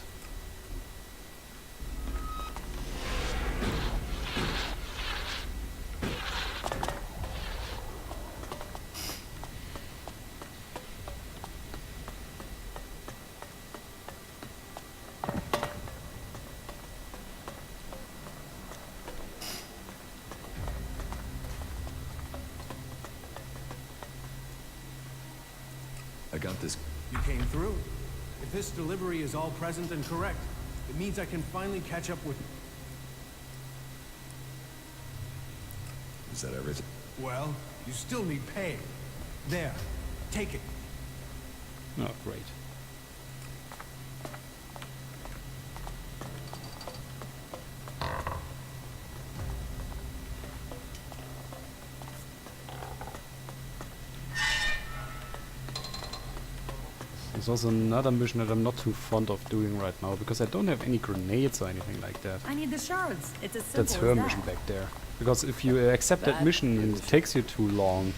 I got this. You came through. If this delivery is all present and correct, it means I can finally catch up with... Is that everything? Well, you still need pay. There, take it. Oh, great. There's also another mission that I'm not too fond of doing right now, because I don't have any grenades or anything like that. I need the shards. It's as simple That's as her that. mission back there. Because if you accept that Bad mission and news. it takes you too long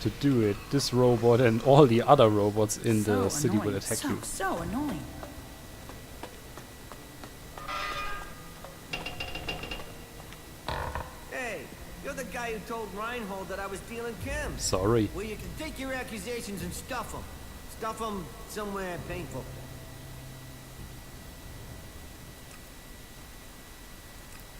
to do it, this robot and all the other robots in the city will attack you. So annoying. Hey, you're the guy who told Reinhold that I was stealing chems. Sorry. Well, you can take your accusations and stuff them. Stuff them somewhere painful.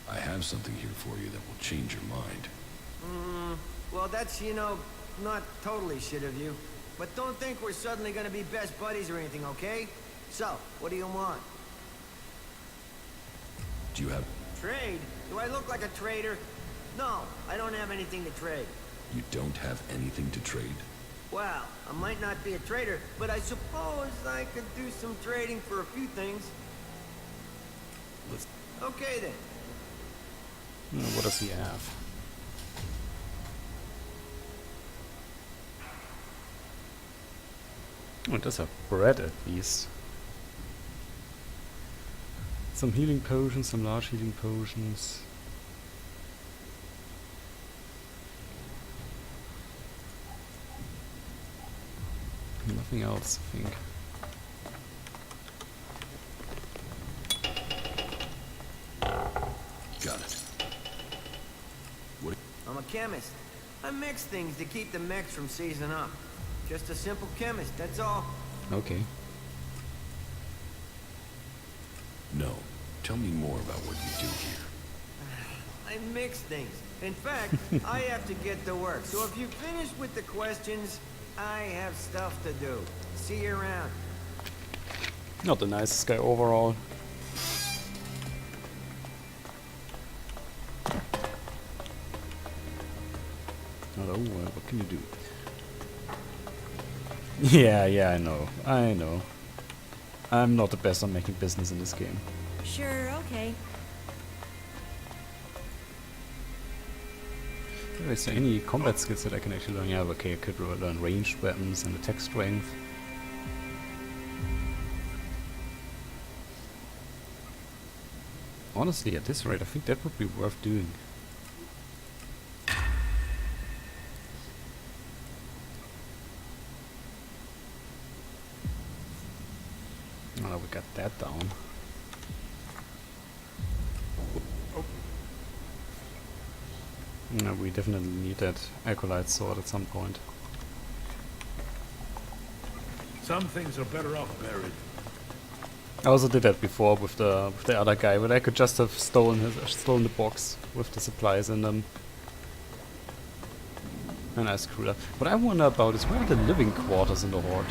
I have something here for you that will change your mind. Well, that's, you know, not totally shit of you. But don't think we're suddenly gonna be best buddies or anything, okay? So, what do you want? Do you have... Trade? Do I look like a trader? No, I don't have anything to trade. You don't have anything to trade? Well, I might not be a trader, but I suppose I could do some trading for a few things. Let's... Okay then. What does he have? Oh, it does have bread at least. Some healing potions, some large healing potions. Nothing else, I think. Got it. What? I'm a chemist. I mix things to keep the mechs from seizing up. Just a simple chemist, that's all. Okay. No. Tell me more about what you do here. I mix things. In fact, I have to get to work. So if you finish with the questions, I have stuff to do. See you around. Not the nicest guy overall. Hello, what can you do? Yeah, I know. I'm not the best on making business in this game. Sure, okay. Is there any combat skills that I can actually learn? Yeah, okay, I could learn ranged weapons and attack strength. Honestly, at this rate, I think that would be worth doing. Oh, we got that down. No, we definitely need that acolyte sword at some point. Some things are better off buried. I also did that before with the other guy, but I could just have stolen the box with the supplies in them. And I screwed up. What I wonder about is, where are the living quarters in the Horde?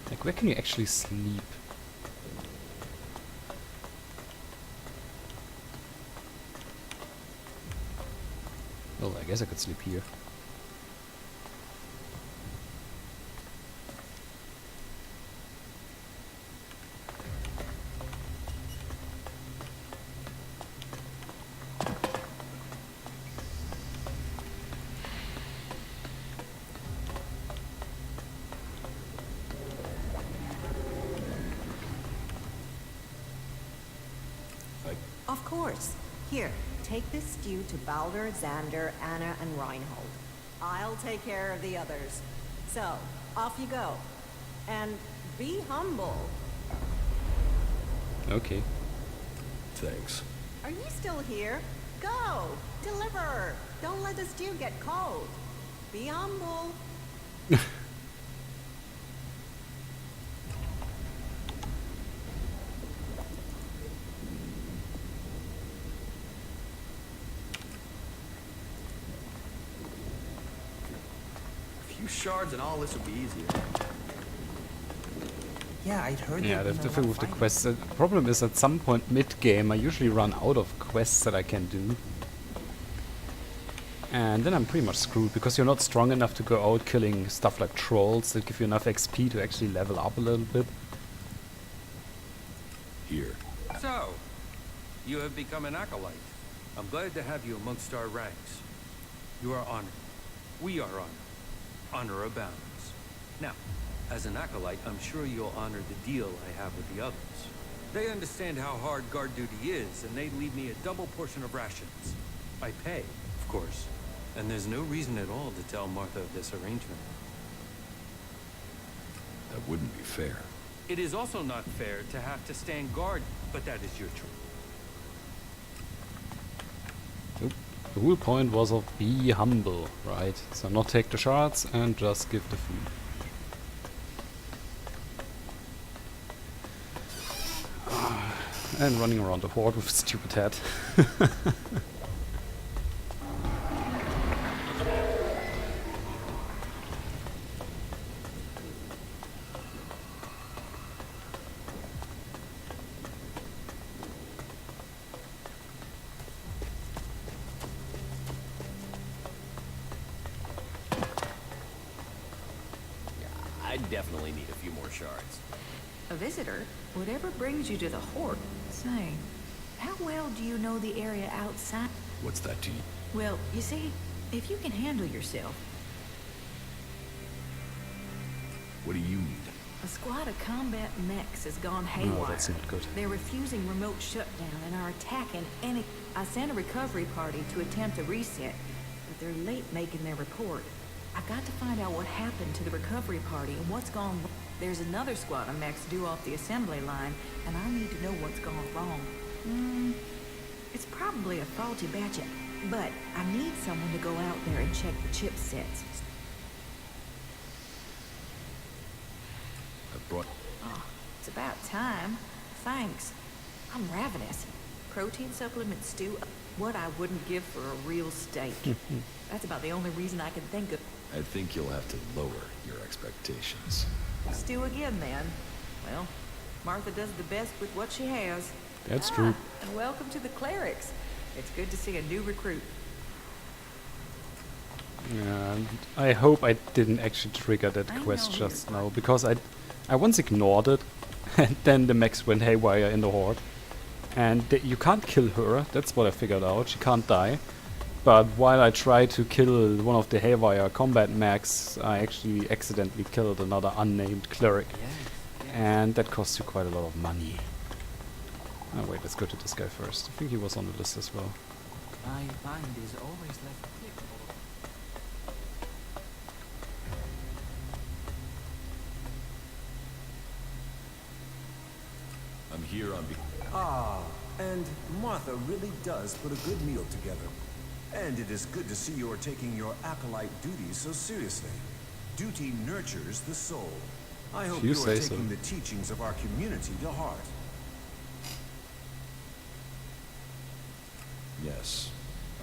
Like, where can you actually sleep? Well, I guess I could sleep here. Of course. Here, take this stew to Baldur, Xander, Anna, and Reinhold. I'll take care of the others. So, off you go. And be humble. Okay. Thanks. Are you still here? Go! Deliver! Don't let the stew get cold. Be humble. Shards and all this would be easier. Yeah, I'd heard Yeah, that. the thing with the quests. The problem is, at some point mid-game, I usually run out of quests that I can do. And then I'm pretty much screwed, because you're not strong enough to go out killing stuff like trolls that give you enough XP to actually level up a little bit. Here. So, you have become an acolyte. I'm glad to have you amongst our ranks. You are honored. We are honored. Honor abounds. Now, as an acolyte, I'm sure you'll honor the deal I have with the others. They understand how hard guard duty is, and they leave me a double portion of rations. I pay, of course, and there's no reason at all to tell Martha of this arrangement. That wouldn't be fair. It is also not fair to have to stand guard, but that is your choice. Nope. The whole point was of be humble, right? So not take the shards and just give the food. And running around the Horde with a stupid hat. I definitely need a few more shards. A visitor? Whatever brings you to the Horde. Say, how well do you know the area outside? What's that to you? Well, you see, if you can handle yourself. What do you need? A squad of combat mechs has gone haywire. No, that's not good. They're refusing remote shutdown and are attacking any... I sent a recovery party to attempt a reset, but they're late making their report. I've got to find out what happened to the recovery party and what's gone wrong. There's another squad of mechs due off the assembly line, and I need to know what's gone wrong. It's probably a faulty batch, but I need someone to go out there and check the chipsets. I brought... Oh, it's about time. Thanks. I'm ravenous. Protein supplement stew, what I wouldn't give for a real steak. That's about the only reason I can think of. I think you'll have to lower your expectations. Stew again, then. Well, Martha does the best with what she has. That's true. And welcome to the clerics. It's good to see a new recruit. Yeah, I hope I didn't actually trigger that quest just now, because I once ignored it, and then the mechs went haywire in the Horde. And you can't kill her, that's what I figured out, she can't die. But while I tried to kill one of the haywire combat mechs, I actually accidentally killed another unnamed cleric. And that costs you quite a lot of money. Oh wait, let's go to this guy first. I think he was on the list as well. My mind is always left clear. I'm here on Ah, and Martha really does put a good meal together. And it is good to see you're taking your acolyte duties so seriously. Duty nurtures the soul. I hope If you you say are so. taking the teachings of our community to heart. Yes,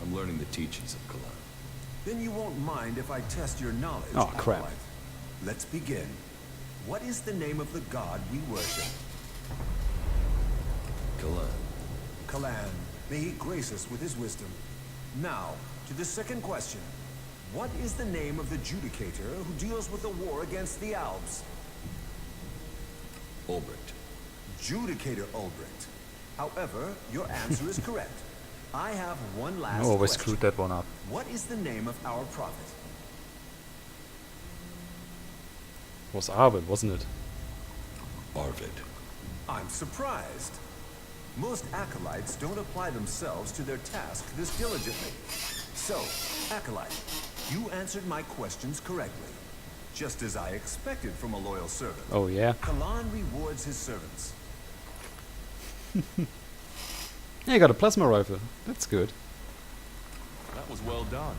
I'm learning the teachings of Kalan. Then you won't mind if I test your knowledge, Oh, crap. Acolyte. Let's begin. What is the name of the god we worship? Kalan. Kalan. May he grace us with his wisdom. Now, to the second question. What is the name of the Judicator who deals with the war against the Alps? Ulbricht. Judicator Ulbricht. However, your answer is correct. I have one last I always question. screwed that one up. What is the name of our prophet? It was Arvid, wasn't it? Arvid. I'm surprised. Most acolytes don't apply themselves to their task this diligently. So, Acolyte, you answered my questions correctly. Just as I expected from a loyal servant. Oh yeah? Kalan rewards his servants. Yeah, you got a plasma rifle. That's good. That was well done.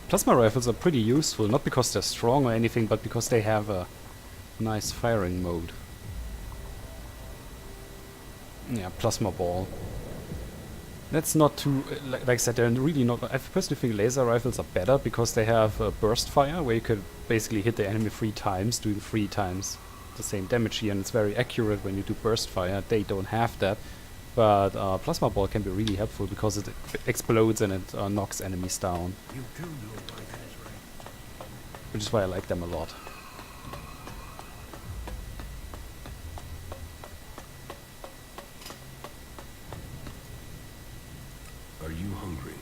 Plasma rifles are pretty useful, not because they're strong or anything, but because they have a nice firing mode. Yeah, plasma ball. That's not too... like I said, they're really not... I personally think laser rifles are better because they have burst fire, where you could basically hit the enemy 3 times, doing 3 times the same damage here, and it's very accurate when you do burst fire. They don't have that. But plasma ball can be really helpful because it explodes and it knocks enemies down. You do know why that is right. Which is why I like them a lot. Are you hungry?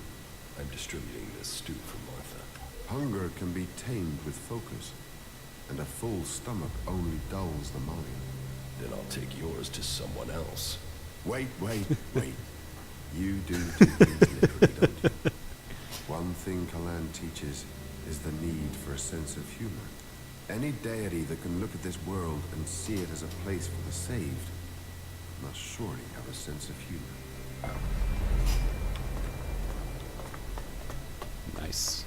I'm distributing this stew for Martha. Hunger can be tamed with focus, and a full stomach only dulls the mind. Then I'll take yours to someone else. Wait. You do things literally, don't you? One thing Kalan teaches is the need for a sense of humor. Any deity that can look at this world and see it as a place for the saved must surely have a sense of humor. Nice.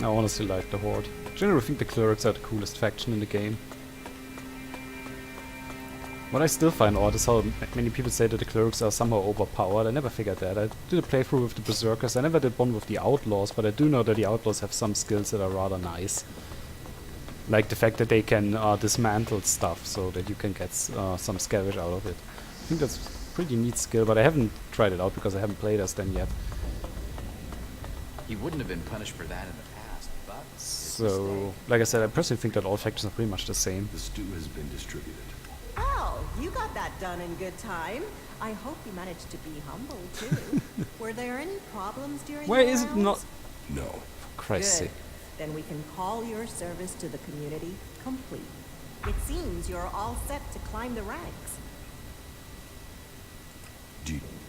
I honestly like the Horde. Generally, I think the clerics are the coolest faction in the game. What I still find odd is how many people say that the clerics are somehow overpowered. I never figured that. I did a playthrough with the berserkers. I never did one with the outlaws, but I do know that the outlaws have some skills that are rather nice. Like the fact that they can dismantle stuff so that you can get some scavenge out of it. I think that's a pretty neat skill, but I haven't tried it out because I haven't played as them yet. He wouldn't have been punished for that in the past, but... So, like I said, I personally think that all factions are pretty much the same. The stew has been distributed. Oh, you got that done in good time. I hope you managed to be humble, too. Were there any problems during Why your is it rounds? not... No. For Christ's Good. sake. Then we can call your service to the community complete. It seems you're all set to climb the ranks.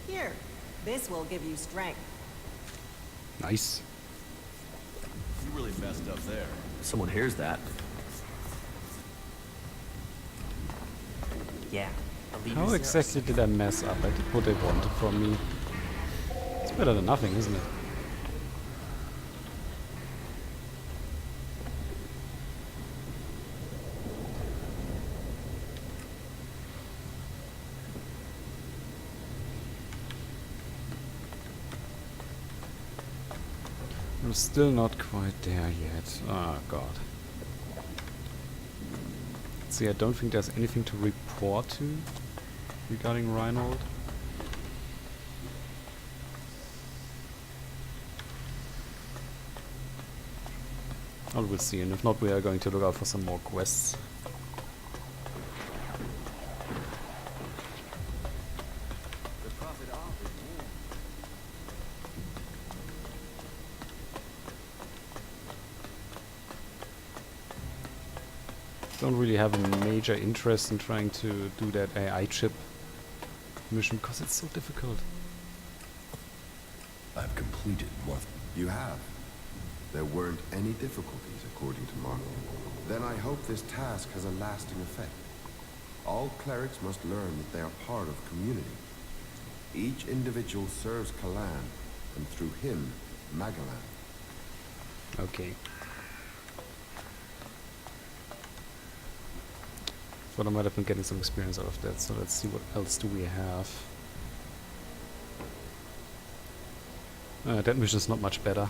Here, this will give you strength. Nice. You really messed up there. Someone hears that. Yeah. How exactly did I mess up? I did what they wanted from me. It's better than nothing, isn't it? I'm still not quite there yet. Oh god. See, I don't think there's anything to report to regarding Reinhold. Well, we'll see, and if not, we are going to look out for some more quests. Don't really have a major interest in trying to do that AI chip mission because it's so difficult. I've completed Martha. You have? There weren't any difficulties, according to Mark. Then I hope this task has a lasting effect. All clerics must learn that they are part of community. Each individual serves Kalan, and through him, Magalan. Okay. But I might have been getting some experience out of that, so let's see what else do we have. That mission's not much better.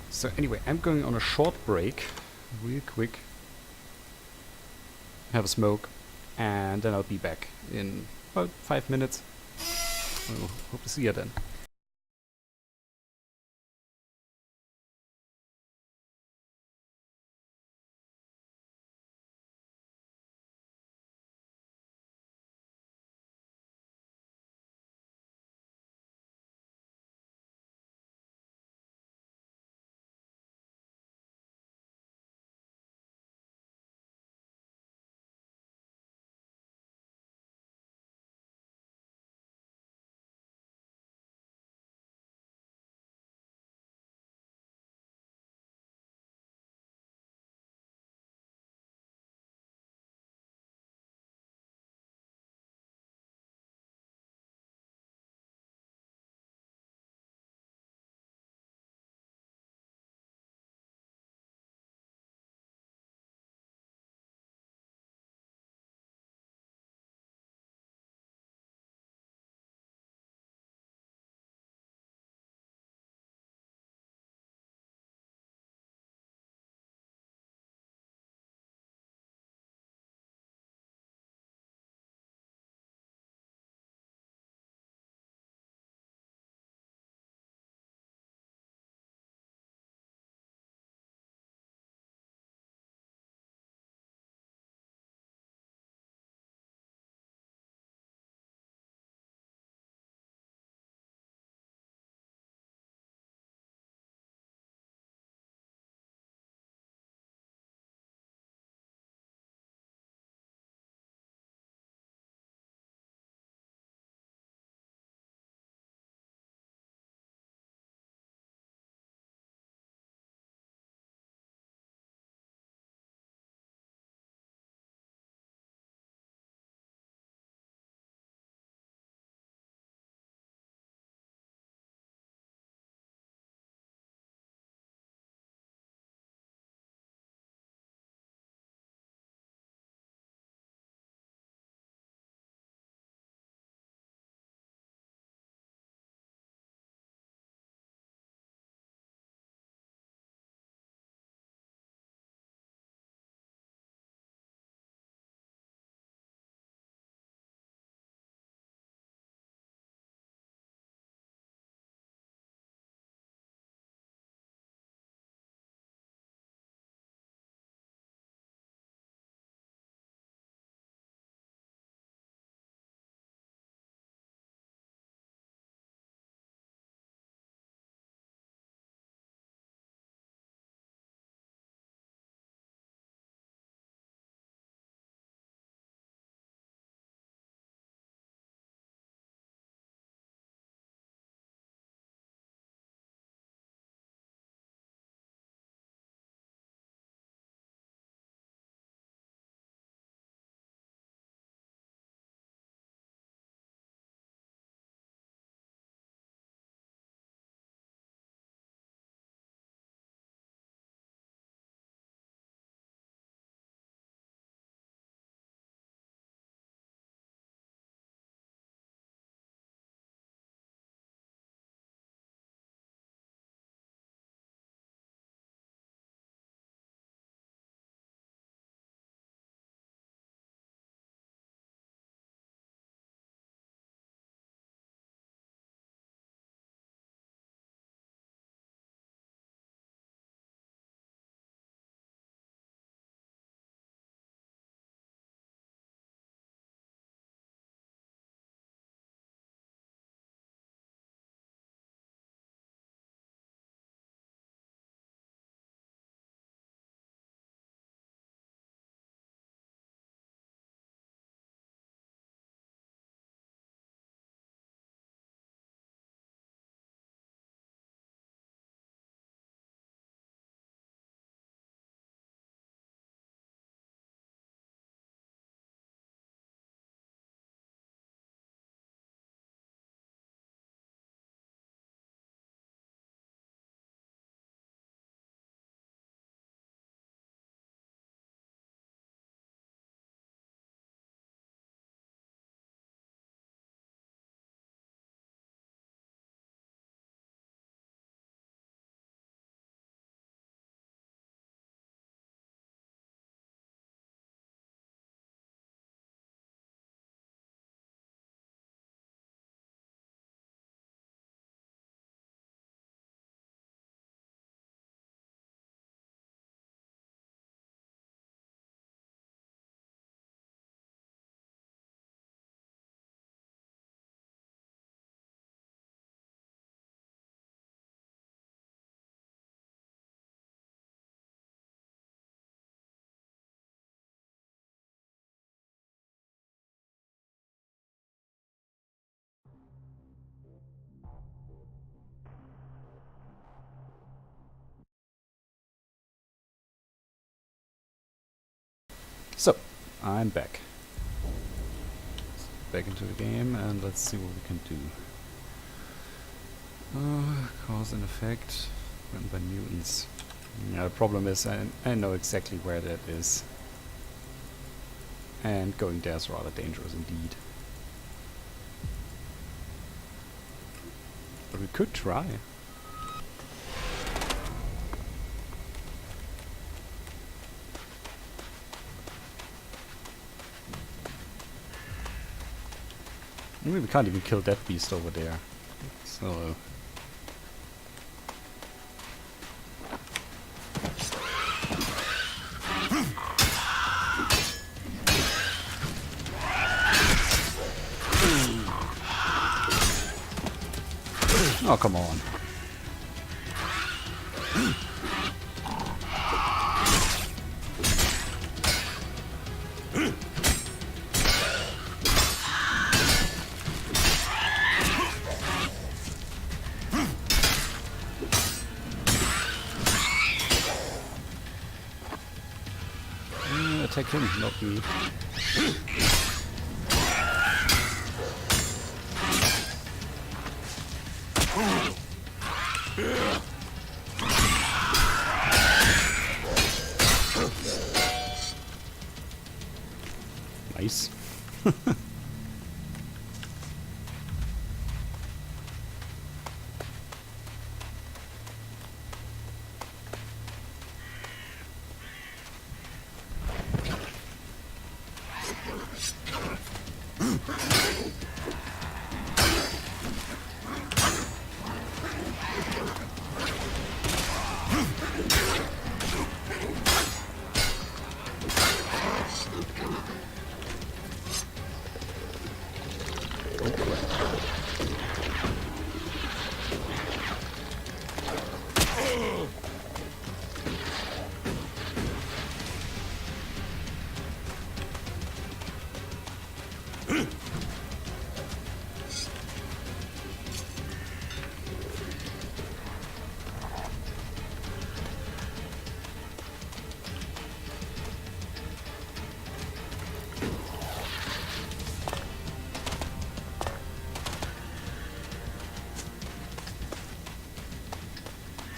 So anyway, I'm going on a short break, real quick, have a smoke, and then I'll be back in about 5 minutes. Well, hope to see you then. So, I'm back. Back into the game, and let's see what we can do. Cause and effect, run by mutants. Yeah, the problem is I know exactly where that is. And going there is rather dangerous indeed. But we could try. Maybe we can't even kill that beast over there. So... oh, come on. Attack him, not me. Nice.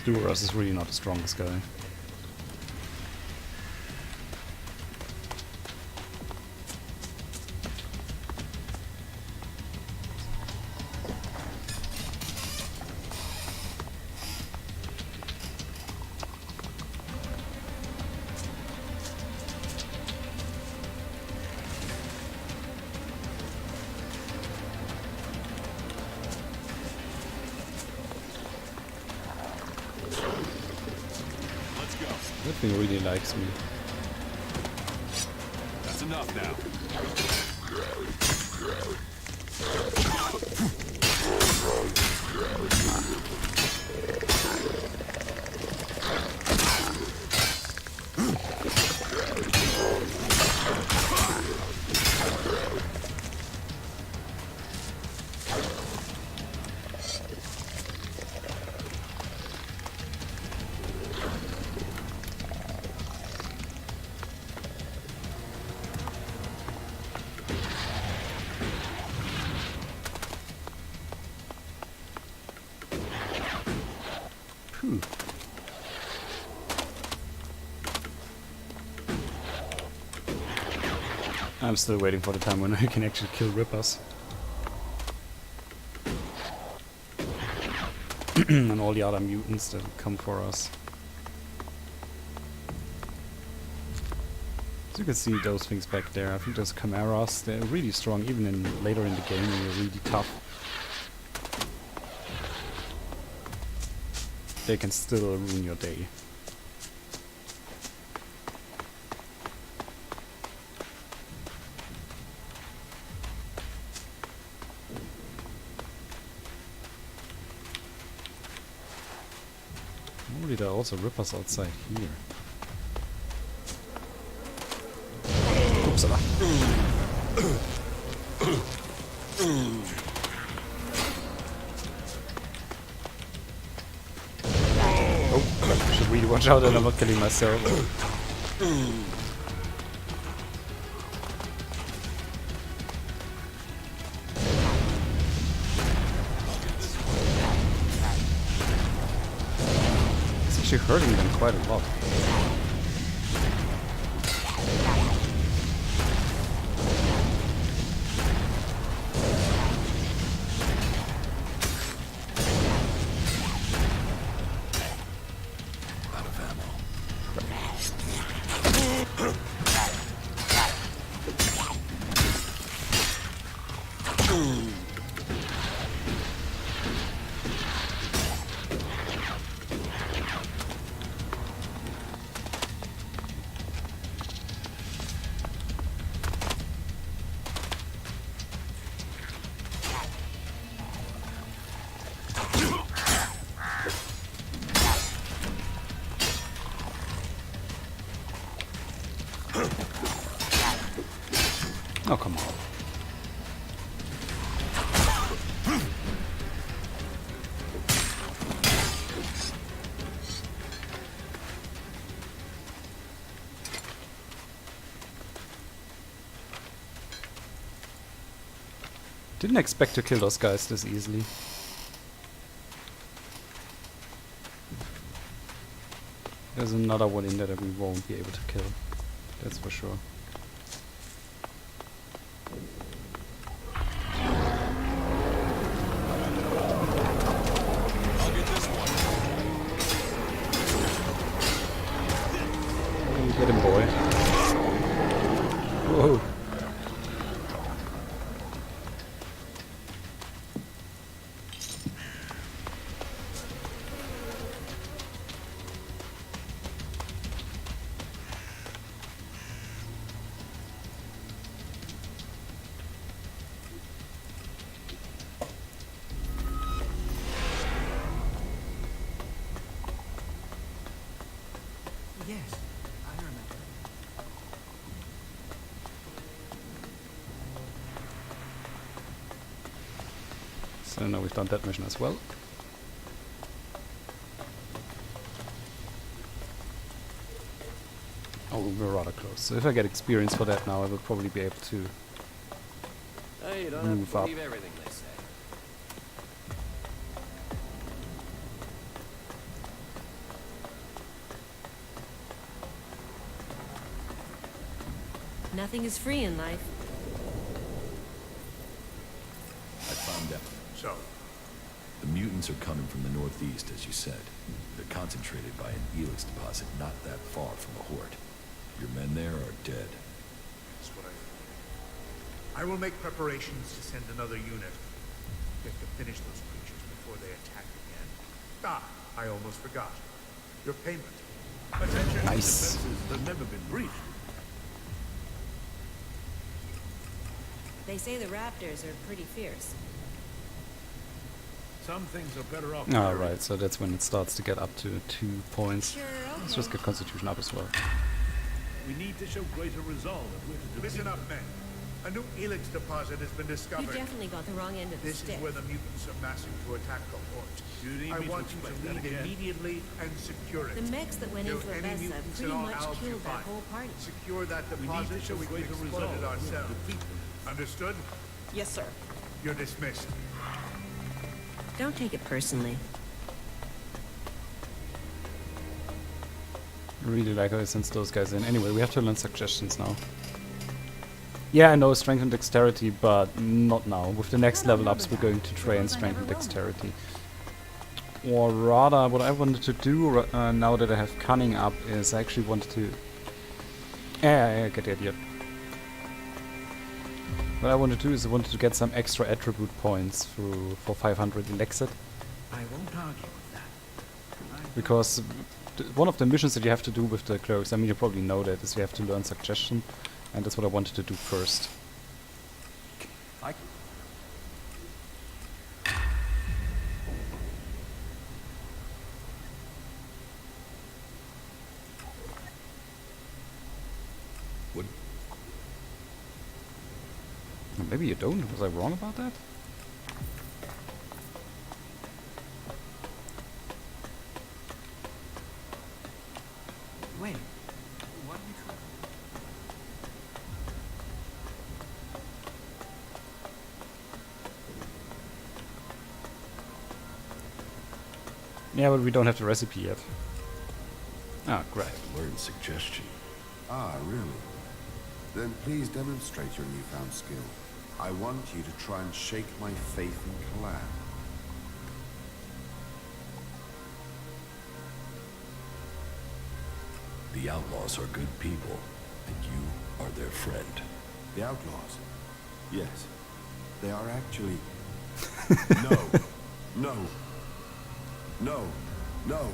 Duras is really not the strongest guy. That thing really likes me. That's enough now. Phew. I'm still waiting for the time when I can actually kill Rippers. And all the other mutants that come for us. As you can see those things back there, I think those chimeras, they're really strong even later in the game when you're really tough. They can still ruin your day. Only there are also rippers outside here. Upsala. Oh, I should really watch out that I'm not killing myself. actually hurting them quite a lot. Oh, come on. Didn't expect to kill those guys this easily. There's another one in there that we won't be able to kill. That's for sure. Get him, boy. Whoa. Yes, I remember. So now we've done that mission as well. Oh, we're rather close. So if I get experience for that now, I will probably be able to Hey, you don't move have to up. believe everything they say. Nothing is free in life. I found out. So, The mutants are coming from the northeast, as you said. They're concentrated by an Elex deposit not that far from the Horde. Your men there are dead. that's what I thought. I will make preparations to send another unit. We have to finish those creatures before they attack again. Ah, I almost forgot. Your payment. Attention. Nice. Defenses have never been breached. They say the raptors are pretty fierce. Some things are better off. Alright, so that's when it starts to get up to 2 points. Sure, Let's just get Constitution up as well. We need to show greater resolve if we're to defeat Listen up, men. A new Elex deposit has been You discovered. definitely got the wrong end of the This stick. is where the mutants are massing to attack the Horde. You need I me to want you to explain that leave again? immediately and secure it. The mechs that went Kill into any Odessa mutants pretty in all much Alps you killed that find. whole party. Secure that We need deposit to so show we can greater exploit resolve it if we're to ourselves. defeat them. Understood? Yes, sir. You're dismissed. Don't take it personally. I really like how I sends those guys in. Anyway, we have to learn suggestions now. Yeah, I know strength and dexterity, but not now. With the next level ups, we're going to train strength and dexterity. Or rather, what I wanted to do now that I have cunning up is I actually wanted to... Yeah, I get the idea. What I wanted to do is I wanted to get some extra attribute points for 500 Elexit. I won't argue with that. Because one of the missions that you have to do with the clerics, I mean you probably know that, is you have to learn suggestion. And that's what I wanted to do first. What? Maybe you don't. Was I wrong about that? Wait, what are you trying? Yeah, but we don't have the recipe yet. Ah, great. Learn suggestion. Ah, really? Then please demonstrate your newfound skill. I want you to try and shake my faith in Kalan. The outlaws are good people, and you are their friend. The outlaws? Yes. They are actually... No. No. No. No.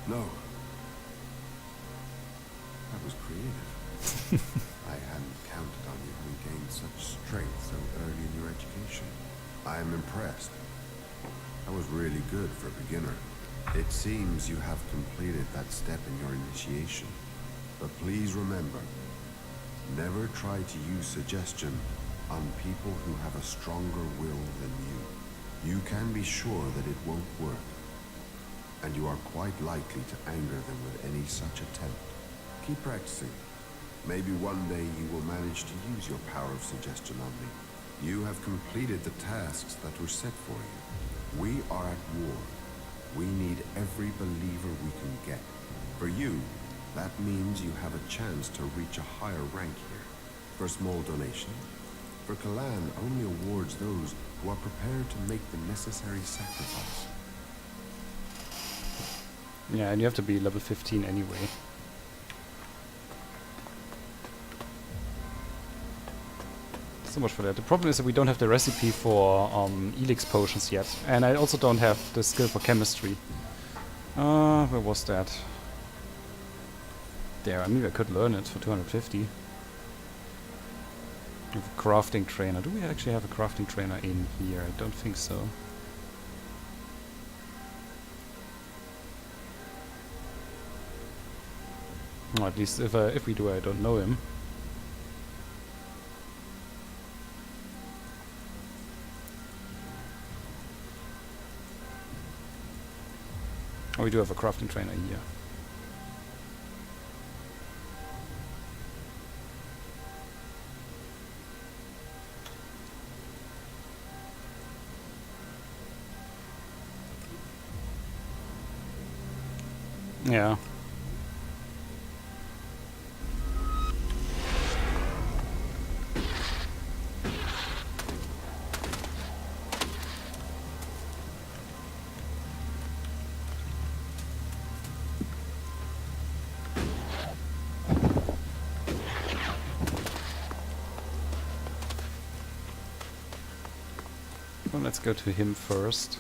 No. That was creative. I hadn't counted on you having gained such strength so early in your education. I am impressed. That was really good for a beginner. It seems you have completed that step in your initiation. But please remember, never try to use suggestion on people who have a stronger will than you. You can be sure that it won't work. And you are quite likely to anger them with any such attempt. Keep practicing. Maybe one day you will manage to use your power of suggestion on me. You have completed the tasks that were set for you. We are at war. We need every believer we can get. For you, that means you have a chance to reach a higher rank here. For a small donation. For Kalan only awards those who are prepared to make the necessary sacrifice. Yeah, and you have to be level 15 anyway. So much for that. The problem is that we don't have the recipe for Elex potions yet. And I also don't have the skill for chemistry. Where was that? There, I mean I could learn it for 250. We have a crafting trainer. Do we actually have a crafting trainer in here? I don't think so. Well, at least if we do, I don't know him. Oh, we do have a crafting trainer here. Yeah. Well, let's go to him first.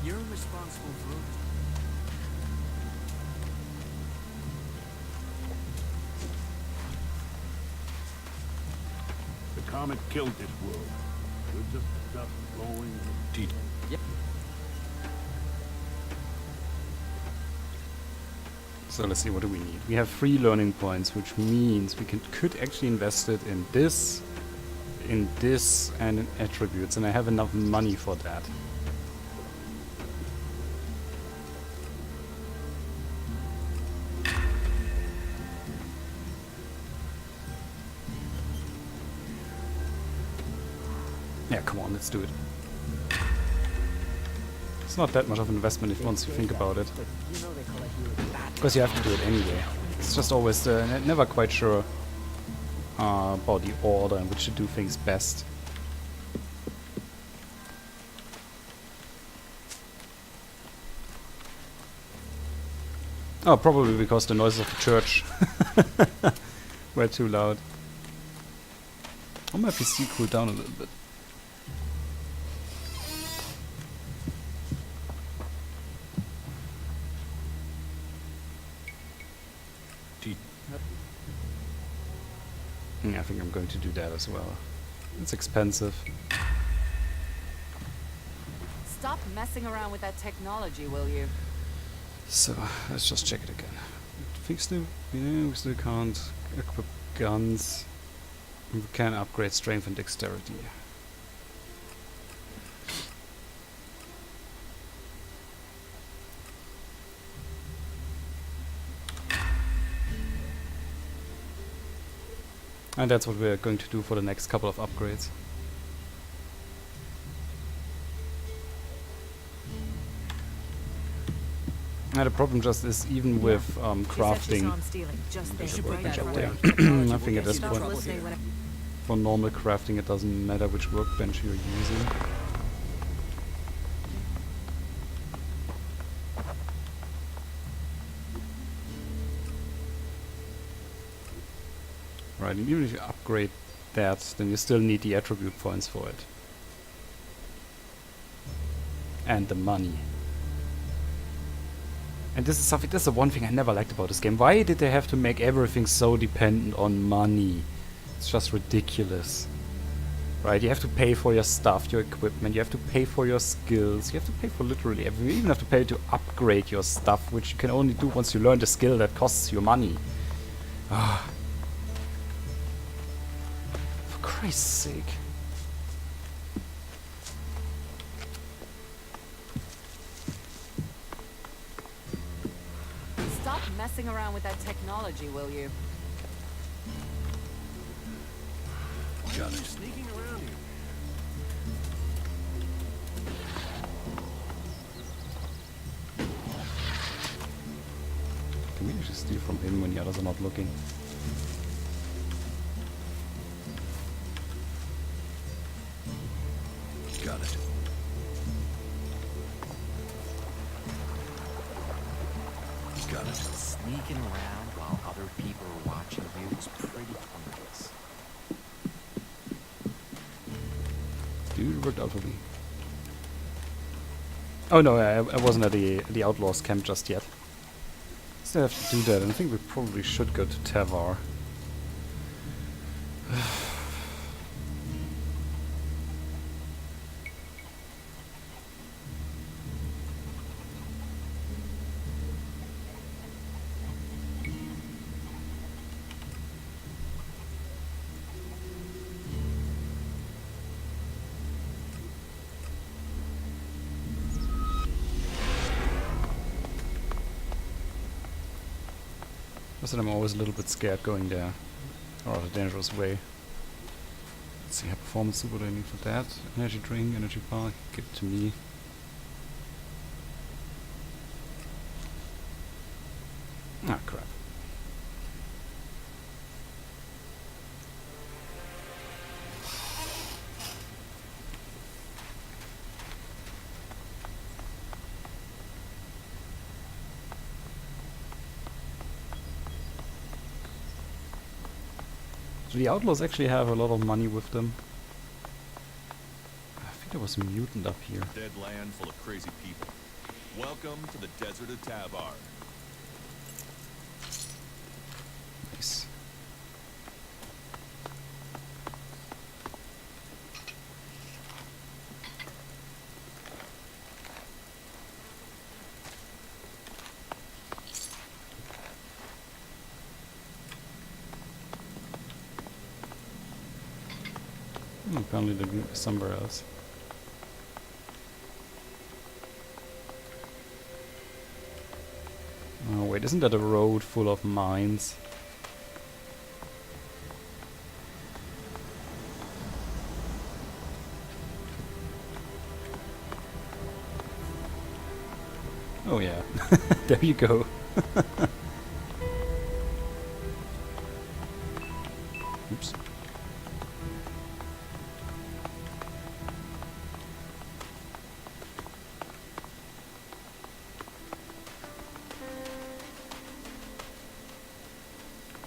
You're responsible for... The comet killed this world. We're just dust blowing. Yep. So let's see, what do we need? We have 3 learning points, which means we could actually invest it in this, and in attributes, and I have enough money for that. Yeah, come on, let's do it. It's not that much of an investment if once you think about it. Because you have to do it anyway. It's just always never quite sure about the order in which to do things best. Oh, probably because the noises of the church were too loud. Oh, my PC cooled down a little bit. Yeah, I think I'm going to do that as well. It's expensive. Stop messing around with that technology, will you? So, let's just check it again. We still can't equip guns. We can upgrade strength and dexterity. And that's what we're going to do for the next couple of upgrades. And the problem just is, even with crafting, I think at this point, for normal crafting, it doesn't matter which workbench you're using. Right, and even if you upgrade that, then you still need the attribute points for it. And the money. And this is something, this is the one thing I never liked about this game. Why did they have to make everything so dependent on money? It's just ridiculous. Right, you have to pay for your stuff, your equipment, you have to pay for your skills, you have to pay for literally everything. You even have to pay to upgrade your stuff, which you can only do once you learn the skill that costs you money. Ah. For Christ's sake. Stop messing around with that technology, will you? Got it. Sneaking around here. Can we actually steal from him when the others are not looking? Got it. Got it. Sneaking around while other people are watching you is pretty pointless. Dude, it worked out for me. Oh no, I wasn't at the Outlaws camp just yet. Still have to do that, and I think we probably should go to Tavar. Plus, I'm always a little bit scared going there. Or a dangerous way. Let's see, performance super, what do I need for that? Energy drink, energy bar, give it to me. Ah, crap. Do the Outlaws actually have a lot of money with them? I think there was a mutant up here. Dead land full of crazy people. Welcome to the desert of Tavar. Nice. Apparently the group is somewhere else. Oh wait, isn't that a road full of mines? Oh yeah, there you go. Oops.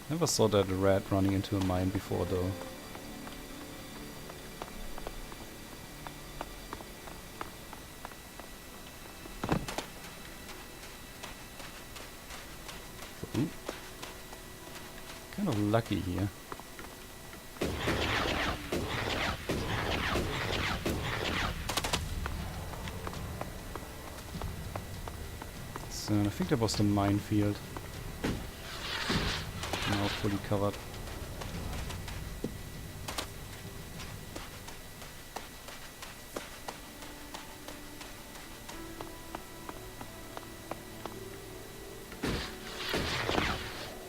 Never saw that rat running into a mine before though. Ooh. Kind of lucky here. So I think that was the minefield. Now fully covered.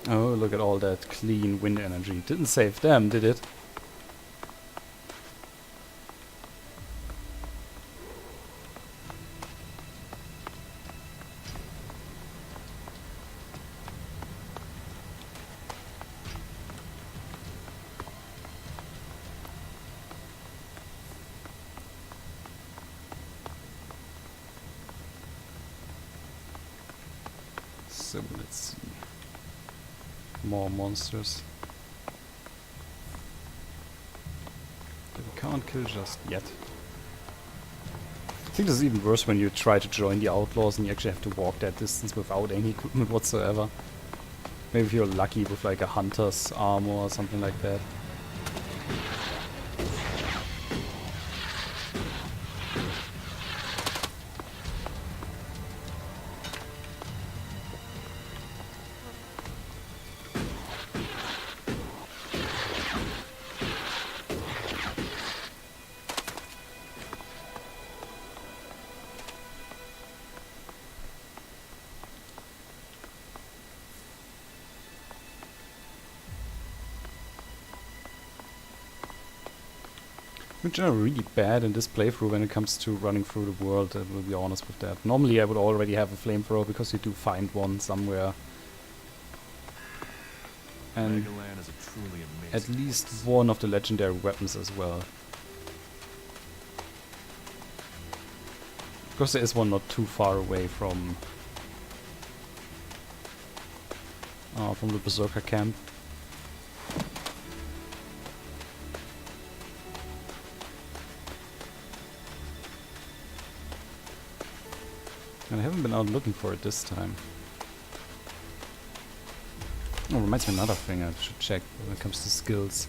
Oh, look at all that clean wind energy. Didn't save them, did it? So let's see. More monsters. That we can't kill just yet. I think this is even worse when you try to join the outlaws and you actually have to walk that distance without any equipment whatsoever. Maybe if you're lucky with like a hunter's armor or something like that. Which are really bad in this playthrough when it comes to running through the world, I will be honest with that. Normally I would already have a flamethrower because you do find one somewhere. And Legoland is a truly amazing at least one of the legendary weapons as well. Because there is one not too far away from the Berserker camp. And I haven't been out looking for it this time. Oh, reminds me of another thing I should check when it comes to skills.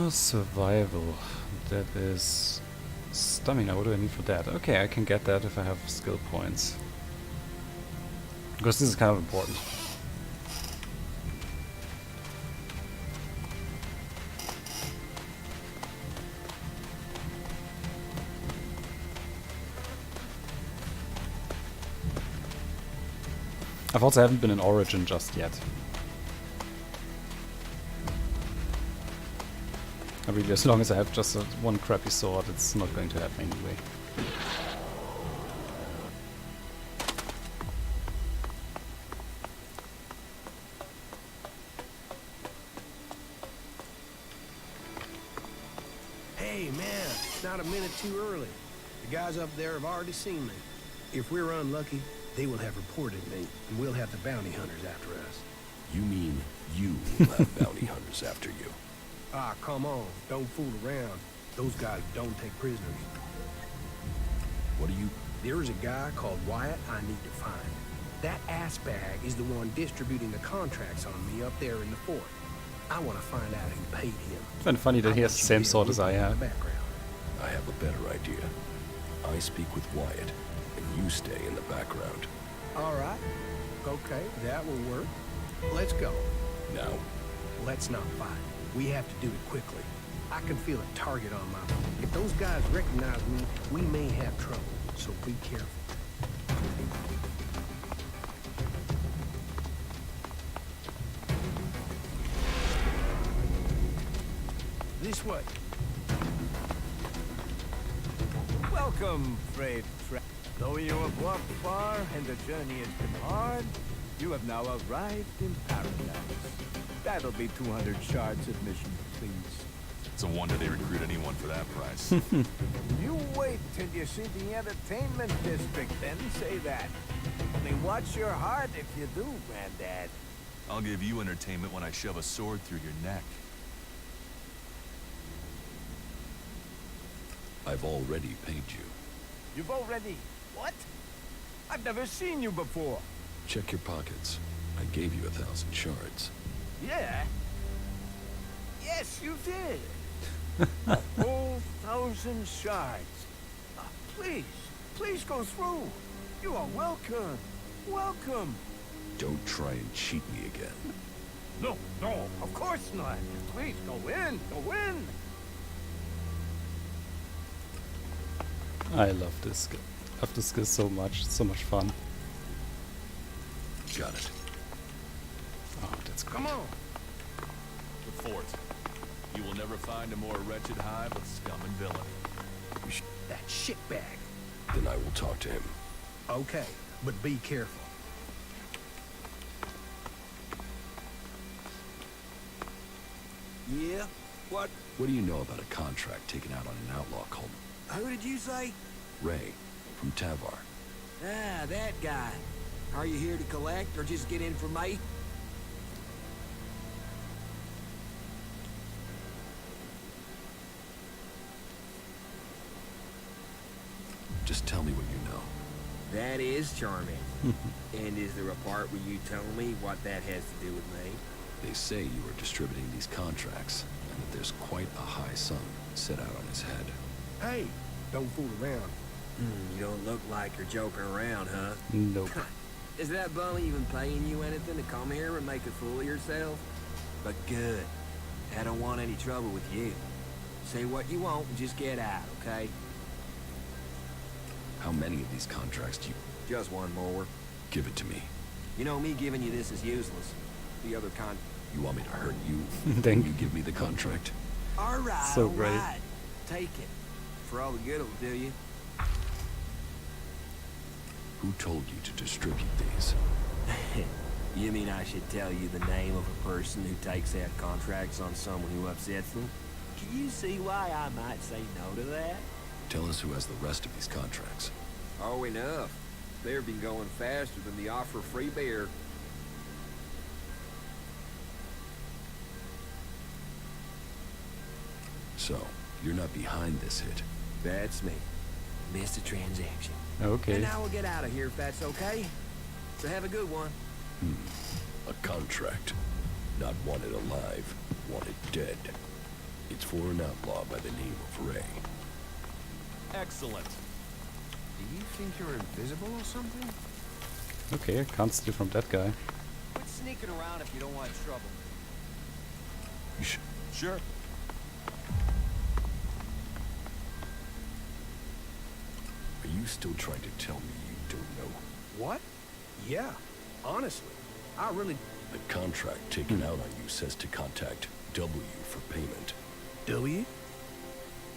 Survival. That is stamina. What do I need for that? Okay, I can get that if I have skill points. Because this is kind of important. I've also haven't been in Origin just yet. I really, as long as I have just one crappy sword, it's not going to happen anyway. Hey, man, it's not a minute too early. The guys up there have already seen me. If we're unlucky, they will have reported me, and we'll have the bounty hunters after us. You mean you will have bounty hunters after you? Ah, come on. Don't fool around. Those guys don't take prisoners. What are you... There is a guy called Wyatt I need to find. That ass bag is the one distributing the contracts on me up there in the fort. I want to find out who paid him. It's kind of funny that he has the same sword as I have. I have a better idea. I speak with Wyatt, and you stay in the background. All right. Okay, that will work. Let's go. Now? Let's not fight. We have to do it quickly. I can feel a target on my... If those guys recognize me, we may have trouble, so be careful. This way. Welcome, brave friend. Though you have walked far and the journey has been hard, you have now arrived in paradise. That'll be 200 shards admission, please. It's a wonder they recruit anyone for that price. You wait till you see the entertainment district, then say that. Only watch your heart if you do, Granddad. I'll give you entertainment when I shove a sword through your neck. I've already paid you. You've already... what? I've never seen you before. Check your pockets. I gave you 1,000 shards. Yeah? Yes, you did. A full 1,000 shards. Please, please go through. You are welcome. Welcome. Don't try and cheat me again. No, no, of course not. Please, go in, go in. I love this skill so much. It's so much fun. Got it. That's great. Come on. The fort. You will never find a more wretched hive of scum and villainy. That shitbag. Then I will talk to him. Okay, but be careful. Yeah? What? What do you know about a contract taken out on an outlaw called Who did you say? Ray from Tavar? Ah, that guy. Are you here to collect or just get information? Just tell me what you know. That is charming. And is there a part where you tell me what that has to do with me? They say you are distributing these contracts, and that there's quite a high sum set out on his head. Hey, don't fool around. You don't look like you're joking around, huh? Nope. Is that bum even paying you anything to come here and make a fool of yourself? But good. I don't want any trouble with you. Say what you want and just get out, okay? How many of these contracts do you... Just one more. Give it to me. You know, me giving you this is useless. The other You want me to hurt you? Thank you give me the contract? All right, So all great. right. Take it. For all the good it'll do you. Who told you to distribute these? You mean I should tell you the name of a person who takes out contracts on someone who upsets them? Can you see why I might say no to that? Tell us who has the rest of these contracts. Oh, enough. They've been going faster than the offer of free beer. So, you're not behind this hit. That's me. Missed a transaction. Okay. And now we'll get out of here if that's okay. So have a good one. A contract. Not wanted alive, wanted dead. It's for an outlaw by the name of Ray. Excellent. Do you think you're invisible or something? Okay, can't steal from that guy. Quit sneaking around if you don't want trouble. Sure. Are you still trying to tell me you don't know? What? Yeah, honestly. I really... The contract taken out on you says to contact W for payment. W?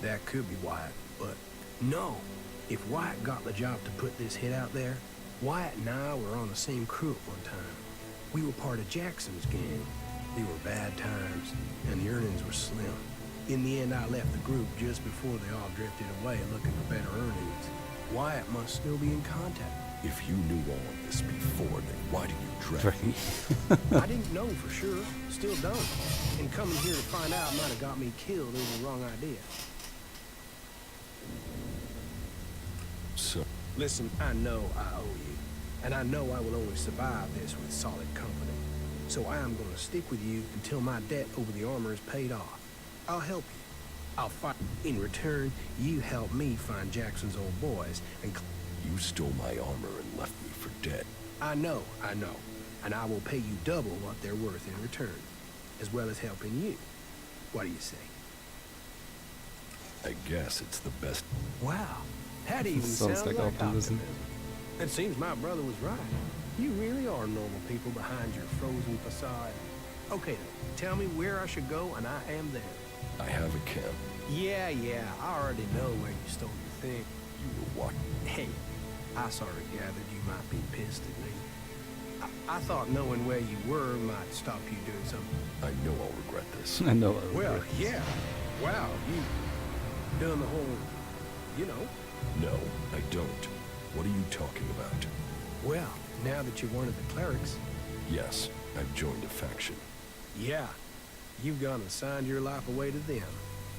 That could be Wyatt, but no. If Wyatt got the job to put this hit out there, Wyatt and I were on the same crew at one time. We were part of Jackson's gang. They were bad times, and the earnings were slim. In the end, I left the group just before they all drifted away looking for better earnings. Wyatt must still be in contact. If you knew all of this before, then why did you drag me? I didn't know for sure. Still don't. And coming here to find out might have got me killed over the wrong idea. So... Listen, I know I owe you. And I know I will only survive this with solid company. So I am going to stick with you until my debt over the armor is paid off. I'll help you. I'll fight. In return, you help me find Jackson's old boys and... You stole my armor and left me for dead. I know. And I will pay you double what they're worth in return, as well as helping you. What do you say? I guess it's the best. Wow, that even Sounds sounds like like optimism. It seems my brother was right. You really are normal people behind your frozen facade. Okay, then, tell me where I should go, and I am there. I have a camp. Yeah, I already know where you stole your thing. You were what? Hey, I sort of gathered you might be pissed at me. I thought knowing where you were might stop you doing something. I know I'll regret this. I know. Well, yeah. Wow, you done the whole, you know. No, I don't. What are you talking about? Well, now that you're one of the clerics. Yes, I've joined a faction. Yeah, you've gone and signed your life away to them.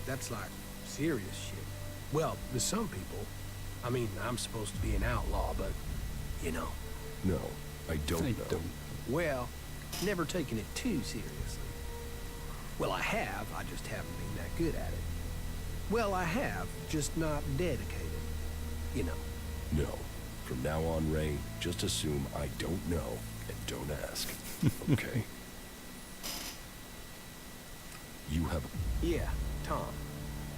That's like serious shit. Well, to some people. I mean, I'm supposed to be an outlaw, but, you know. No, I don't know. Well, never taken it too seriously. Well, I have, I just haven't been that good at it. Well, I have, just not dedicated. You know. No. From now on, Ray, just assume I don't know and don't ask. Okay? You have a... Yeah, Tom.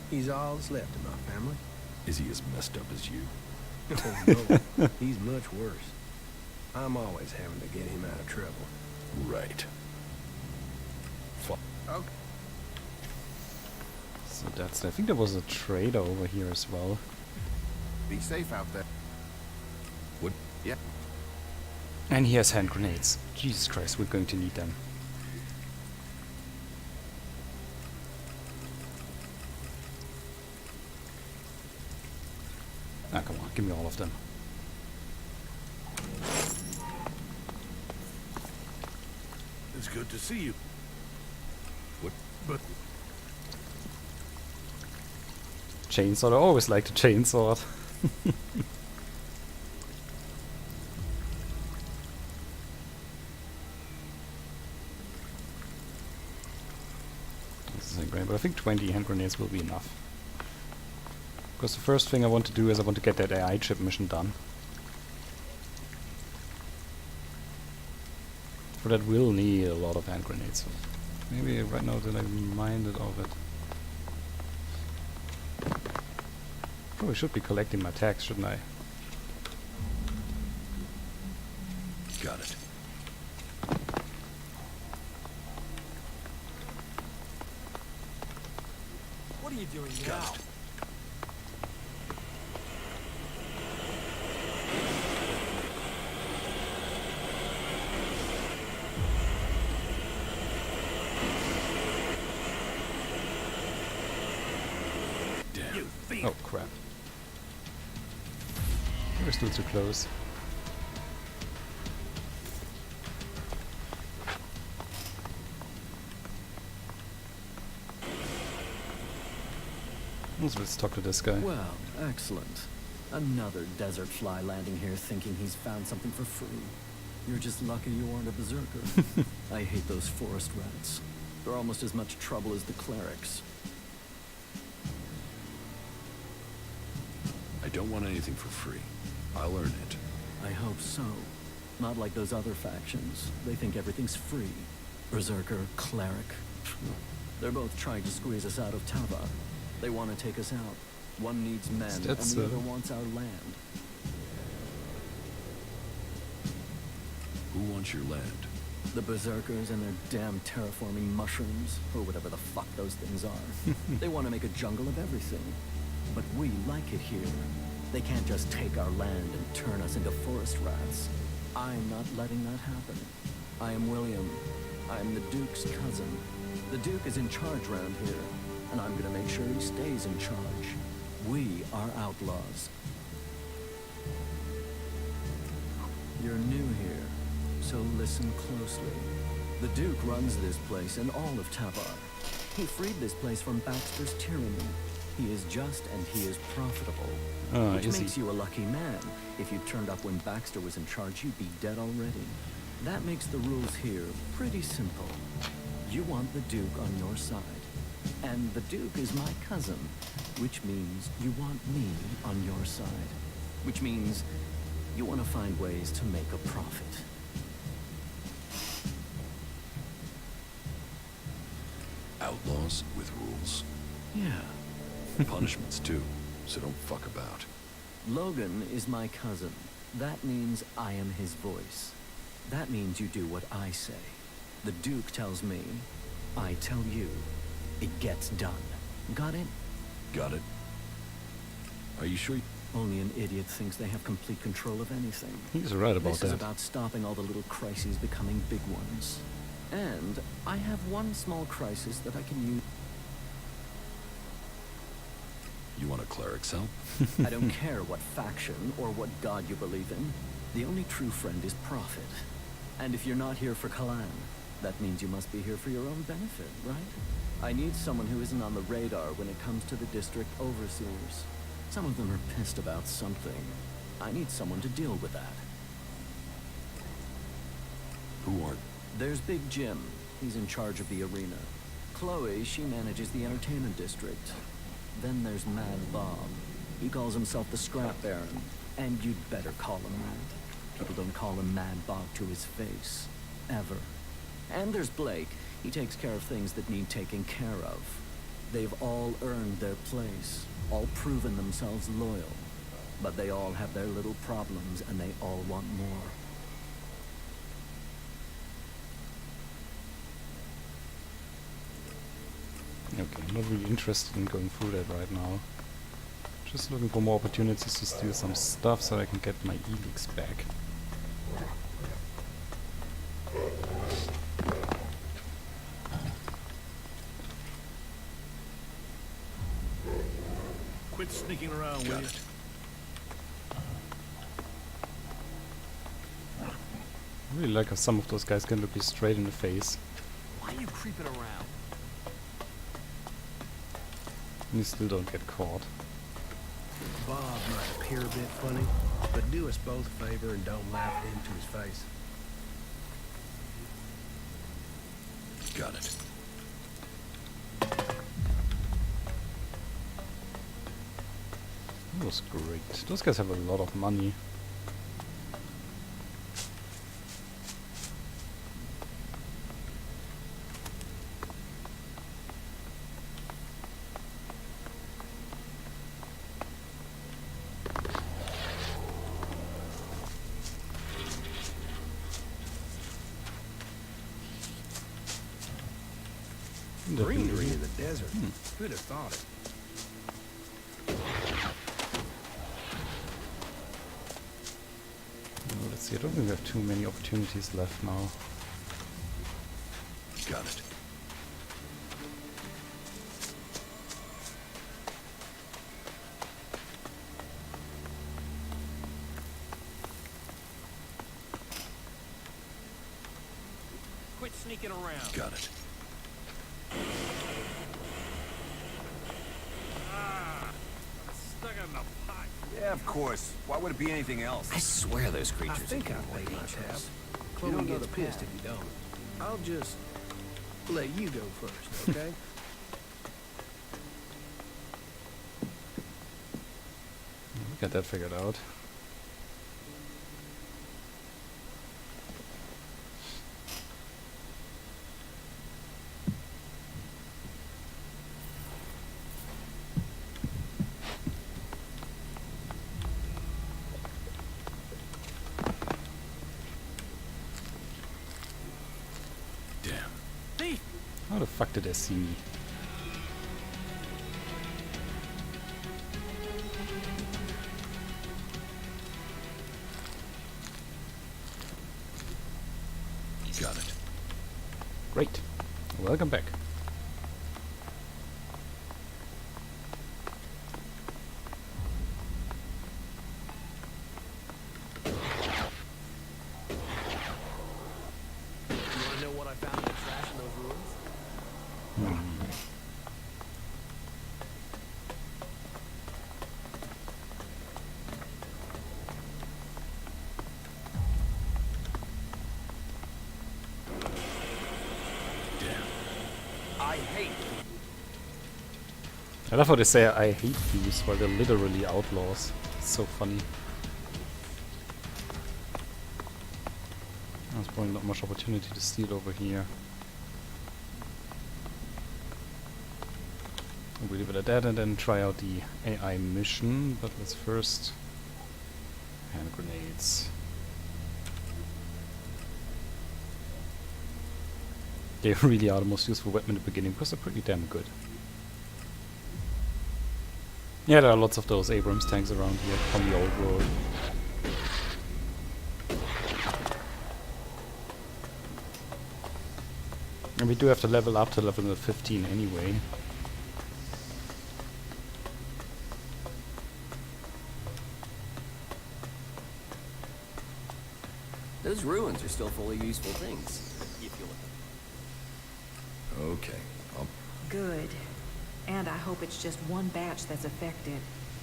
He's all that's left in my family. Is he as messed up as you? Oh, no. He's much worse. I'm always having to get him out of trouble. Right. Okay. So that's. I think there was a trader over here as well. Be safe out there. What? Yeah. And he has hand grenades. Jesus Christ, we're going to need them. Ah, come on, give me all of them. It's good to see you. What? But Chainsaw, I always like the chainsaw. This isn't great, but I think 20 hand grenades will be enough. Because the first thing I want to do is I want to get that AI chip mission done. For that we'll need a lot of hand grenades. So maybe right now that I'm reminded of it. Probably should be collecting my tags, shouldn't I? Got it. What are you doing Got now? it. Oh crap. We're still too close. Let's talk to this guy. Well, excellent. Another desert fly landing here thinking he's found something for free. You're just lucky you aren't a berserker. I hate those forest rats. They're almost as much trouble as the clerics. I don't want anything for free. I'll earn it. I hope so. Not like those other factions. They think everything's free. Berserker, cleric. They're both trying to squeeze us out of Tava. They want to take us out. One needs men, and the other wants our land. Who wants your land? The berserkers and their damn terraforming mushrooms, or whatever the fuck those things are. They want to make a jungle of everything. But we like it here. They can't just take our land and turn us into forest rats. I'm not letting that happen. I am William. I'm the Duke's cousin. The Duke is in charge around here, and I'm gonna make sure he stays in charge. We are outlaws. You're new here, so listen closely. The Duke runs this place and all of Tavar. He freed this place from Baxter's tyranny. He is just and he is profitable. Which makes you a lucky man. If you turned up when Baxter was in charge, you'd be dead already. That makes the rules here pretty simple. You want the Duke on your side. And the Duke is my cousin, which means you want me on your side. Which means you want to find ways to make a profit. Outlaws with rules. Yeah. Punishments too, so don't fuck about. Logan is my cousin. That means I am his voice. That means you do what I say. The Duke tells me, I tell you. It gets done. Got it? Got it. Are you sure? Only an idiot thinks they have complete control of anything. He's right about This is about stopping all the little crises becoming big ones. And I have one small crisis that I can use. You want a cleric's help? I don't care what faction or what god you believe in. The only true friend is profit. And if you're not here for Kalan, that means you must be here for your own benefit, right? I need someone who isn't on the radar when it comes to the district overseers. Some of them are pissed about something. I need someone to deal with that. Who are... There's Big Jim. He's in charge of the arena. Chloe, she manages the entertainment district. Then there's Mad Bob. He calls himself the Scrap Baron. And you'd better call him that. People don't call him Mad Bob to his face. Ever. And there's Blake. He takes care of things that need taking care of. They've all earned their place. All proven themselves loyal. But they all have their little problems, and they all want more. I'm not really interested in going through that right now. Just looking for more opportunities to steal some stuff so I can get my Elex back. Quit sneaking around, will you? I really like how some of those guys can look you straight in the face. Why are you creeping around? And you still don't get caught. Bob might appear a bit funny, but do us both a favor and don't laugh it into his face. Got it. That was great. Those guys have a lot of money. Greenery in the desert. Who'd have thought it? Let's see, I don't think we have too many opportunities left now. Got it. Quit sneaking around. Got it. Stuck in the pot. Yeah, of course. Why would it be anything else? I swear those I creatures think are I paid my tab. dangerous. Chloe gets pissed if you don't. I'll just let you go first, okay? We got that figured out. How the fuck did they see me? Got it. Great. Welcome back. You wanna know what I found in the trash in those ruins? I hate I love how they say I hate thieves while they're literally outlaws. It's so funny. There's probably not much opportunity to steal over here. We'll leave it at that and then try out the AI mission, but let's first... hand grenades. They really are the most useful weapon in the beginning because they're pretty damn good. Yeah, there are lots of those Abrams tanks around here from the old world. And we do have to level up to level 15 anyway. Those ruins are still full of useful things, if you look. Okay. Good. And I hope it's just one batch that's affected.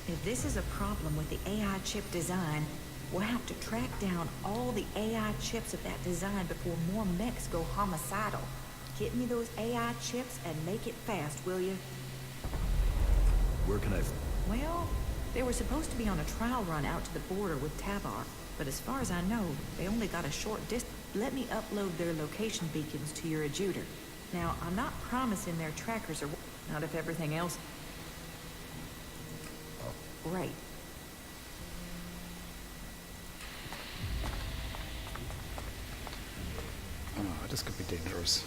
If this is a problem with the AI chip design, we'll have to track down all the AI chips of that design before more mechs go homicidal. Get me those AI chips and make it fast, will you? Where can I... Well, they were supposed to be on a trial run out to the border with Tabar, but as far as I know, they only got a short distance. Let me upload their location beacons to your adjuter. Now, I'm not promising their trackers are... not if everything else... Right. Oh, this could be dangerous.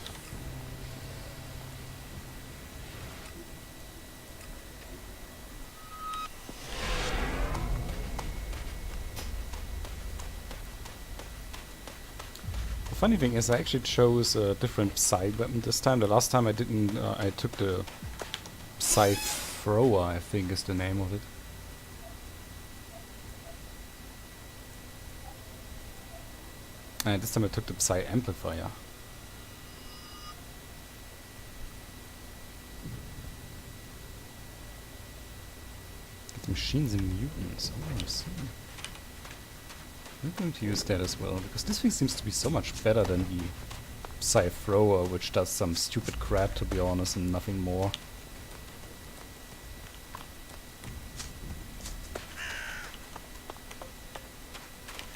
funny thing is I actually chose a different Psy weapon this time. The last time I didn't, I took the Psy Thrower, I think is the name of it. And this time I took the Psy Amplifier. Get machines and mutants. Oh, I see. I'm going to use that as well, because this thing seems to be so much better than the Psy Thrower, which does some stupid crap, to be honest, and nothing more.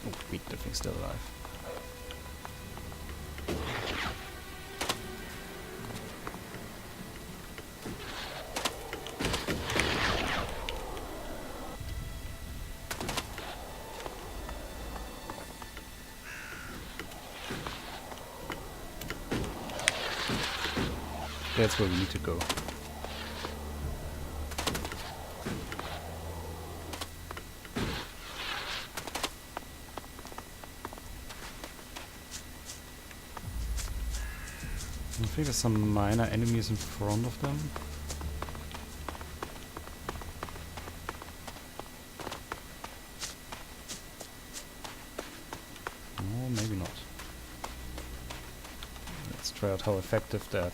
Oh, wait, that thing's still alive. That's where we need to go. I think there's some minor enemies in front of them. Oh, maybe not. Let's try out how effective that.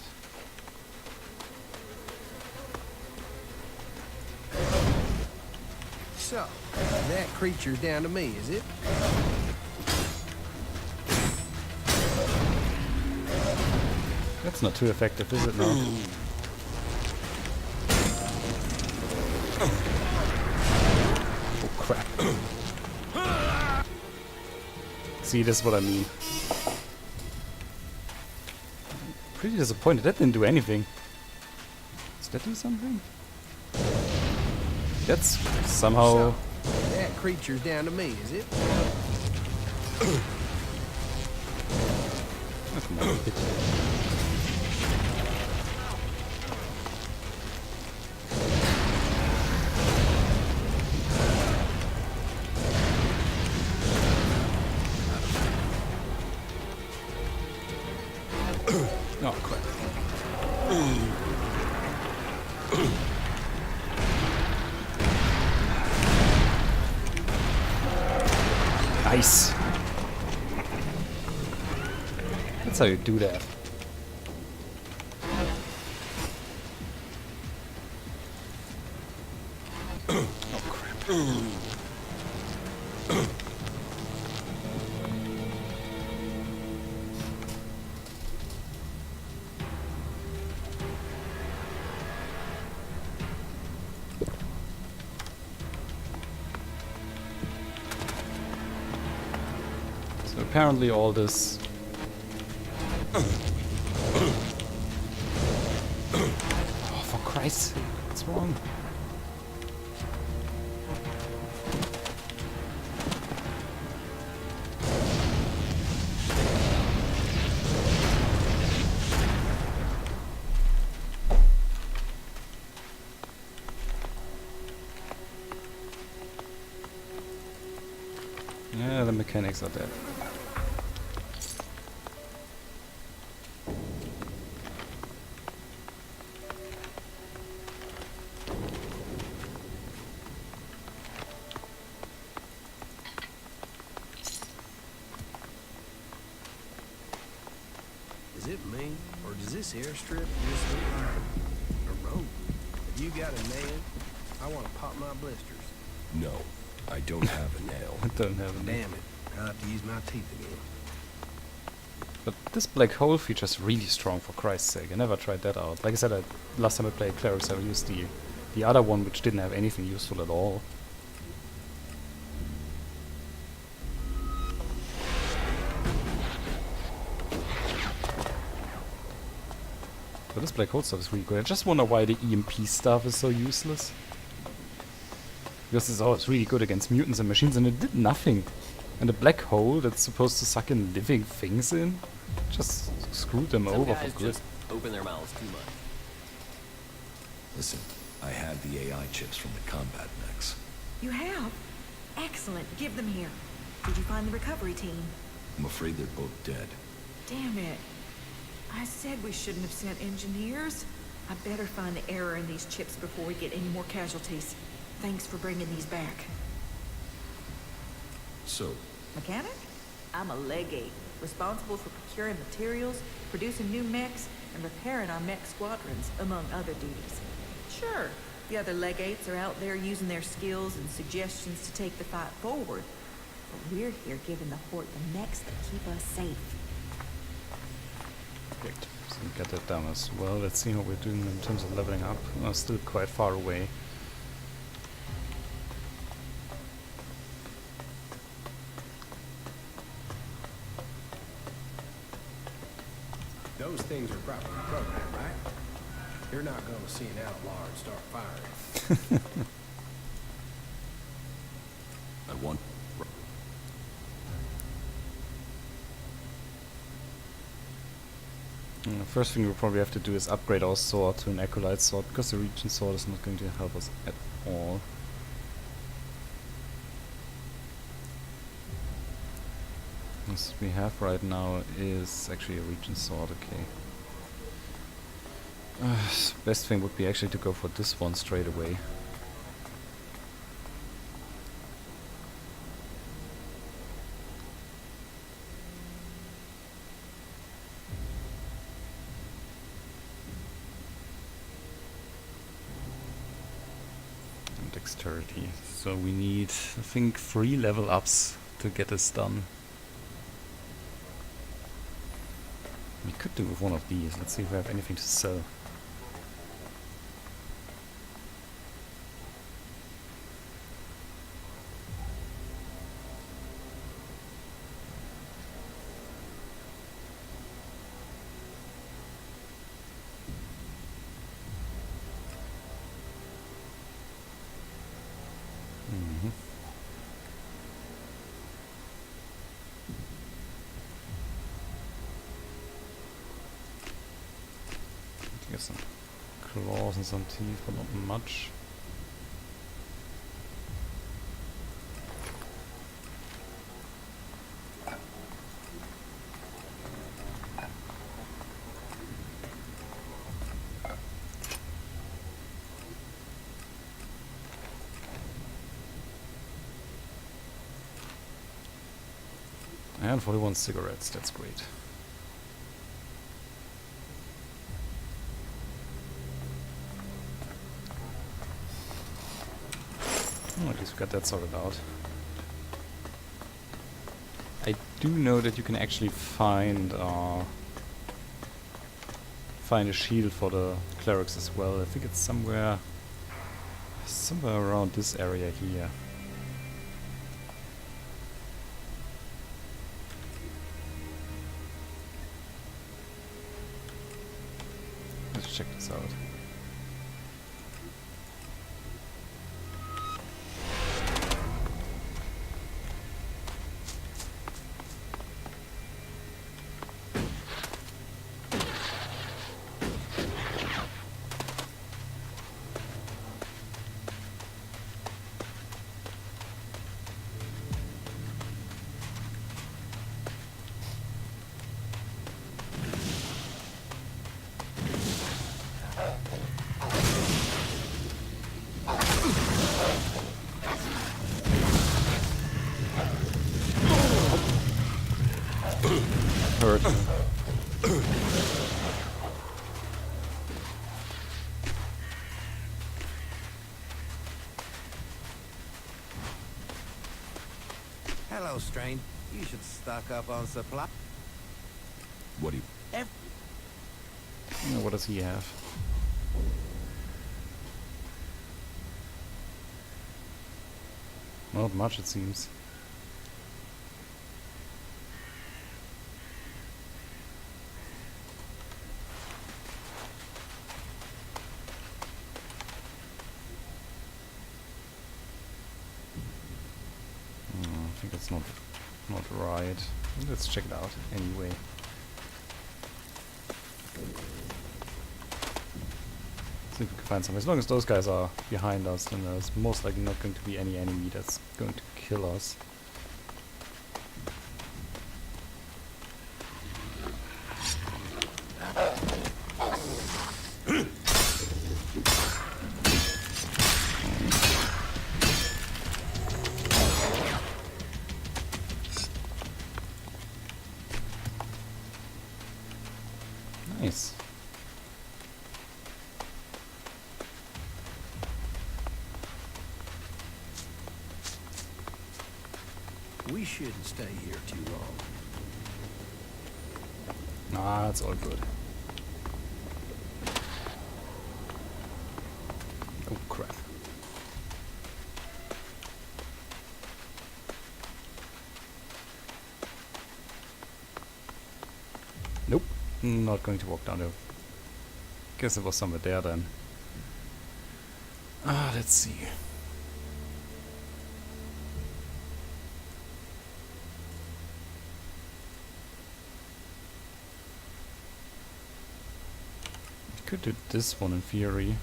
So, that creature's down to me, is it? That's not too effective, is it now? Oh crap. See, this is what I mean. Pretty disappointed, that didn't do anything. Does that do something? That's somehow... So, that creature's down to me, is it? That's not a hit. Oh crap. Nice. That's how you do that. Oh crap. So apparently all this oh, for Christ's sake, what's wrong? Yeah, the mechanics are dead. Is it me, or does this airstrip just look like a road? Have you got a nail? I want to pop my blisters. No, I don't have a nail. I don't have a nail. Damn it, I'll have to use my teeth again. But this black hole feature is really strong, for Christ's sake. I never tried that out. Like I said, last time I played Clerics, I used the other one, which didn't have anything useful at all. But this black hole stuff is really good. I just wonder why the EMP stuff is so useless. Because it's really good against mutants and machines, and it did nothing. And the black hole that's supposed to suck in living things in, just screwed them over for good. Just open their mouths too much. Listen, I have the AI chips from the combat mechs. You have? Excellent. Give them here. Did you find the recovery team? I'm afraid they're both dead. Damn it. I said we shouldn't have sent engineers. I better find the error in these chips before we get any more casualties. Thanks for bringing these back. So, Mechanic? I'm a legate, responsible for procuring materials, producing new mechs, and repairing our mech squadrons, among other duties. Sure, the other legates are out there using their skills and suggestions to take the fight forward. But we're here giving the Horde the mechs that keep us safe. Perfect. So we get that down as well. Let's see how we're doing in terms of leveling up. Still quite far away. Those things are properly programmed, right? You're not going to see an outlaw and start firing. I want... First thing we'll probably have to do is upgrade our sword to an Acolyte sword, because the Regent sword is not going to help us at all. What we have right now is actually a Regent sword, okay. Best thing would be actually to go for this one straight away. And dexterity. So we need, I think, 3 level ups to get this done. We could do with one of these. Let's see if we have anything to sell. Get some claws and some teeth, but not much. And 41 cigarettes, that's great. Oh, at least we got that sorted out. I do know that you can actually find a shield for the clerics as well. I think it's somewhere around this area here. Let's check this out. Hurt. Hello, Strain. You should stock up on supply. What do you... What does he have? Not much, it seems. I think it's not right. Let's check it out anyway. See if we can find some. As long as those guys are behind us, then there's most likely not going to be any enemy that's going to kill us. Nice. We shouldn't stay here too long. Ah, it's all good. Oh crap. Nope, not going to walk down there. Guess it was somewhere there then. Ah, let's see. Could do this one in theory.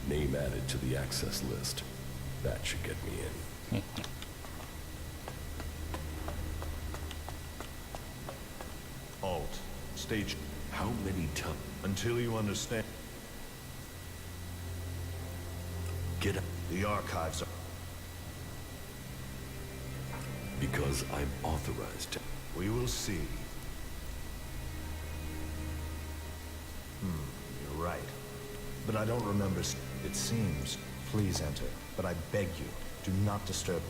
Name added to the access list. That should get me in. Halt. Stage. How many times? Until you understand. Get up. The archives are... Because I'm authorized to. We will see. You're right. But I don't remember... It seems. Please enter. But I beg you, do not disturb.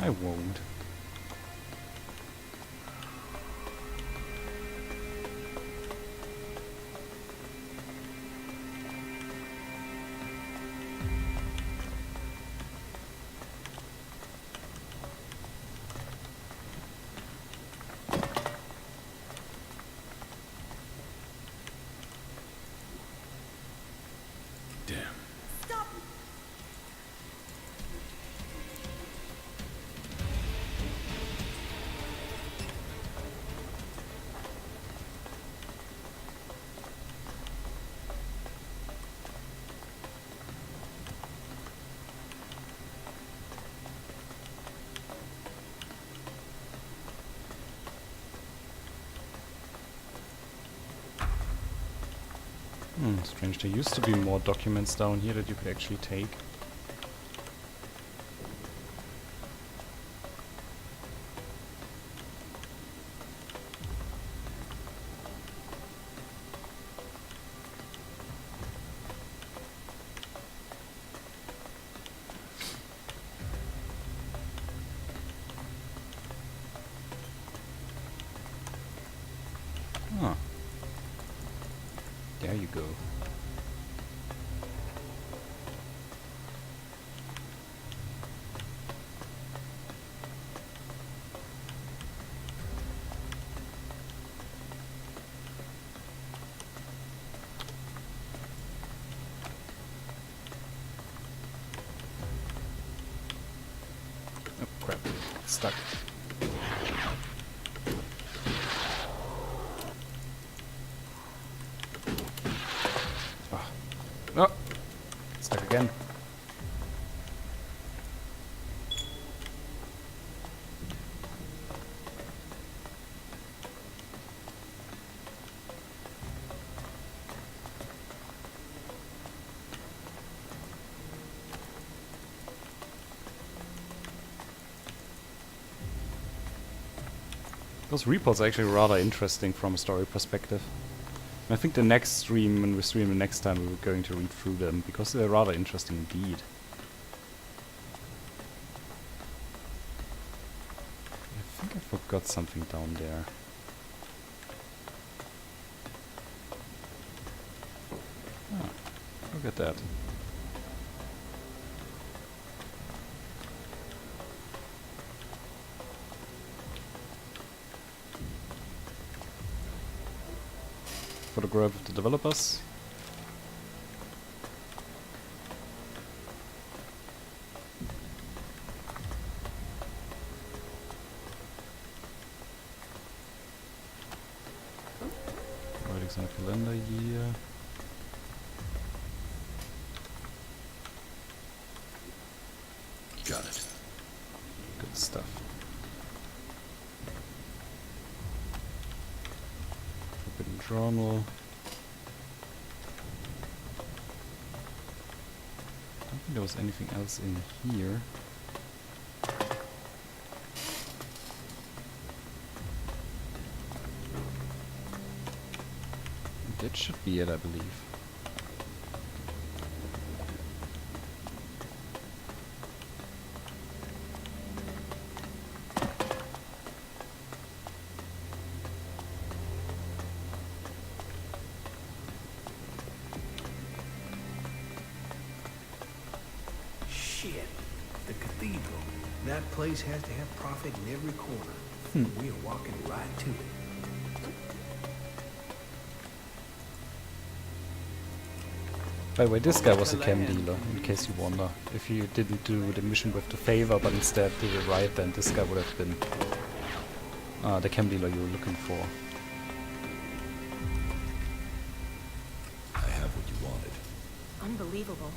I won't. Strange. There used to be more documents down here that you could actually take. Huh. There you go. Oh crap, it's stuck. Oh, stuck again. Those reports are actually rather interesting from a story perspective. I think the next stream, when we stream the next time, we're going to read through them, because they're rather interesting indeed. I think I forgot something down there. Ah, look at that. Photograph of the developers. Writings on a calendar year. Got it. Good stuff. journal. I don't think there was anything else in here. That should be it, I believe. Shit. The cathedral. That place has to have profit in every corner. We are walking right to it. By the way, this guy was a chem dealer, in case you wonder. If you didn't do the mission with the favor, but instead did it right, then this guy would have been the chem dealer you were looking for. I have what you wanted. Unbelievable.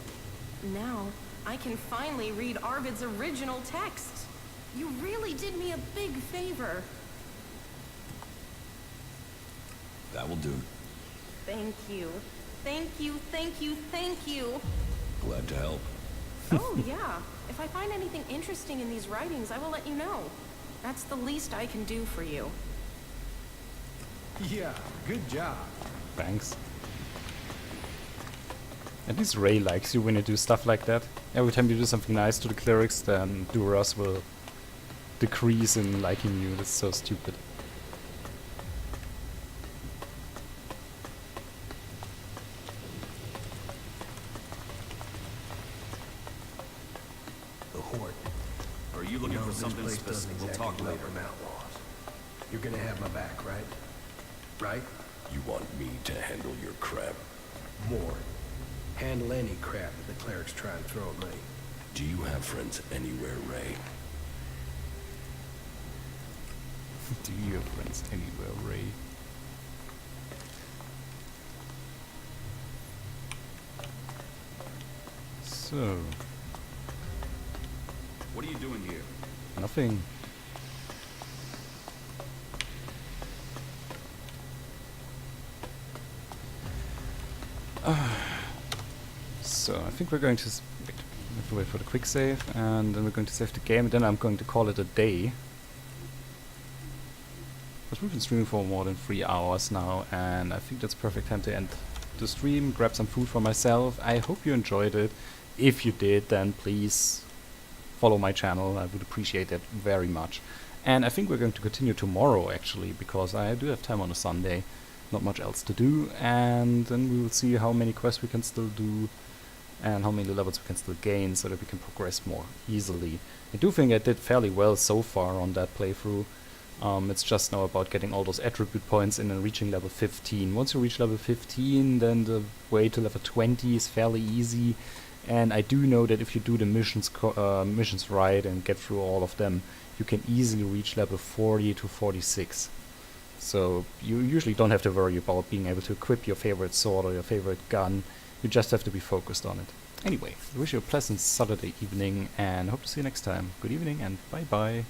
Now, I can finally read Arvid's original text. You really did me a big favor. That will do. Thank you. Thank you, thank you, thank you. Glad to help. Oh, yeah. If I find anything interesting in these writings, I will let you know. That's the least I can do for you. Yeah, good job. Thanks. At least Ray likes you when you do stuff like that. Every time you do something nice to the clerics, then Duras will decrease in liking you. That's so stupid. The Horde. Are you looking for this something place doesn't specific? We'll exactly talk love later. them outlaws. You're gonna have my back, right? Right? You want me to handle your crap? More. Handle any crap that the clerics try and throw at me. Do you have friends anywhere, Ray? Do you have friends anywhere, Ray? So... What are you doing here? nothing. So, I think we're going to... we have to wait for the quick save, and then we're going to save the game, and then I'm going to call it a day. But we've been streaming for more than 3 hours now, and I think that's perfect time to end the stream, grab some food for myself. I hope you enjoyed it. If you did, then please follow my channel. I would appreciate that very much. And I think we're going to continue tomorrow, actually, because I do have time on a Sunday. Not much else to do, and then we will see how many quests we can still do and how many levels we can still gain so that we can progress more easily. I do think I did fairly well so far on that playthrough. It's just now about getting all those attribute points in and reaching level 15. Once you reach level 15, then the way to level 20 is fairly easy, and I do know that if you do the missions right and get through all of them, you can easily reach level 40 to 46. So you usually don't have to worry about being able to equip your favorite sword or your favorite gun. You just have to be focused on it. Anyway, I wish you a pleasant Saturday evening and hope to see you next time. Good evening and bye bye.